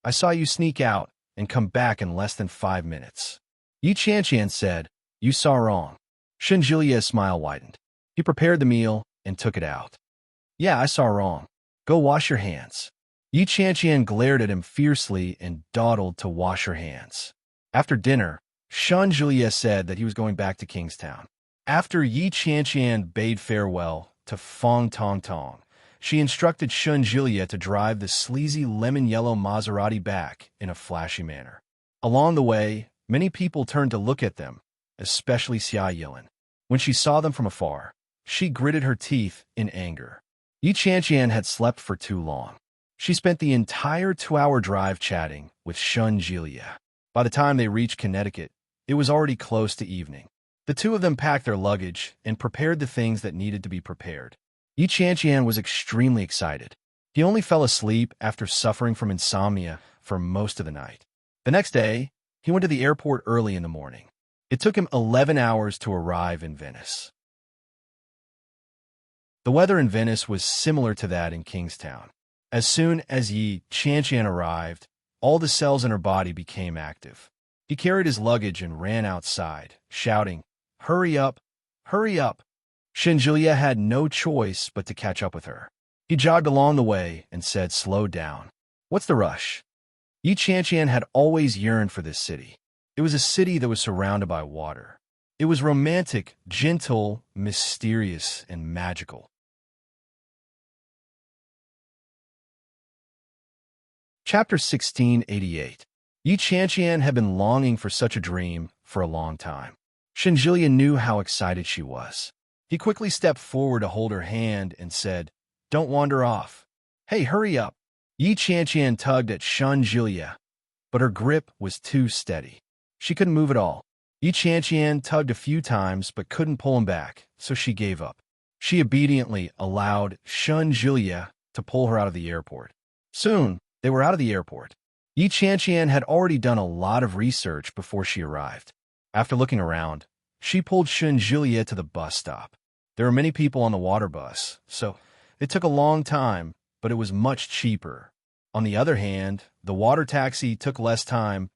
I saw you sneak out and come back in less than 5 minutes. Yi Qianqian said, You saw wrong. Shunjulia's smile widened. He prepared the meal and took it out. Yeah, I saw wrong. Go wash your hands. Yi Qianqian glared at him fiercely and dawdled to wash her hands. After dinner, Shunjulia said that he was going back to Kingstown. After Yi Qianqian bade farewell to Fong Tong Tong, she instructed Shunjulia to drive the sleazy lemon-yellow Maserati back in a flashy manner. Along the way, many people turned to look at them, especially Xia Yilin. When she saw them from afar, she gritted her teeth in anger. Yi Qianqian had slept for too long. She spent the entire 2-hour drive chatting with Shunjulia. By the time they reached Connecticut, it was already close to evening. The two of them packed their luggage and prepared the things that needed to be prepared. Yi Qianqian was extremely excited. He only fell asleep after suffering from insomnia for most of the night. The next day, he went to the airport early in the morning. It took him 11 hours to arrive in Venice. The weather in Venice was similar to that in Kingstown. As soon as Yi Qianqian arrived, all the cells in her body became active. He carried his luggage and ran outside, shouting, Hurry up! Hurry up! Shunjulia had no choice but to catch up with her. He jogged along the way and said, Slow down. What's the rush? Yi Qianqian had always yearned for this city. It was a city that was surrounded by water. It was romantic, gentle, mysterious, and magical. Chapter 1688. Yi Qianqian had been longing for such a dream for a long time. Shunjulia knew how excited she was. He quickly stepped forward to hold her hand and said, Don't wander off. Hey, hurry up. Yi Qianqian tugged at Shunjulia, but her grip was too steady. She couldn't move at all. Yi Qianqian tugged a few times but couldn't pull him back, so she gave up. She obediently allowed Shunjulia to pull her out of the airport. Soon, they were out of the airport. Yi Qianqian had already done a lot of research before she arrived. After looking around, she pulled Shun Julia to the bus stop. There were many people on the water bus, so it took a long time, but it was much cheaper. On the other hand, the water taxi took less time,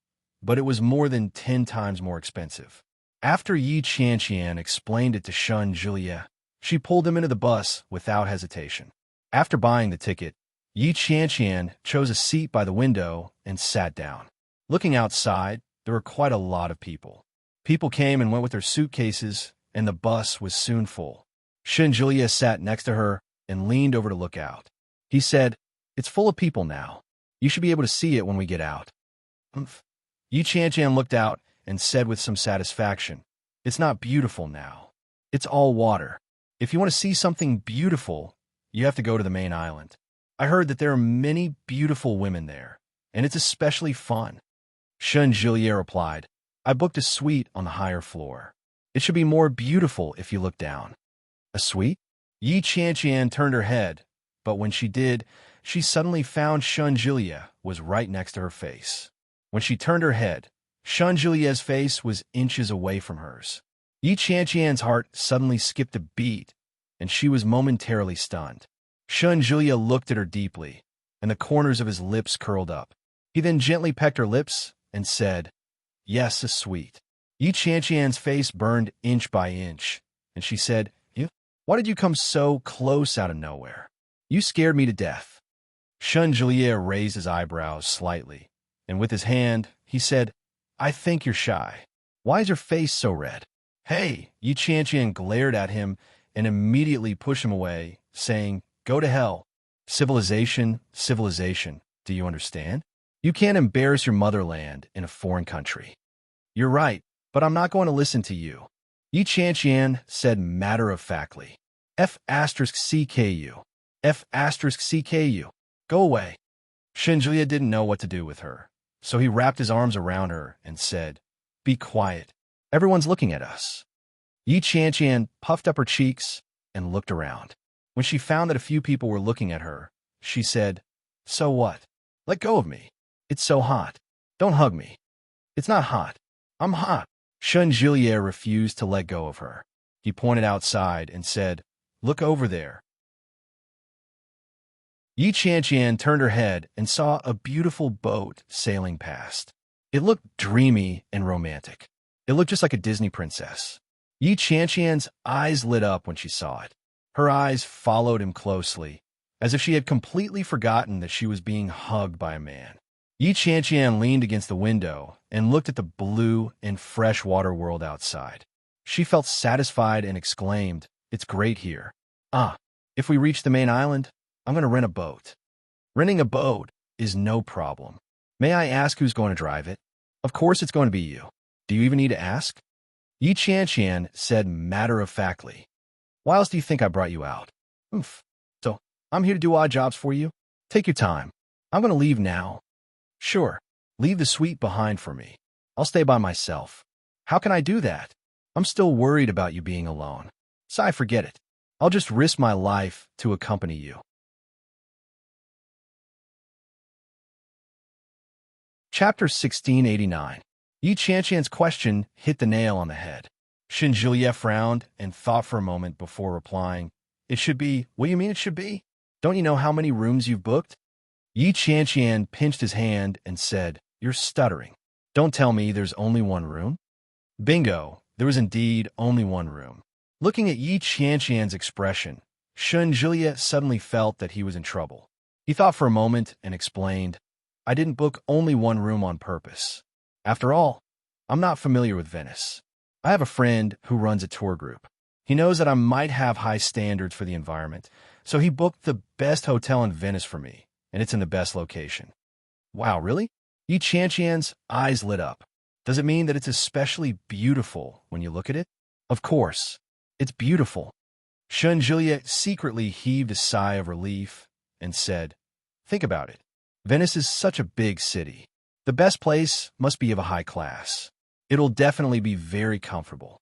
but it was more than 10 times more expensive. After Yi Qianqian explained it to Shun Julia, she pulled him into the bus without hesitation. After buying the ticket, Yi Qianqian chose a seat by the window and sat down. Looking outside, there were quite a lot of people. People came and went with their suitcases, and the bus was soon full. Shun Julia sat next to her and leaned over to look out. He said, "It's full of people now. You should be able to see it when we get out." Humph. Yi Qianqian looked out and said with some satisfaction, "It's not beautiful now. It's all water. If you want to see something beautiful, you have to go to the main island. I heard that there are many beautiful women there, and it's especially fun." Shun Julia replied, "I booked a suite on the higher floor. It should be more beautiful if you look down." "A suite?" Yi Qianqian turned her head, but when she did, she suddenly found Shun Julia was right next to her face. When she turned her head, Shun Julia's face was inches away from hers. Yi Qianqian's heart suddenly skipped a beat, and she was momentarily stunned. Shun Julia looked at her deeply, and the corners of his lips curled up. He then gently pecked her lips and said, "Yes, a sweet." Yi Qianqian's face burned inch by inch, and she said, "Why did you come so close out of nowhere? You scared me to death." Shun Julia raised his eyebrows slightly, and with his hand, he said, "I think you're shy. Why is your face so red?" "Hey!" Yi Qianqian glared at him and immediately pushed him away, saying, "Go to hell. Civilization, civilization. Do you understand? You can't embarrass your motherland in a foreign country." "You're right, but I'm not going to listen to you," Yi Qianqian said matter-of-factly. F*CKU. F*CKU. Go away. Shun Julia didn't know what to do with her, so he wrapped his arms around her and said, "Be quiet. Everyone's looking at us." Yi Qianqian puffed up her cheeks and looked around. When she found that a few people were looking at her, she said, "So what? Let go of me. It's so hot. Don't hug me." "It's not hot. I'm hot." Shun Julia refused to let go of her. He pointed outside and said, "Look over there." Yi Qianqian turned her head and saw a beautiful boat sailing past. It looked dreamy and romantic. It looked just like a Disney princess. Yi Qianqian's eyes lit up when she saw it. Her eyes followed him closely, as if she had completely forgotten that she was being hugged by a man. Yi Qianqian leaned against the window and looked at the blue and freshwater world outside. She felt satisfied and exclaimed, "It's great here. If we reach the main island, I'm going to rent a boat." "Renting a boat is no problem. May I ask who's going to drive it?" "Of course it's going to be you. Do you even need to ask?" Yi Qianqian said matter-of-factly. "Why else do you think I brought you out?" "So, I'm here to do odd jobs for you? Take your time. I'm going to leave now." "Sure. Leave the suite behind for me. I'll stay by myself." "How can I do that? I'm still worried about you being alone." "Sigh, forget it. I'll just risk my life to accompany you." Chapter 1689. Yi Qianqian's question hit the nail on the head. Shun Julia frowned and thought for a moment before replying, "It should be, what do you mean it should be? Don't you know how many rooms you've booked?" Yi Qianqian pinched his hand and said, "You're stuttering. Don't tell me there's only one room?" Bingo, there was indeed only one room. Looking at Yi Qianqian's expression, Shun Julia suddenly felt that he was in trouble. He thought for a moment and explained, "I didn't book only one room on purpose. After all, I'm not familiar with Venice. I have a friend who runs a tour group. He knows that I might have high standards for the environment, so he booked the best hotel in Venice for me, and it's in the best location." "Wow, really?" Yi Qianqian's eyes lit up. "Does it mean that it's especially beautiful when you look at it?" "Of course. It's beautiful." Shun Julia secretly heaved a sigh of relief and said, "Think about it. Venice is such a big city. The best place must be of a high class. It'll definitely be very comfortable."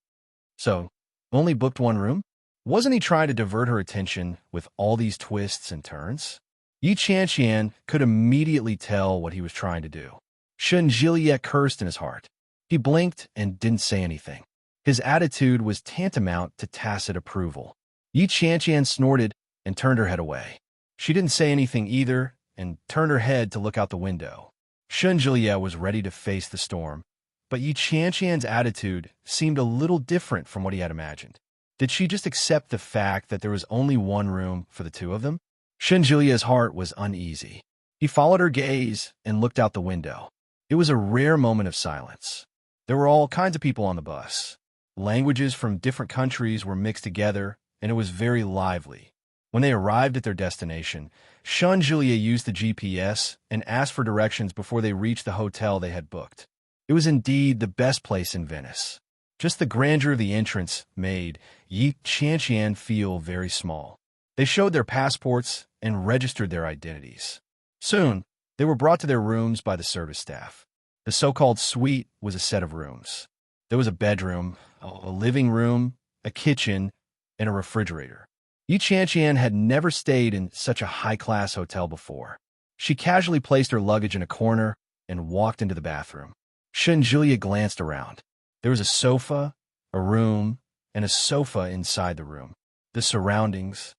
"So, only booked one room?" Wasn't he trying to divert her attention with all these twists and turns? Yi Qianqian could immediately tell what he was trying to do. Shun Jiliet cursed in his heart. He blinked and didn't say anything. His attitude was tantamount to tacit approval. Yi Qianqian snorted and turned her head away. She didn't say anything either and turned her head to look out the window. Shun Jiliet was ready to face the storm, but Yi Qianqian's attitude seemed a little different from what he had imagined. Did she just accept the fact that there was only one room for the two of them? Shun Jiliet's heart was uneasy. He followed her gaze and looked out the window. It was a rare moment of silence. There were all kinds of people on the bus. Languages from different countries were mixed together, and it was very lively. When they arrived at their destination, Shun Jiliet used the GPS and asked for directions before they reached the hotel they had booked. It was indeed the best place in Venice. Just the grandeur of the entrance made Yi Qianqian feel very small. They showed their passports and registered their identities. Soon, they were brought to their rooms by the service staff. The so-called suite was a set of rooms. There was a bedroom, a living room, a kitchen, and a refrigerator. Yi Qianqian had never stayed in such a high-class hotel before. She casually placed her luggage in a corner and walked into the bathroom. Shun Jiliet glanced around. There was a sofa, a room, and a sofa inside the room. The surroundings.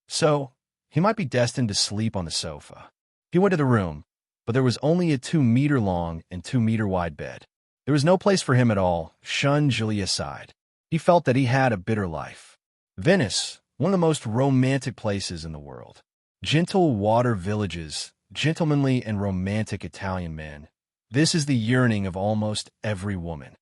So, he might be destined to sleep on the sofa. He went to the room, but there was only a 2-meter-long and 2-meter-wide bed. There was no place for him at all. Shun Jiliet sighed. He felt that he had a bitter life. Venice, one of the most romantic places in the world. Gentle water villages, gentlemanly and romantic Italian men. This is the yearning of almost every woman.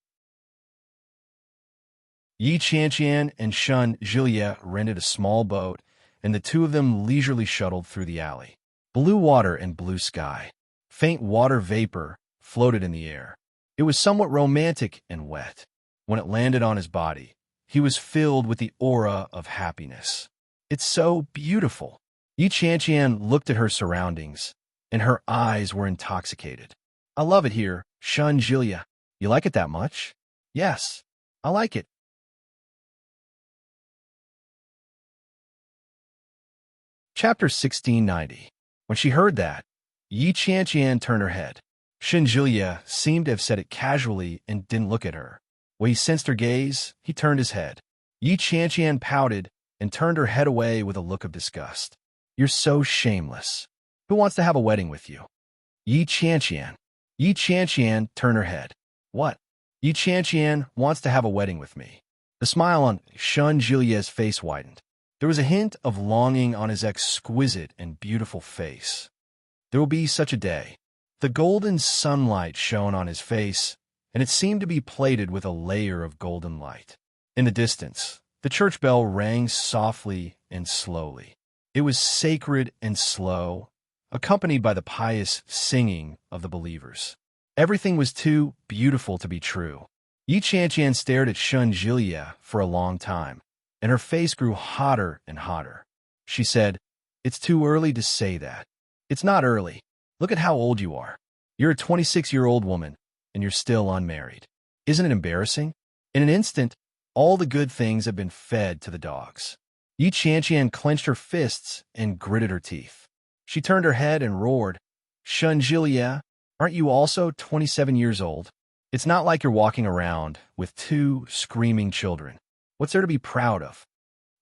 Yi Qianqian and Shun Jiliet rented a small boat, and the two of them leisurely shuttled through the alley. Blue water and blue sky. Faint water vapor floated in the air. It was somewhat romantic and wet. When it landed on his body, he was filled with the aura of happiness. It's so beautiful. Yi Qianqian looked at her surroundings, and her eyes were intoxicated. I love it here, Shun Jiliet. You like it that much? Yes, I like it. Chapter 1690. When she heard that, Yi Qianqian turned her head. Shun Jiliet seemed to have said it casually and didn't look at her. When he sensed her gaze, he turned his head. Yi Qianqian pouted and turned her head away with a look of disgust. You're so shameless. Who wants to have a wedding with you? Yi Qianqian. Yi Qianqian turned her head. What? Yi Qianqian wants to have a wedding with me. The smile on Shun Jiliet's face widened. There was a hint of longing on his exquisite and beautiful face. There will be such a day. The golden sunlight shone on his face, and it seemed to be plated with a layer of golden light. In the distance, the church bell rang softly and slowly. It was sacred and slow, accompanied by the pious singing of the believers. Everything was too beautiful to be true. Yi Qianqian stared at Shun Jiliet for a long time, and her face grew hotter and hotter. She said, It's too early to say that. It's not early. Look at how old you are. You're a 26-year-old woman, and you're still unmarried. Isn't it embarrassing? In an instant, all the good things have been fed to the dogs. Yi Qianqian clenched her fists and gritted her teeth. She turned her head and roared, Shun Jiliet, aren't you also 27 years old? It's not like you're walking around with 2 screaming children. What's there to be proud of?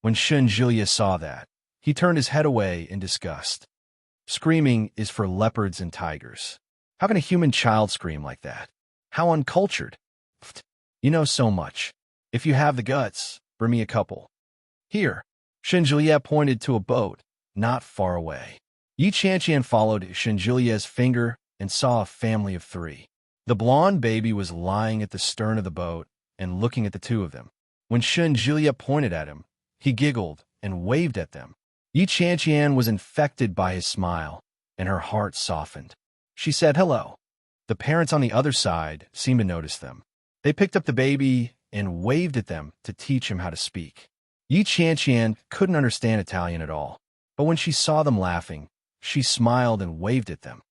When Shun Jiliet saw that, he turned his head away in disgust. Screaming is for leopards and tigers. How can a human child scream like that? How uncultured. Pfft, you know so much. If you have the guts, bring me a couple. Here, Shun Jiliet pointed to a boat not far away. Yi Qianqian followed Shun Jiliet's finger and saw a family of 3. The blonde baby was lying at the stern of the boat and looking at the two of them. When Shun Jiliet pointed at him, he giggled and waved at them. Yi Qianqian was infected by his smile, and her heart softened. She said hello. The parents on the other side seemed to notice them. They picked up the baby and waved at them to teach him how to speak. Yi Qianqian couldn't understand Italian at all, but when she saw them laughing, she smiled and waved at them.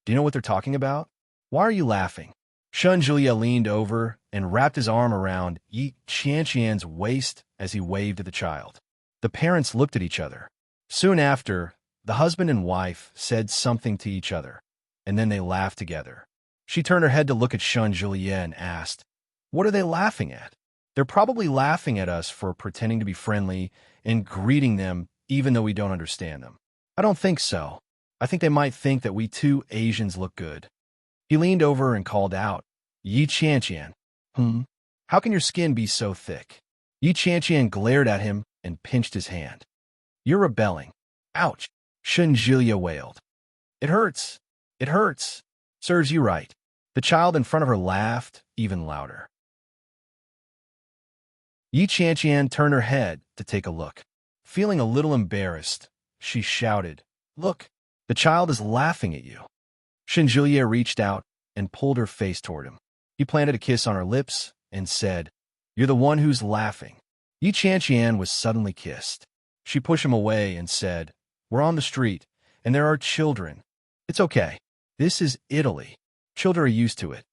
Do you know what they're talking about? Why are you laughing? Shun Jiliet leaned over and wrapped his arm around Yi Qianqian's waist as he waved at the child. The parents looked at each other. Soon after, The husband and wife said something to each other, and then they laughed together. She turned her head to look at Julia and asked, "What are they laughing at?" "They're probably laughing at us for pretending to be friendly and greeting them even though we don't understand them." "I don't think so. I think they might think that we two Asians look good." He leaned over and called out, "Yi Qian. How can your skin be so thick?" Yi Qian glared at him and pinched his hand. "You're rebelling." "Ouch," Julia wailed. "It hurts. It hurts." "Serves you right." The child in front of her laughed even louder. Yi Qian turned her head to take a look. Feeling a little embarrassed, she shouted, "Look, the child is laughing at you." Julia reached out and pulled her face toward him. He planted a kiss on her lips and said, "You're the one who's laughing." Yi Qian was suddenly kissed. She pushed him away and said, "We're on the street, and there are children. It's okay. This is Italy. Children are used to it."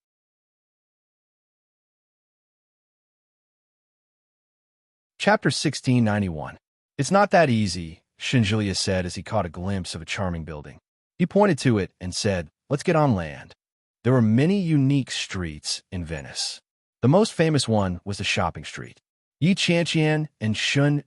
Chapter 1691. "It's not that easy," Julia said as he caught a glimpse of a charming building. He pointed to it and said, "Let's get on land." There were many unique streets in Venice. The most famous one was the shopping street. Yi Qian and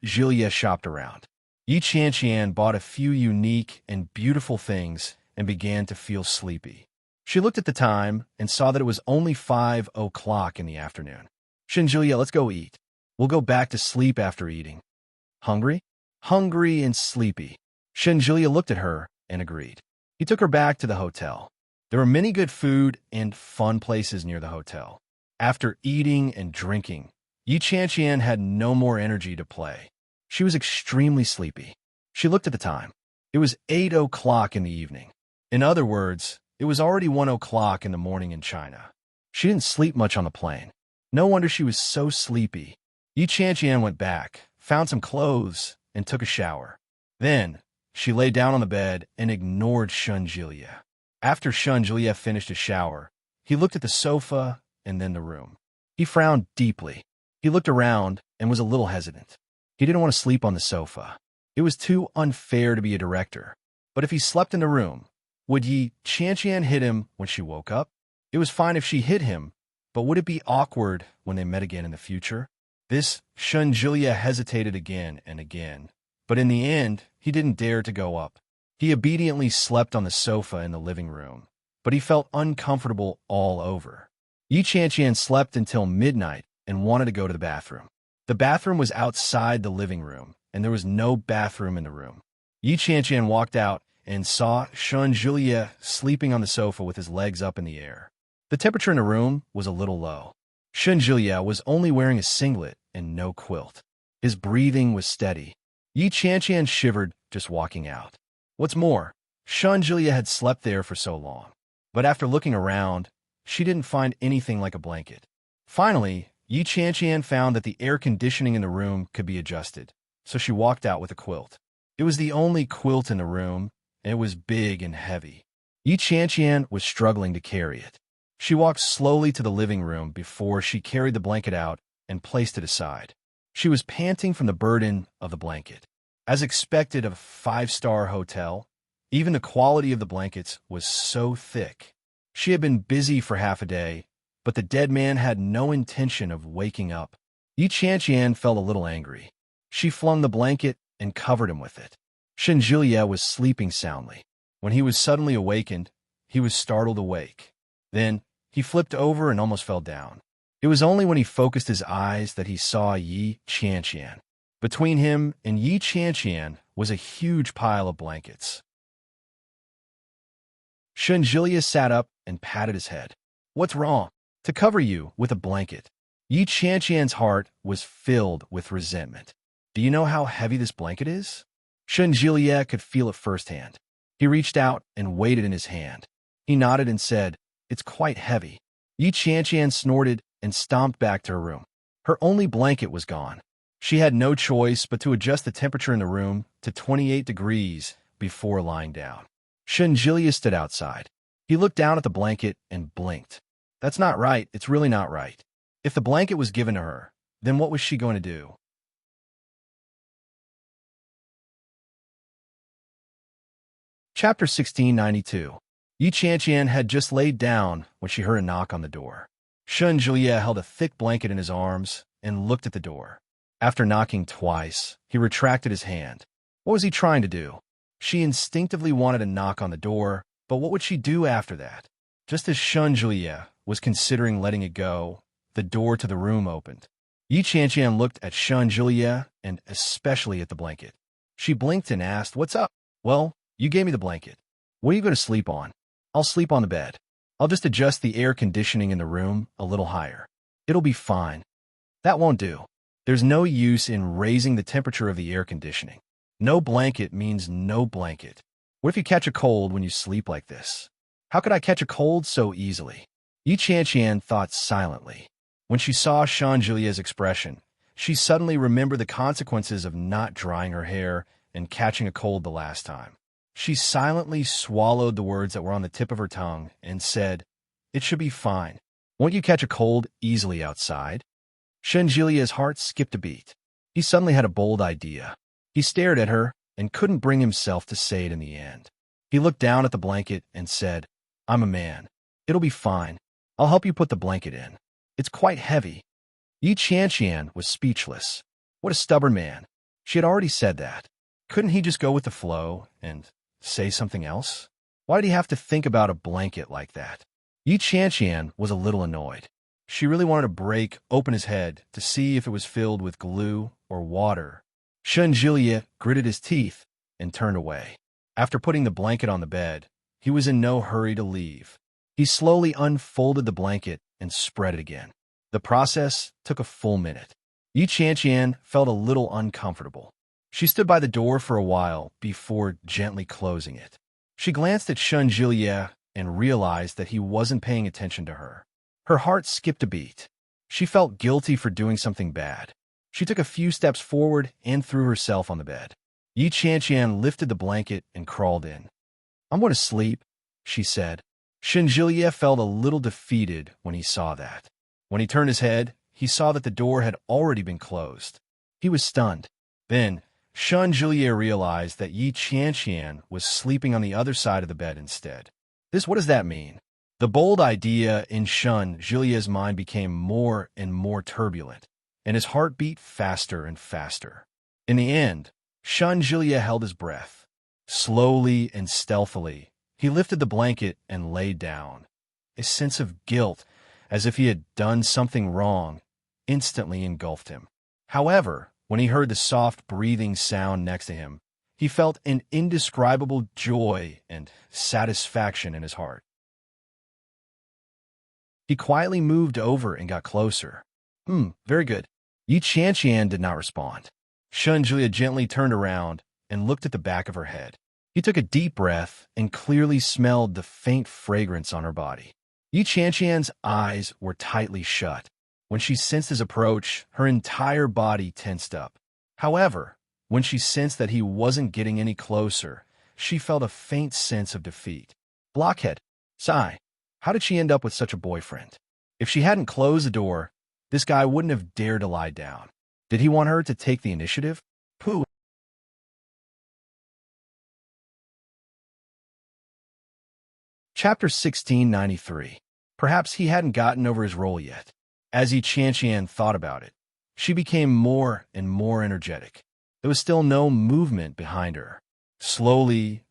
Julia shopped around. Yi Qian bought a few unique and beautiful things and began to feel sleepy. She looked at the time and saw that it was only 5 o'clock in the afternoon. "Julia, let's go eat. We'll go back to sleep after eating." "Hungry?" "Hungry and sleepy." Julia looked at her and agreed. He took her back to the hotel. There were many good food and fun places near the hotel. After eating and drinking, Yi Qian had no more energy to play. She was extremely sleepy. She looked at the time. It was 8 o'clock in the evening. In other words, it was already 1 o'clock in the morning in China. She didn't sleep much on the plane. No wonder she was so sleepy. Yi Qian went back, found some clothes, and took a shower. Then, she lay down on the bed and ignored Julia. After Julia finished his shower, he looked at the sofa and then the room. He frowned deeply. He looked around and was a little hesitant. He didn't want to sleep on the sofa. It was too unfair to be a director. But if he slept in the room, would Yi Qian hit him when she woke up? It was fine if she hit him, but would it be awkward when they met again in the future? This Julia hesitated again and again, but in the end, he didn't dare to go up. He obediently slept on the sofa in the living room, but he felt uncomfortable all over. Yi Qian slept until midnight and wanted to go to the bathroom. The bathroom was outside the living room, and there was no bathroom in the room. Yi Qian walked out and saw Julia sleeping on the sofa with his legs up in the air. The temperature in the room was a little low. Julia was only wearing a singlet and no quilt. His breathing was steady. Yi Qian shivered just walking out. What's more, Julia had slept there for so long. But after looking around, she didn't find anything like a blanket. Finally, Yi Qian found that the air conditioning in the room could be adjusted, so she walked out with a quilt. It was the only quilt in the room, and it was big and heavy. Yi Qian was struggling to carry it. She walked slowly to the living room before she carried the blanket out and placed it aside. She was panting from the burden of the blanket. As expected of a five-star hotel, even the quality of the blankets was so thick. She had been busy for half a day, but the dead man had no intention of waking up. Yi Qian felt a little angry. She flung the blanket and covered him with it. Julia was sleeping soundly. When he was suddenly awakened, he was startled awake. Then, he flipped over and almost fell down. It was only when he focused his eyes that he saw Yi Qian. Between him and Yi Qian was a huge pile of blankets. Julia sat up and patted his head. "What's wrong?" "To cover you with a blanket." Yi Qian's heart was filled with resentment. "Do you know how heavy this blanket is?" Julia could feel it firsthand. He reached out and weighed it in his hand. He nodded and said, "It's quite heavy." Yi Qian snorted and stomped back to her room. Her only blanket was gone. She had no choice but to adjust the temperature in the room to 28 degrees before lying down. Julia stood outside. He looked down at the blanket and blinked. That's not right. It's really not right. If the blanket was given to her, then what was she going to do? Chapter 1692. Yi Qianqian had just laid down when she heard a knock on the door. Shun Julia held a thick blanket in his arms and looked at the door. After knocking twice, he retracted his hand. What was he trying to do? She instinctively wanted to knock on the door, but what would she do after that? Just as Shun Julia was considering letting it go, the door to the room opened. Yi Qianqian looked at Shun Julia and especially at the blanket. She blinked and asked, "What's up?" "Well, you gave me the blanket. What are you going to sleep on?" "I'll sleep on the bed. I'll just adjust the air conditioning in the room a little higher. It'll be fine." "That won't do. There's no use in raising the temperature of the air conditioning. No blanket means no blanket. What if you catch a cold when you sleep like this?" "How could I catch a cold so easily?" Yi Qianqian thought silently. When she saw Shun Julia's expression, she suddenly remembered the consequences of not drying her hair and catching a cold the last time. She silently swallowed the words that were on the tip of her tongue and said, "It should be fine. Won't you catch a cold easily outside?" Shun Julia's heart skipped a beat. He suddenly had a bold idea. He stared at her and couldn't bring himself to say it in the end. He looked down at the blanket and said, "I'm a man. It'll be fine. I'll help you put the blanket in. It's quite heavy." Yi Qianqian was speechless. What a stubborn man. She had already said that. Couldn't he just go with the flow and say something else? Why did he have to think about a blanket like that? Yi Qianqian was a little annoyed. She really wanted to break open his head to see if it was filled with glue or water. Shun Julia gritted his teeth and turned away. After putting the blanket on the bed, he was in no hurry to leave. He slowly unfolded the blanket and spread it again. The process took a full minute. Yi Qianqian felt a little uncomfortable. She stood by the door for a while before gently closing it. She glanced at Shun Julia and realized that he wasn't paying attention to her. Her heart skipped a beat. She felt guilty for doing something bad. She took a few steps forward and threw herself on the bed. Yi Qianqian lifted the blanket and crawled in. "I'm going to sleep," she said. Shun Julia felt a little defeated when he saw that. When he turned his head, he saw that the door had already been closed. He was stunned. Then, Shun Julia realized that Yi Qianqian was sleeping on the other side of the bed instead. What does that mean? The bold idea in Shun Julia's mind became more and more turbulent, and his heart beat faster and faster. In the end, Shun Julia held his breath. Slowly and stealthily, he lifted the blanket and lay down. A sense of guilt, as if he had done something wrong, instantly engulfed him. However, when he heard the soft breathing sound next to him, he felt an indescribable joy and satisfaction in his heart. He quietly moved over and got closer. Very good." Yi Qianqian did not respond. Shun Julia gently turned around and looked at the back of her head. He took a deep breath and clearly smelled the faint fragrance on her body. Yi Qianqian's eyes were tightly shut. When she sensed his approach, her entire body tensed up. However, when she sensed that he wasn't getting any closer, she felt a faint sense of defeat. Blockhead. Sigh. How did she end up with such a boyfriend? If she hadn't closed the door, this guy wouldn't have dared to lie down. Did he want her to take the initiative? Pooh. Chapter 1693. Perhaps he hadn't gotten over his role yet. As Yi Qianqian thought about it, she became more and more energetic. There was still no movement behind her. Slowly,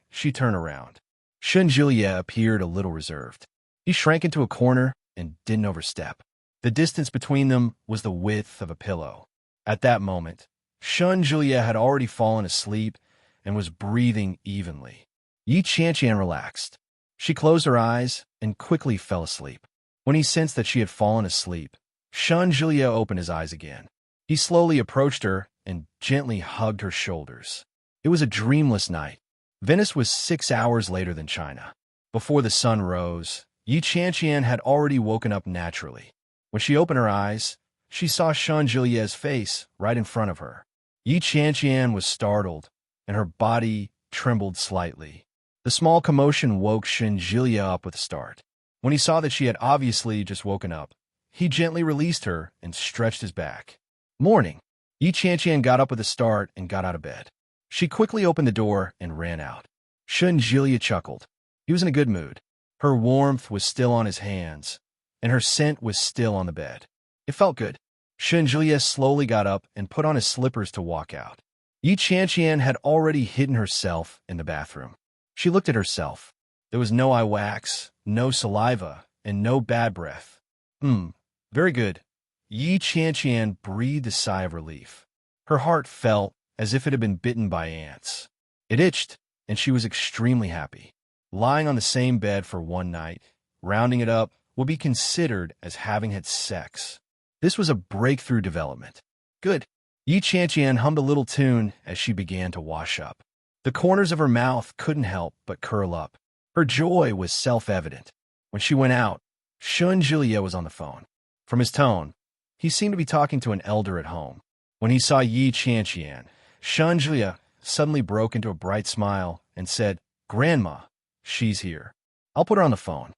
she turned around. Shun Julia appeared a little reserved. He shrank into a corner and didn't overstep. The distance between them was the width of a pillow. At that moment, Shun Julia had already fallen asleep and was breathing evenly. Yi Qianqian relaxed. She closed her eyes and quickly fell asleep. When he sensed that she had fallen asleep, Shun Julia opened his eyes again. He slowly approached her and gently hugged her shoulders. It was a dreamless night. Venice was 6 hours later than China. Before the sun rose, Yi Qianqian had already woken up naturally. When she opened her eyes, she saw Shun Julia's face right in front of her. Yi Qianqian was startled, and her body trembled slightly. The small commotion woke Shun Julia up with a start. When he saw that she had obviously just woken up, he gently released her and stretched his back. Morning. Yi Qianqian got up with a start and got out of bed. She quickly opened the door and ran out. Shunjilia chuckled. He was in a good mood. Her warmth was still on his hands, and her scent was still on the bed. It felt good. Shunjilia slowly got up and put on his slippers to walk out. Yi Qianqian had already hidden herself in the bathroom. She looked at herself. There was no eye wax, no saliva, and no bad breath. Very good. Yi Qianqian breathed a sigh of relief. Her heart felt as if it had been bitten by ants. It itched, and she was extremely happy. Lying on the same bed for one night, rounding it up, would be considered as having had sex. This was a breakthrough development. Good. Yi Qianqian hummed a little tune as she began to wash up. The corners of her mouth couldn't help but curl up. Her joy was self-evident. When she went out, Shunjilia was on the phone. From his tone, he seemed to be talking to an elder at home. When he saw Yi Qianqian, Shunjilia suddenly broke into a bright smile and said, "Grandma, she's here. I'll put her on the phone."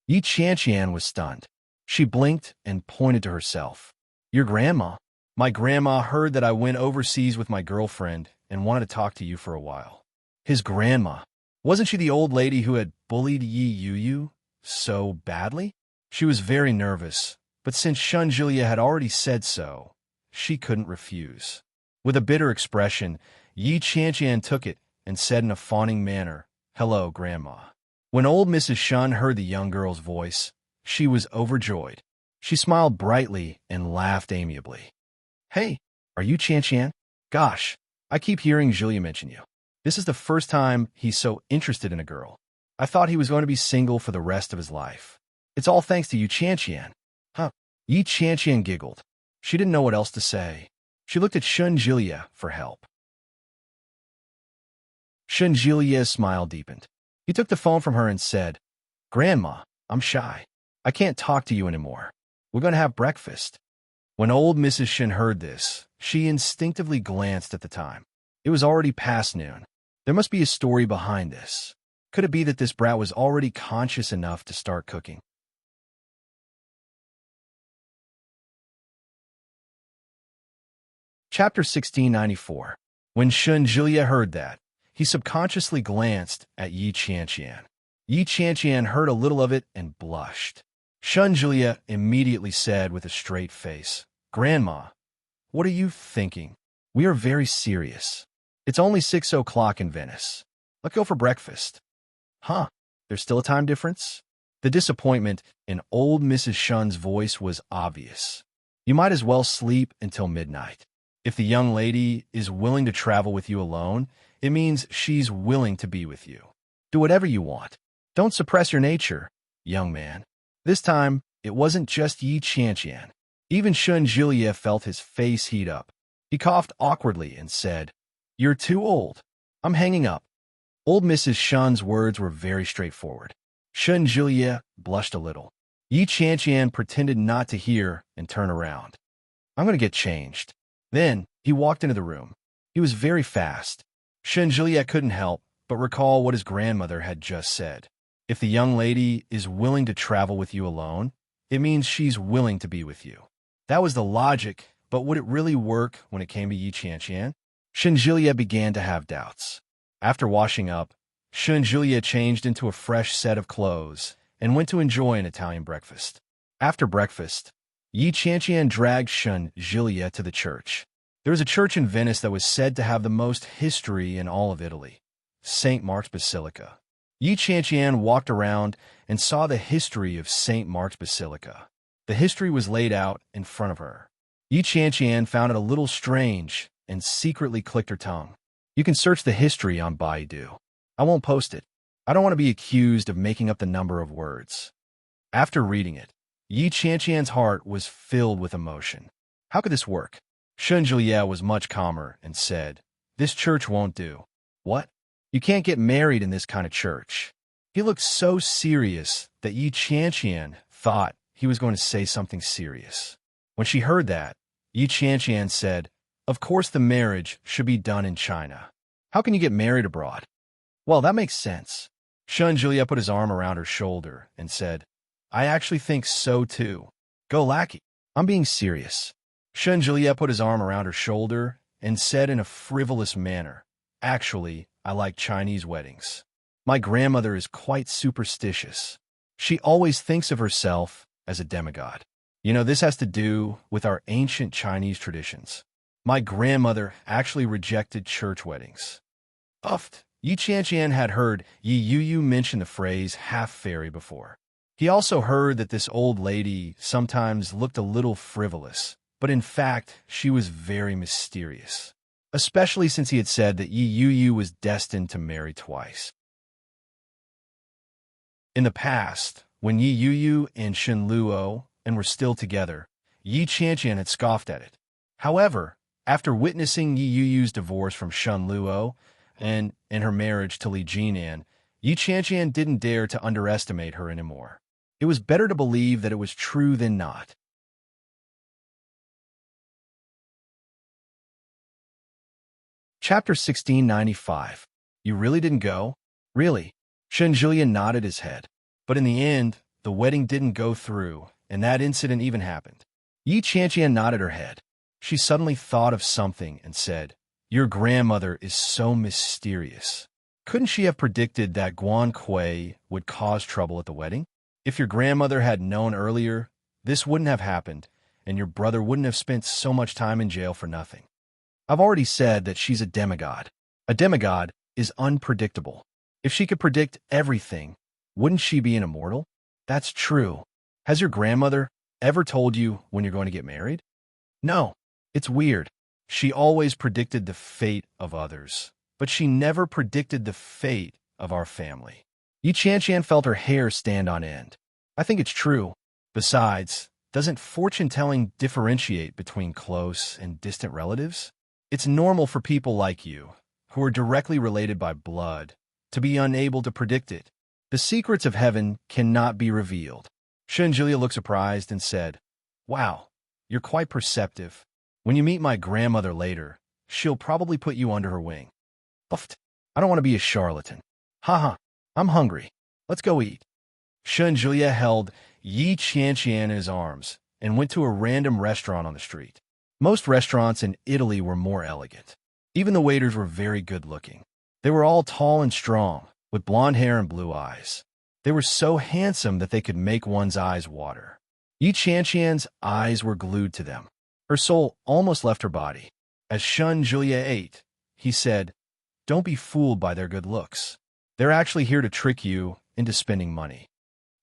Yi Qianqian was stunned. She blinked and pointed to herself. "Your grandma? My grandma heard that I went overseas with my girlfriend and wanted to talk to you for a while." His grandma. Wasn't she the old lady who had bullied Yi Yuyu so badly? She was very nervous, but since Shunjilia had already said so, she couldn't refuse. With a bitter expression, Yi Qianqian took it and said in a fawning manner, "Hello, Grandma." When old Mrs. Shun heard the young girl's voice, she was overjoyed. She smiled brightly and laughed amiably. "Hey, are you Qianqian? Gosh, I keep hearing Julia mention you. This is the first time he's so interested in a girl. I thought he was going to be single for the rest of his life. It's all thanks to you, Qianqian." Huh? Yi Qianqian giggled. She didn't know what else to say. She looked at Shunjilia for help. Shunjilia's smile deepened. He took the phone from her and said, "Grandma, I'm shy. I can't talk to you anymore. We're going to have breakfast." When old Mrs. Shin heard this, she instinctively glanced at the time. It was already past noon. There must be a story behind this. Could it be that this brat was already conscious enough to start cooking? Chapter 1694. When Shunjilia heard that, he subconsciously glanced at Yi Qianqian. Yi Qianqian heard a little of it and blushed. Shunjilia immediately said with a straight face, "Grandma, what are you thinking? We are very serious. It's only 6 o'clock in Venice. Let's go for breakfast." Huh? There's still a time difference? The disappointment in old Mrs. Shun's voice was obvious. "You might as well sleep until midnight. If the young lady is willing to travel with you alone, it means she's willing to be with you. Do whatever you want. Don't suppress your nature, young man." This time, it wasn't just Yi Qianqian. Even Shunjilia felt his face heat up. He coughed awkwardly and said, "You're too old. I'm hanging up." Old Mrs. Shun's words were very straightforward. Shunjilia blushed a little. Yi Qianqian pretended not to hear and turn around. "I'm going to get changed." Then, he walked into the room. He was very fast. Shunjilia couldn't help but recall what his grandmother had just said. If the young lady is willing to travel with you alone, it means she's willing to be with you. That was the logic, but would it really work when it came to Yi Qianqian? Shunjilia began to have doubts. After washing up, Shunjilia changed into a fresh set of clothes and went to enjoy an Italian breakfast. After breakfast, Yi Qianqian dragged Shunjilia to the church. There was a church in Venice that was said to have the most history in all of Italy, St. Mark's Basilica. Yi Qianqian walked around and saw the history of St. Mark's Basilica. The history was laid out in front of her. Yi Qianqian found it a little strange and secretly clicked her tongue. You can search the history on Baidu. I won't post it. I don't want to be accused of making up the number of words. After reading it, Yi Qianqian's heart was filled with emotion. How could this work? Shunjilia was much calmer and said, "This church won't do." "What? You can't get married in this kind of church." He looked so serious that Yi Qianqian thought he was going to say something serious. When she heard that, Yi Qianqian said, "Of course the marriage should be done in China. How can you get married abroad?" "Well, that makes sense." Shunjilia put his arm around her shoulder and said, "I actually think so too. Go lackey. I'm being serious." Shunjilia put his arm around her shoulder and said in a frivolous manner, "Actually, I like Chinese weddings." My grandmother is quite superstitious. She always thinks of herself as a demigod. You know, this has to do with our ancient Chinese traditions. My grandmother actually rejected church weddings. Uft. Yi Qianqian had heard Yi Yu mention the phrase half-fairy before. He also heard that this old lady sometimes looked a little frivolous, but in fact, she was very mysterious, especially since he had said that Yi Yu was destined to marry twice. In the past, when Yi Yu and Shen Luo were still together, Yi Qianqian had scoffed at it. However, after witnessing Yi Yu's divorce from Shen Luo and her marriage to Li Jinan, Yi Qianqian didn't dare to underestimate her anymore. It was better to believe that it was true than not. Chapter 1695. You really didn't go? Really? Shen Julian nodded his head. But in the end, the wedding didn't go through, and that incident even happened. Yi Qianqian nodded her head. She suddenly thought of something and said, "Your grandmother is so mysterious. Couldn't she have predicted that Guan Kui would cause trouble at the wedding? If your grandmother had known earlier, this wouldn't have happened, and your brother wouldn't have spent so much time in jail for nothing. I've already said that she's a demigod. A demigod is unpredictable. If she could predict everything, wouldn't she be an immortal? That's true. Has your grandmother ever told you when you're going to get married? No. It's weird. She always predicted the fate of others, but she never predicted the fate of our family." Yi Qianqian felt her hair stand on end. "I think it's true. Besides, doesn't fortune-telling differentiate between close and distant relatives? It's normal for people like you, who are directly related by blood, to be unable to predict it. The secrets of heaven cannot be revealed." Shen Julia looked surprised and said, "Wow, you're quite perceptive. When you meet my grandmother later, she'll probably put you under her wing." "Uft, I don't want to be a charlatan. Haha, I'm hungry. Let's go eat." Shen Julia held Yi Qianqian in his arms and went to a random restaurant on the street. Most restaurants in Italy were more elegant. Even the waiters were very good-looking. They were all tall and strong, with blonde hair and blue eyes. They were so handsome that they could make one's eyes water. Yi Qianqian's eyes were glued to them. Her soul almost left her body. As Shen Julia ate, he said, "Don't be fooled by their good looks. They're actually here to trick you into spending money."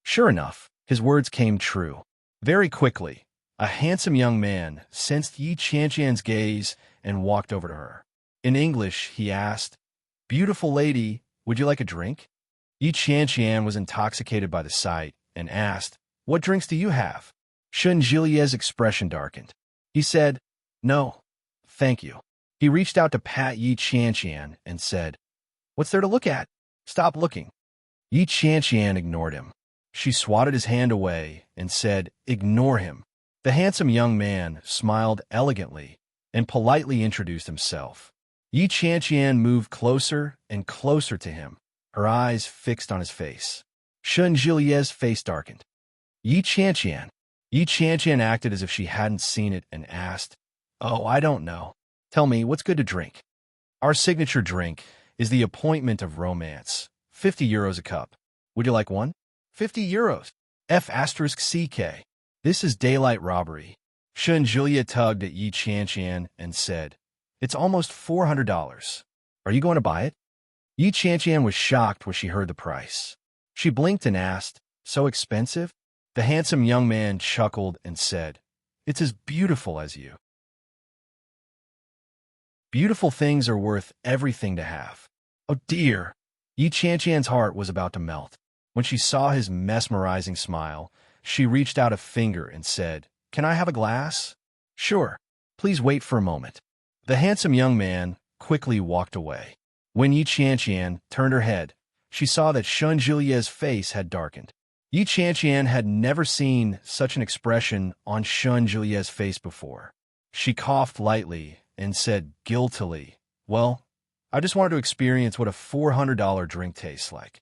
Sure enough, his words came true. Very quickly, a handsome young man sensed Yi Qianqian's gaze and walked over to her. In English, he asked, "Beautiful lady, would you like a drink?" Yi Qianqian was intoxicated by the sight and asked, "What drinks do you have?" Shen Julia's expression darkened. He said, "No, thank you." He reached out to pat Yi Qianqian and said, "What's there to look at? Stop looking." Yi Qianqian ignored him. She swatted his hand away and said, "Ignore him." The handsome young man smiled elegantly and politely introduced himself. Yi Qianqian moved closer and closer to him, her eyes fixed on his face. Shen Julia's face darkened. "Yi Qianqian." Yi Qianqian acted as if she hadn't seen it and asked, "Oh, I don't know. Tell me, what's good to drink?" "Our signature drink is the appointment of romance. 50 euros a cup. Would you like one?" 50 euros. F*CK. This is daylight robbery. Shen Julia tugged at Yi Qianqian and said, "It's almost $400. Are you going to buy it?" Yi Qianqian was shocked when she heard the price. She blinked and asked, "So expensive?" The handsome young man chuckled and said, "It's as beautiful as you." Beautiful things are worth everything to have. Oh dear! Yi Qianqian's heart was about to melt. When she saw his mesmerizing smile, she reached out a finger and said, "Can I have a glass?" "Sure. Please wait for a moment." The handsome young man quickly walked away. When Yi Qianqian turned her head, she saw that Shen Julia's face had darkened. Yi Qianqian had never seen such an expression on Shen Julia's face before. She coughed lightly and said guiltily, "Well, I just wanted to experience what a $400 drink tastes like."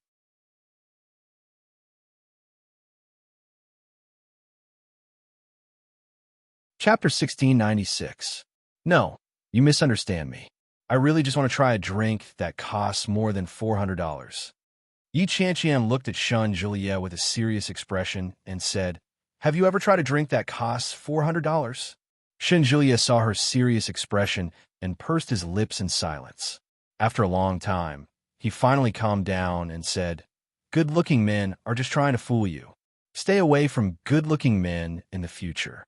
Chapter 1696. No, you misunderstand me. I really just want to try a drink that costs more than $400. Yi Qianqian looked at Shun Julia with a serious expression and said, "Have you ever tried a drink that costs $400? Shun Julia saw her serious expression and pursed his lips in silence. After a long time, he finally calmed down and said, "Good-looking men are just trying to fool you. Stay away from good-looking men in the future."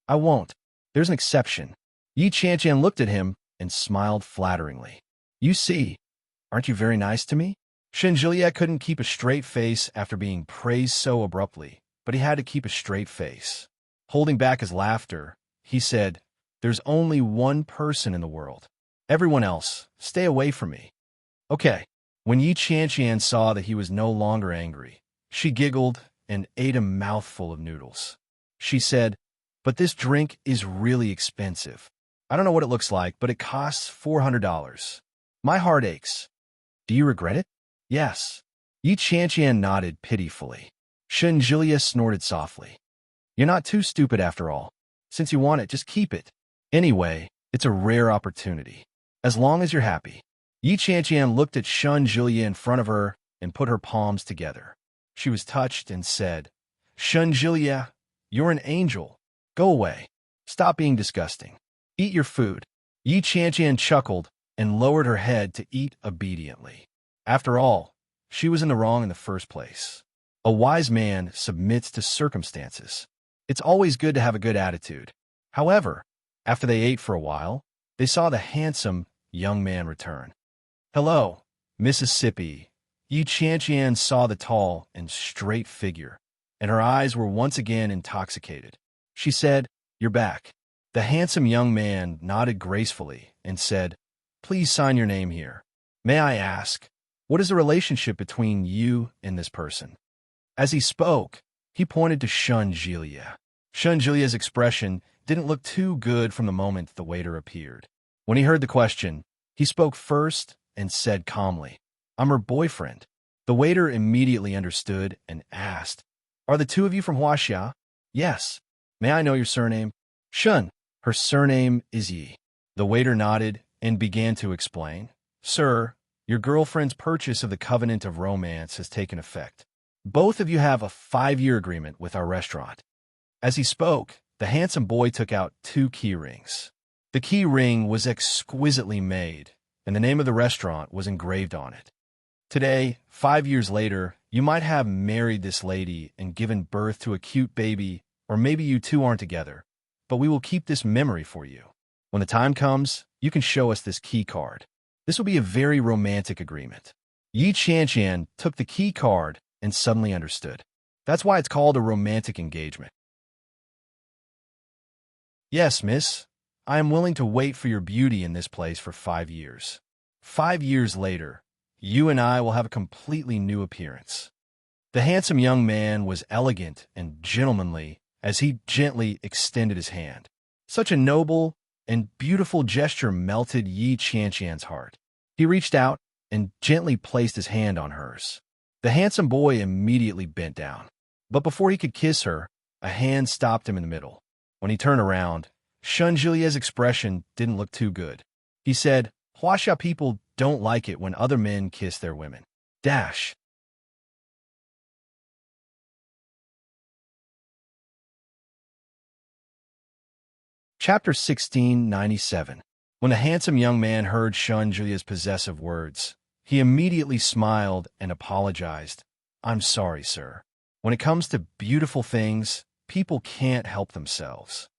"I won't. There's an exception." Yi Qianqian looked at him and smiled flatteringly. "You see, aren't you very nice to me?" Shenjulia couldn't keep a straight face after being praised so abruptly, but he had to keep a straight face. Holding back his laughter, he said, "There's only one person in the world. Everyone else, stay away from me." "Okay." When Yi Qianqian saw that he was no longer angry, she giggled and ate a mouthful of noodles. She said, "But this drink is really expensive. I don't know what it looks like, but it costs $400. My heart aches. Do you regret it?" "Yes." Yi Qianqian nodded pitifully. Shun Julia snorted softly. "You're not too stupid after all. Since you want it, just keep it. Anyway, it's a rare opportunity. As long as you're happy." Yi Qianqian looked at Shun Julia in front of her and put her palms together. She was touched and said, "Shun Julia, you're an angel. Go away. Stop being disgusting. Eat your food." Yi Qianqian chuckled and lowered her head to eat obediently. After all, she was in the wrong in the first place. A wise man submits to circumstances. It's always good to have a good attitude. However, after they ate for a while, they saw the handsome young man return. "Hello, Mississippi." Yi Qianqian saw the tall and straight figure, and her eyes were once again intoxicated. She said, "You're back." The handsome young man nodded gracefully and said, "Please sign your name here. May I ask, what is the relationship between you and this person?" As he spoke, he pointed to Shun Julia. Shun Julia's expression didn't look too good from the moment the waiter appeared. When he heard the question, he spoke first and said calmly, "I'm her boyfriend." The waiter immediately understood and asked, "Are the two of you from Huaxia?" "Yes." "May I know your surname?" "Shun." "Her surname is Yi." The waiter nodded and began to explain, "Sir, your girlfriend's purchase of the Covenant of Romance has taken effect. Both of you have a 5-year agreement with our restaurant." As he spoke, the handsome boy took out 2 key rings. The key ring was exquisitely made, and the name of the restaurant was engraved on it. Today, 5 years later, you might have married this lady and given birth to a cute baby, or maybe you two aren't together, but we will keep this memory for you. When the time comes, you can show us this key card. This will be a very romantic agreement. Yi Qianqian took the key card and suddenly understood. That's why it's called a romantic engagement. "Yes, miss. I am willing to wait for your beauty in this place for 5 years. 5 years later, you and I will have a completely new appearance." The handsome young man was elegant and gentlemanly as he gently extended his hand. Such a noble and beautiful gesture melted Yi Qianqian's heart. He reached out and gently placed his hand on hers. The handsome boy immediately bent down. But before he could kiss her, a hand stopped him in the middle. When he turned around, Shun Julia's expression didn't look too good. He said, "Huaxia people don't like it when other men kiss their women. Dash." Chapter 1697. When the handsome young man heard Shun Julia's possessive words, he immediately smiled and apologized. "I'm sorry, sir. When it comes to beautiful things, people can't help themselves."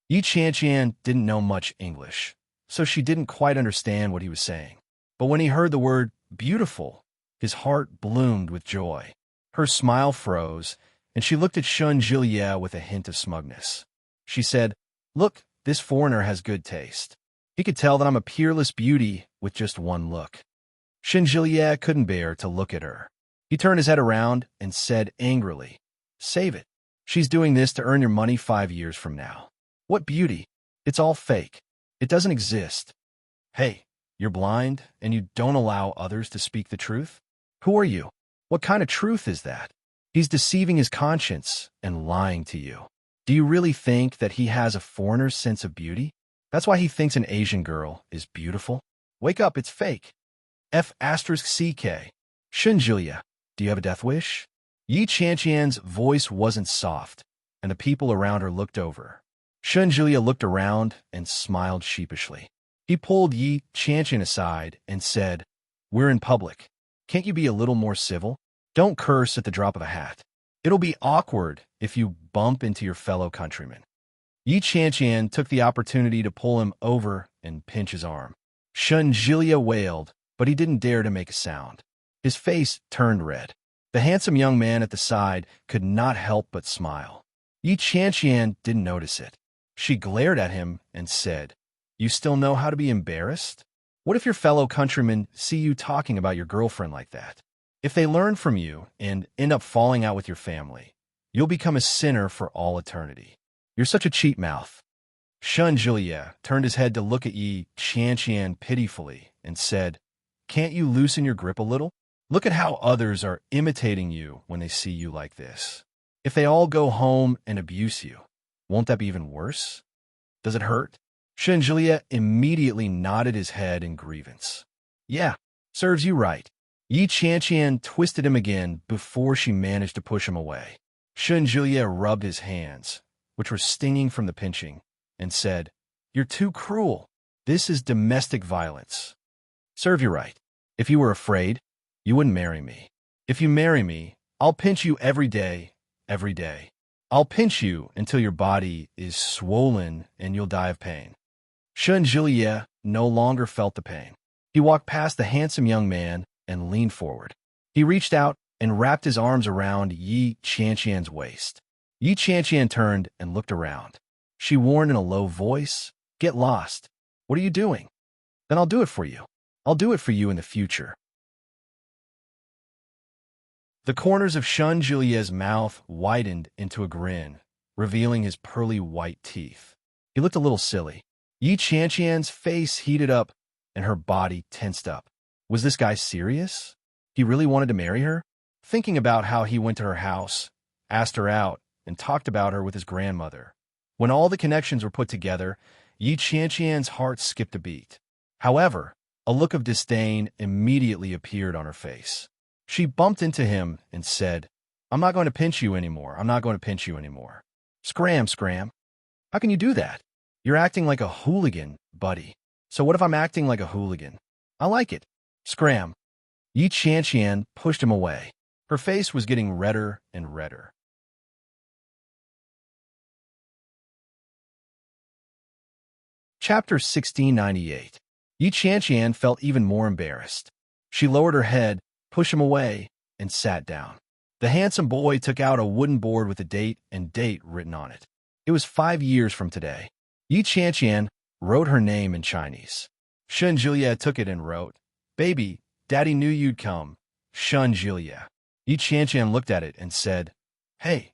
Yi Qianqian didn't know much English, so she didn't quite understand what he was saying. But when he heard the word beautiful, his heart bloomed with joy. Her smile froze, and she looked at Shun Julia with a hint of smugness. She said, "Look, this foreigner has good taste. He could tell that I'm a peerless beauty with just one look." Shun Julia couldn't bear to look at her. He turned his head around and said angrily, "Save it. She's doing this to earn your money 5 years from now. What beauty? It's all fake. It doesn't exist. Hey, you're blind and you don't allow others to speak the truth? Who are you? What kind of truth is that? He's deceiving his conscience and lying to you. Do you really think that he has a foreigner's sense of beauty? That's why he thinks an Asian girl is beautiful? Wake up, it's fake. F*CK. Shun Julia, Do you have a death wish? Yi Qianqian's voice wasn't soft, and the people around her looked over. Shunjulia looked around and smiled sheepishly. He pulled Yi Qianqian aside and said, "We're in public. Can't you be a little more civil? Don't curse at the drop of a hat. It'll be awkward if you bump into your fellow countrymen." Yi Qianqian took the opportunity to pull him over and pinch his arm. Shunjulia wailed, but he didn't dare to make a sound. His face turned red. The handsome young man at the side could not help but smile. Yi Qianqian didn't notice it. She glared at him and said, "You still know how to be embarrassed? What if your fellow countrymen see you talking about your girlfriend like that? If they learn from you and end up falling out with your family, you'll become a sinner for all eternity. You're such a cheap mouth." Shunjulia turned his head to look at Yi Qianqian pitifully and said, "Can't you loosen your grip a little? Look at how others are imitating you when they see you like this. If they all go home and abuse you, won't that be even worse? Does it hurt?" Shunjulia immediately nodded his head in grievance. "Yeah, serves you right." Yi Qianqian twisted him again before she managed to push him away. Shunjulia rubbed his hands, which were stinging from the pinching, and said, "You're too cruel. This is domestic violence. Serve you right. If you were afraid, you wouldn't marry me. If you marry me, I'll pinch you every day, every day. I'll pinch you until your body is swollen and you'll die of pain." Shunjulia no longer felt the pain. He walked past the handsome young man and leaned forward. He reached out and wrapped his arms around Yi Qianqian's waist. Yi Qianqian turned and looked around. She warned in a low voice, "Get lost. What are you doing?" "Then I'll do it for you. I'll do it for you in the future." The corners of Shunjulia's mouth widened into a grin, revealing his pearly white teeth. He looked a little silly. Yi Qianqian's face heated up and her body tensed up. Was this guy serious? He really wanted to marry her? Thinking about how he went to her house, asked her out, and talked about her with his grandmother. When all the connections were put together, Yi Qianqian's heart skipped a beat. However, a look of disdain immediately appeared on her face. She bumped into him and said, "I'm not going to pinch you anymore. I'm not going to pinch you anymore." Scram, scram. How can you do that? You're acting like a hooligan, buddy. So what if I'm acting like a hooligan? I like it. Scram. Yi Qianqian pushed him away. Her face was getting redder and redder. Chapter 1698. Yi Qianqian felt even more embarrassed. She lowered her head, pushed him away, and sat down. The handsome boy took out a wooden board with a date and date written on it. It was 5 years from today. Yi Qianqian wrote her name in Chinese. Shunjulia took it and wrote, "Baby, Daddy knew you'd come. Shunjulia." Yi Qianqian looked at it and said, "Hey,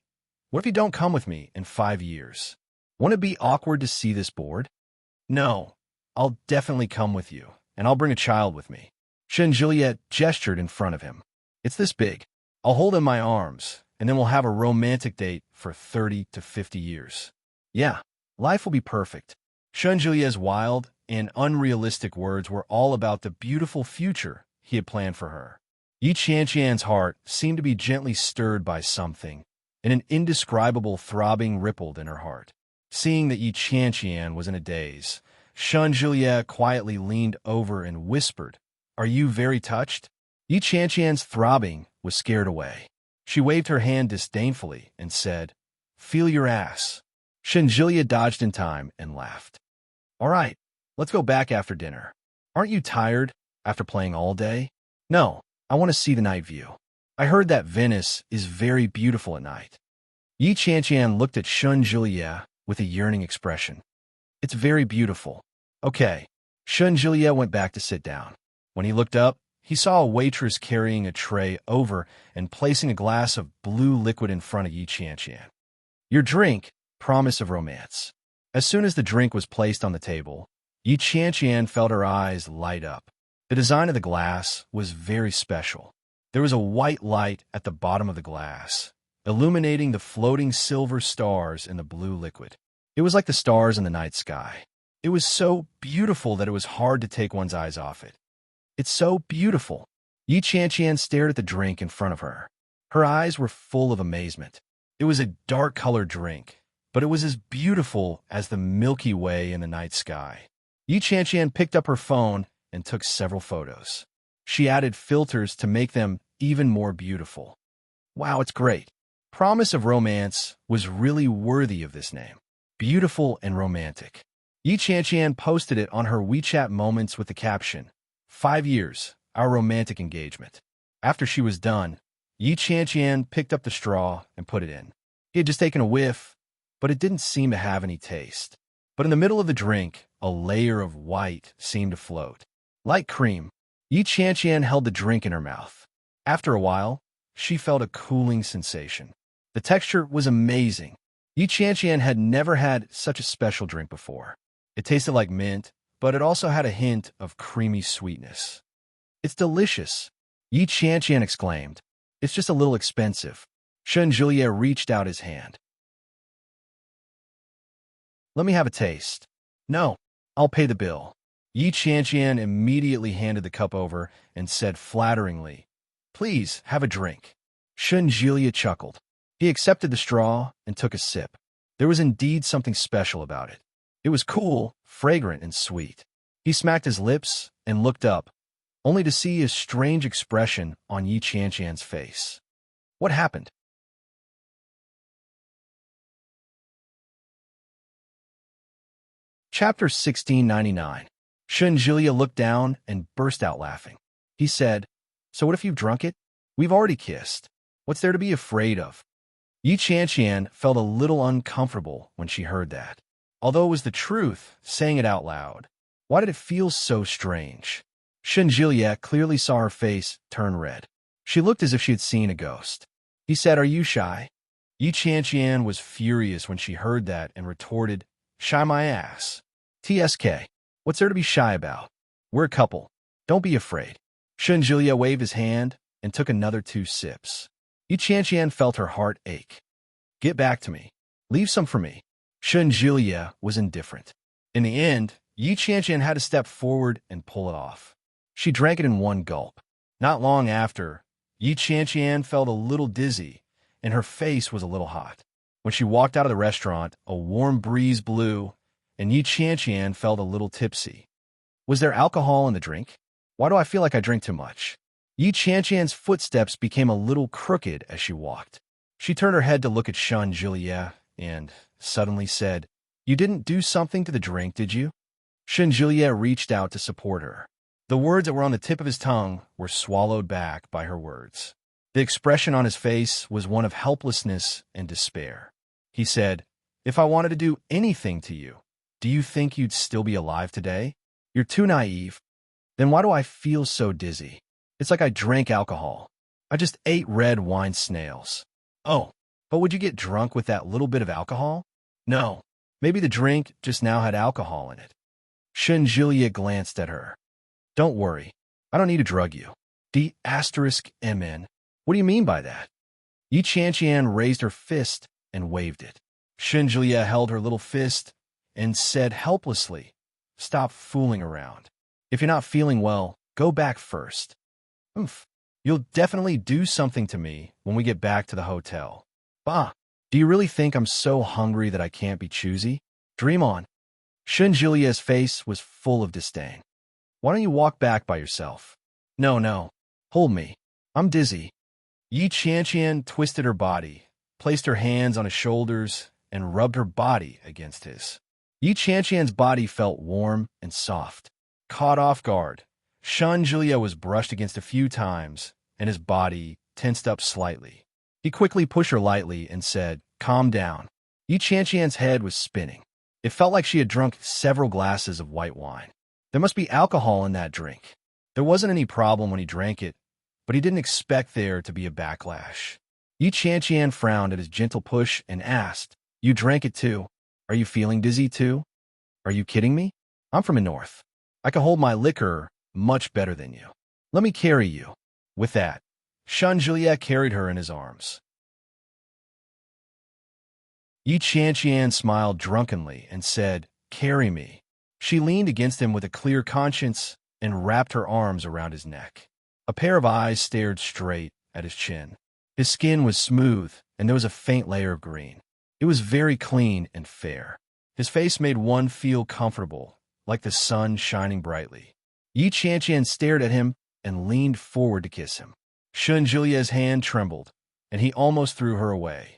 what if you don't come with me in 5 years? Won't it be awkward to see this board?" "No, I'll definitely come with you, and I'll bring a child with me." Shunjulia gestured in front of him. "It's this big. I'll hold in my arms, and then we'll have a romantic date for 30 to 50 years. Yeah, life will be perfect." Shunjulia's wild and unrealistic words were all about the beautiful future he had planned for her. Yi Qianqian's heart seemed to be gently stirred by something, and an indescribable throbbing rippled in her heart. Seeing that Yi Qianqian was in a daze, Shunjulia quietly leaned over and whispered, "Are you very touched?" Yi Qianqian's throbbing was scared away. She waved her hand disdainfully and said, "Feel your ass." Shunjulia dodged in time and laughed. "All right, let's go back after dinner. Aren't you tired after playing all day?" "No, I want to see the night view. I heard that Venice is very beautiful at night." Yi Qianqian looked at Shunjulia with a yearning expression. "It's very beautiful." "Okay." Shunjulia went back to sit down. When he looked up, he saw a waitress carrying a tray over and placing a glass of blue liquid in front of Yi Qianqian. "Your drink, promise of romance." As soon as the drink was placed on the table, Yi Qianqian felt her eyes light up. The design of the glass was very special. There was a white light at the bottom of the glass, illuminating the floating silver stars in the blue liquid. It was like the stars in the night sky. It was so beautiful that it was hard to take one's eyes off it. "It's so beautiful." Yi Qianqian stared at the drink in front of her. Her eyes were full of amazement. It was a dark-colored drink, but it was as beautiful as the Milky Way in the night sky. Yi Qianqian picked up her phone and took several photos. She added filters to make them even more beautiful. Wow, it's great. Promise of Romance was really worthy of this name. Beautiful and romantic. Yi Qianqian posted it on her WeChat Moments with the caption, 5 years, our romantic engagement. After she was done, Yi Qianqian picked up the straw and put it in. He had just taken a whiff, but it didn't seem to have any taste. But in the middle of the drink, a layer of white seemed to float. Like cream, Yi Qianqian held the drink in her mouth. After a while, she felt a cooling sensation. The texture was amazing. Yi Qianqian had never had such a special drink before. It tasted like mint, but it also had a hint of creamy sweetness. It's delicious, Yi Qianqian exclaimed. It's just a little expensive. Shen Julia reached out his hand. Let me have a taste. No, I'll pay the bill. Yi Qianqian immediately handed the cup over and said flatteringly, Please, have a drink. Shen Julia chuckled. He accepted the straw and took a sip. There was indeed something special about it. It was cool, fragrant, and sweet. He smacked his lips and looked up, only to see a strange expression on Yi Qianqian's face. What happened? Chapter 1699. Shen Julia looked down and burst out laughing. He said, So what if you've drunk it? We've already kissed. What's there to be afraid of? Yi Qianqian felt a little uncomfortable when she heard that. Although it was the truth, saying it out loud. Why did it feel so strange? Shen Julia clearly saw her face turn red. She looked as if she had seen a ghost. He said, Are you shy? Yi Qianqian was furious when she heard that and retorted, Shy my ass. TSK. What's there to be shy about? We're a couple. Don't be afraid. Shen Julia waved his hand and took another 2 sips. Yi Qianqian felt her heart ache. Get back to me. Leave some for me. Shen Julia was indifferent. In the end, Yi Qianqian had to step forward and pull it off. She drank it in one gulp. Not long after, Yi Qianqian felt a little dizzy, and her face was a little hot. When she walked out of the restaurant, a warm breeze blew, and Yi Qianqian felt a little tipsy. Was there alcohol in the drink? Why do I feel like I drink too much? Yi Qianqian's footsteps became a little crooked as she walked. She turned her head to look at Shen Julia and suddenly said, You didn't do something to the drink, did you? Shen Julia reached out to support her. The words that were on the tip of his tongue were swallowed back by her words. The expression on his face was one of helplessness and despair. He said, If I wanted to do anything to you, do you think you'd still be alive today? You're too naive. Then why do I feel so dizzy? It's like I drank alcohol. I just ate red wine snails. Oh, but would you get drunk with that little bit of alcohol? No. Maybe the drink just now had alcohol in it. Shen Julia glanced at her. Don't worry. I don't need to drug you. D*MN. What do you mean by that? Yi Qianqian raised her fist and waved it. Shen Julia held her little fist and said helplessly, Stop fooling around. If you're not feeling well, go back first. Oomph. You'll definitely do something to me when we get back to the hotel. Bah, do you really think I'm so hungry that I can't be choosy? Dream on. Shen Julia's face was full of disdain. Why don't you walk back by yourself? No. Hold me. I'm dizzy. Yi Qianqian twisted her body, placed her hands on his shoulders, and rubbed her body against his. Yi Qianqian's body felt warm and soft. Caught off guard, Shen Julia was brushed against a few times, and his body tensed up slightly. He quickly pushed her lightly and said, Calm down. Yi Qianqian's head was spinning. It felt like she had drunk several glasses of white wine. There must be alcohol in that drink. There wasn't any problem when he drank it, but he didn't expect there to be a backlash. Yi Qianqian frowned at his gentle push and asked, You drank it too? Are you feeling dizzy too? Are you kidding me? I'm from the north. I can hold my liquor much better than you. Let me carry you. With that, Shen Julia carried her in his arms. Yi Qianqian smiled drunkenly and said, Carry me. She leaned against him with a clear conscience and wrapped her arms around his neck. A pair of eyes stared straight at his chin. His skin was smooth, and there was a faint layer of green. It was very clean and fair. His face made one feel comfortable, like the sun shining brightly. Yi Qianqian stared at him and leaned forward to kiss him. Shunjilia's hand trembled, and he almost threw her away.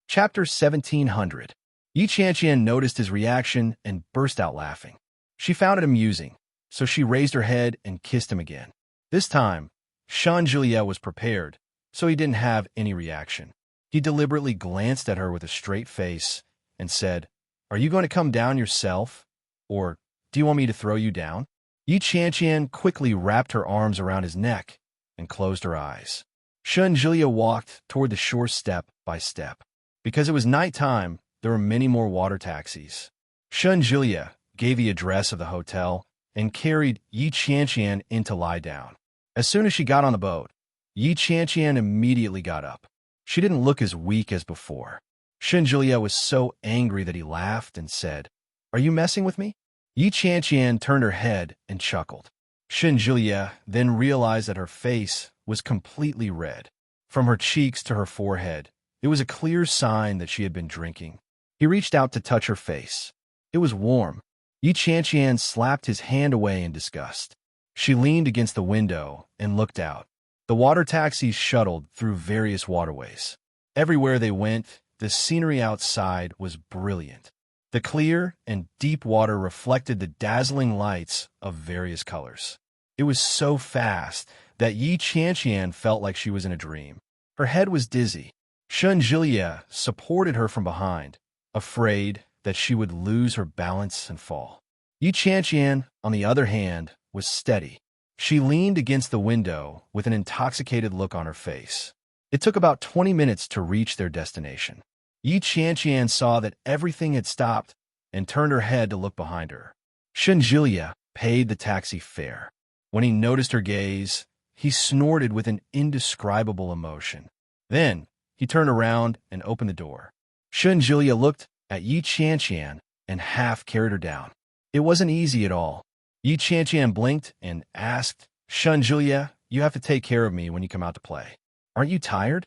Chapter 1700. Yi Qianqian noticed his reaction and burst out laughing. She found it amusing, so she raised her head and kissed him again. This time, Shunjilia was prepared, so he didn't have any reaction. He deliberately glanced at her with a straight face and said, "Are you going to come down yourself? Or do you want me to throw you down?" Yi Qianqian quickly wrapped her arms around his neck and closed her eyes. Shunjilia walked toward the shore step by step. Because it was nighttime, there were many more water taxis. Shunjilia gave the address of the hotel and carried Yi Qianqian in to lie down. As soon as she got on the boat, Yi Qianqian immediately got up. She didn't look as weak as before. Shunjilia was so angry that he laughed and said, "Are you messing with me?" Yi Qianqian turned her head and chuckled. Shunjilia then realized that her face was completely red. From her cheeks to her forehead, it was a clear sign that she had been drinking. He reached out to touch her face. It was warm. Yi Qianqian slapped his hand away in disgust. She leaned against the window and looked out. The water taxis shuttled through various waterways. Everywhere they went, the scenery outside was brilliant. The clear and deep water reflected the dazzling lights of various colors. It was so fast that Yi Qianqian felt like she was in a dream. Her head was dizzy. Shunjilia supported her from behind, afraid that she would lose her balance and fall. Yi Qianqian, on the other hand, was steady. She leaned against the window with an intoxicated look on her face. It took about 20 minutes to reach their destination. Yi Qianqian saw that everything had stopped and turned her head to look behind her. Shunjilia paid the taxi fare. When he noticed her gaze, he snorted with an indescribable emotion. Then, he turned around and opened the door. Shunjilia looked at Yi Qianqian and half carried her down. It wasn't easy at all. Yi Qianqian blinked and asked, "Shunjilia, you have to take care of me when you come out to play. Aren't you tired?"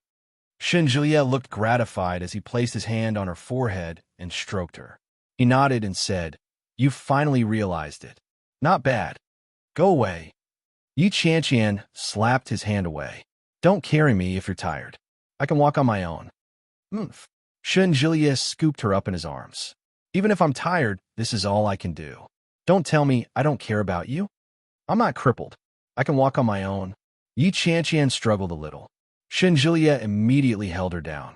Shunjilia looked gratified as he placed his hand on her forehead and stroked her. He nodded and said, "You finally realized it. Not bad. Go away." Yi Qianqian slapped his hand away. "Don't carry me if you're tired. I can walk on my own." "Oomph." Shunjilia scooped her up in his arms. "Even if I'm tired, this is all I can do. Don't tell me I don't care about you. I'm not crippled. I can walk on my own." Yi Qianqian struggled a little. Shunjilia immediately held her down.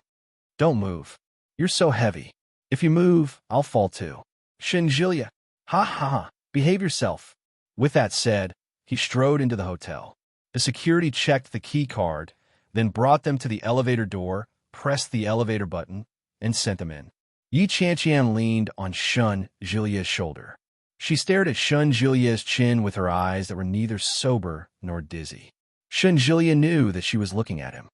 "Don't move. You're so heavy. If you move, I'll fall too." Shunjilia, "Ha ha, behave yourself." With that said, he strode into the hotel. The security checked the key card, then brought them to the elevator door, pressed the elevator button, and sent them in. Yi Qianqian leaned on Shunjilia's shoulder. She stared at Shunjilia's chin with her eyes that were neither sober nor dizzy. Shunjilia knew that she was looking at him.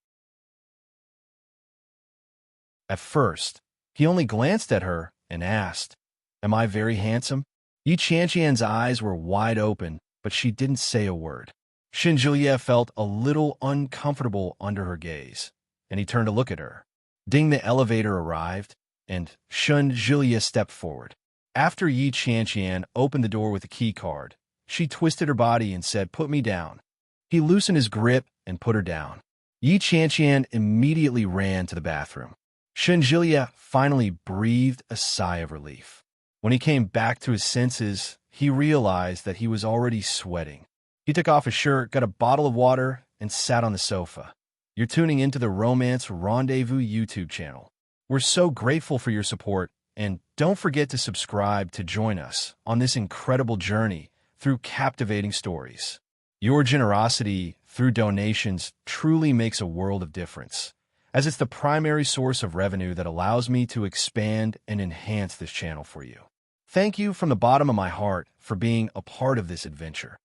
At first, he only glanced at her and asked, "Am I very handsome?" Yi Qianqian's eyes were wide open, but she didn't say a word. Shunjilia felt a little uncomfortable under her gaze, and he turned to look at her. Ding, the elevator arrived, and Shunjilia stepped forward. After Yi Qianqian opened the door with a key card, she twisted her body and said, "Put me down." He loosened his grip and put her down. Yi Qianqian immediately ran to the bathroom. Shunjilia finally breathed a sigh of relief. When he came back to his senses, he realized that he was already sweating. He took off his shirt, got a bottle of water, and sat on the sofa. You're tuning into the Romance Rendezvous YouTube channel. We're so grateful for your support, and don't forget to subscribe to join us on this incredible journey through captivating stories. Your generosity through donations truly makes a world of difference, as it's the primary source of revenue that allows me to expand and enhance this channel for you. Thank you from the bottom of my heart for being a part of this adventure.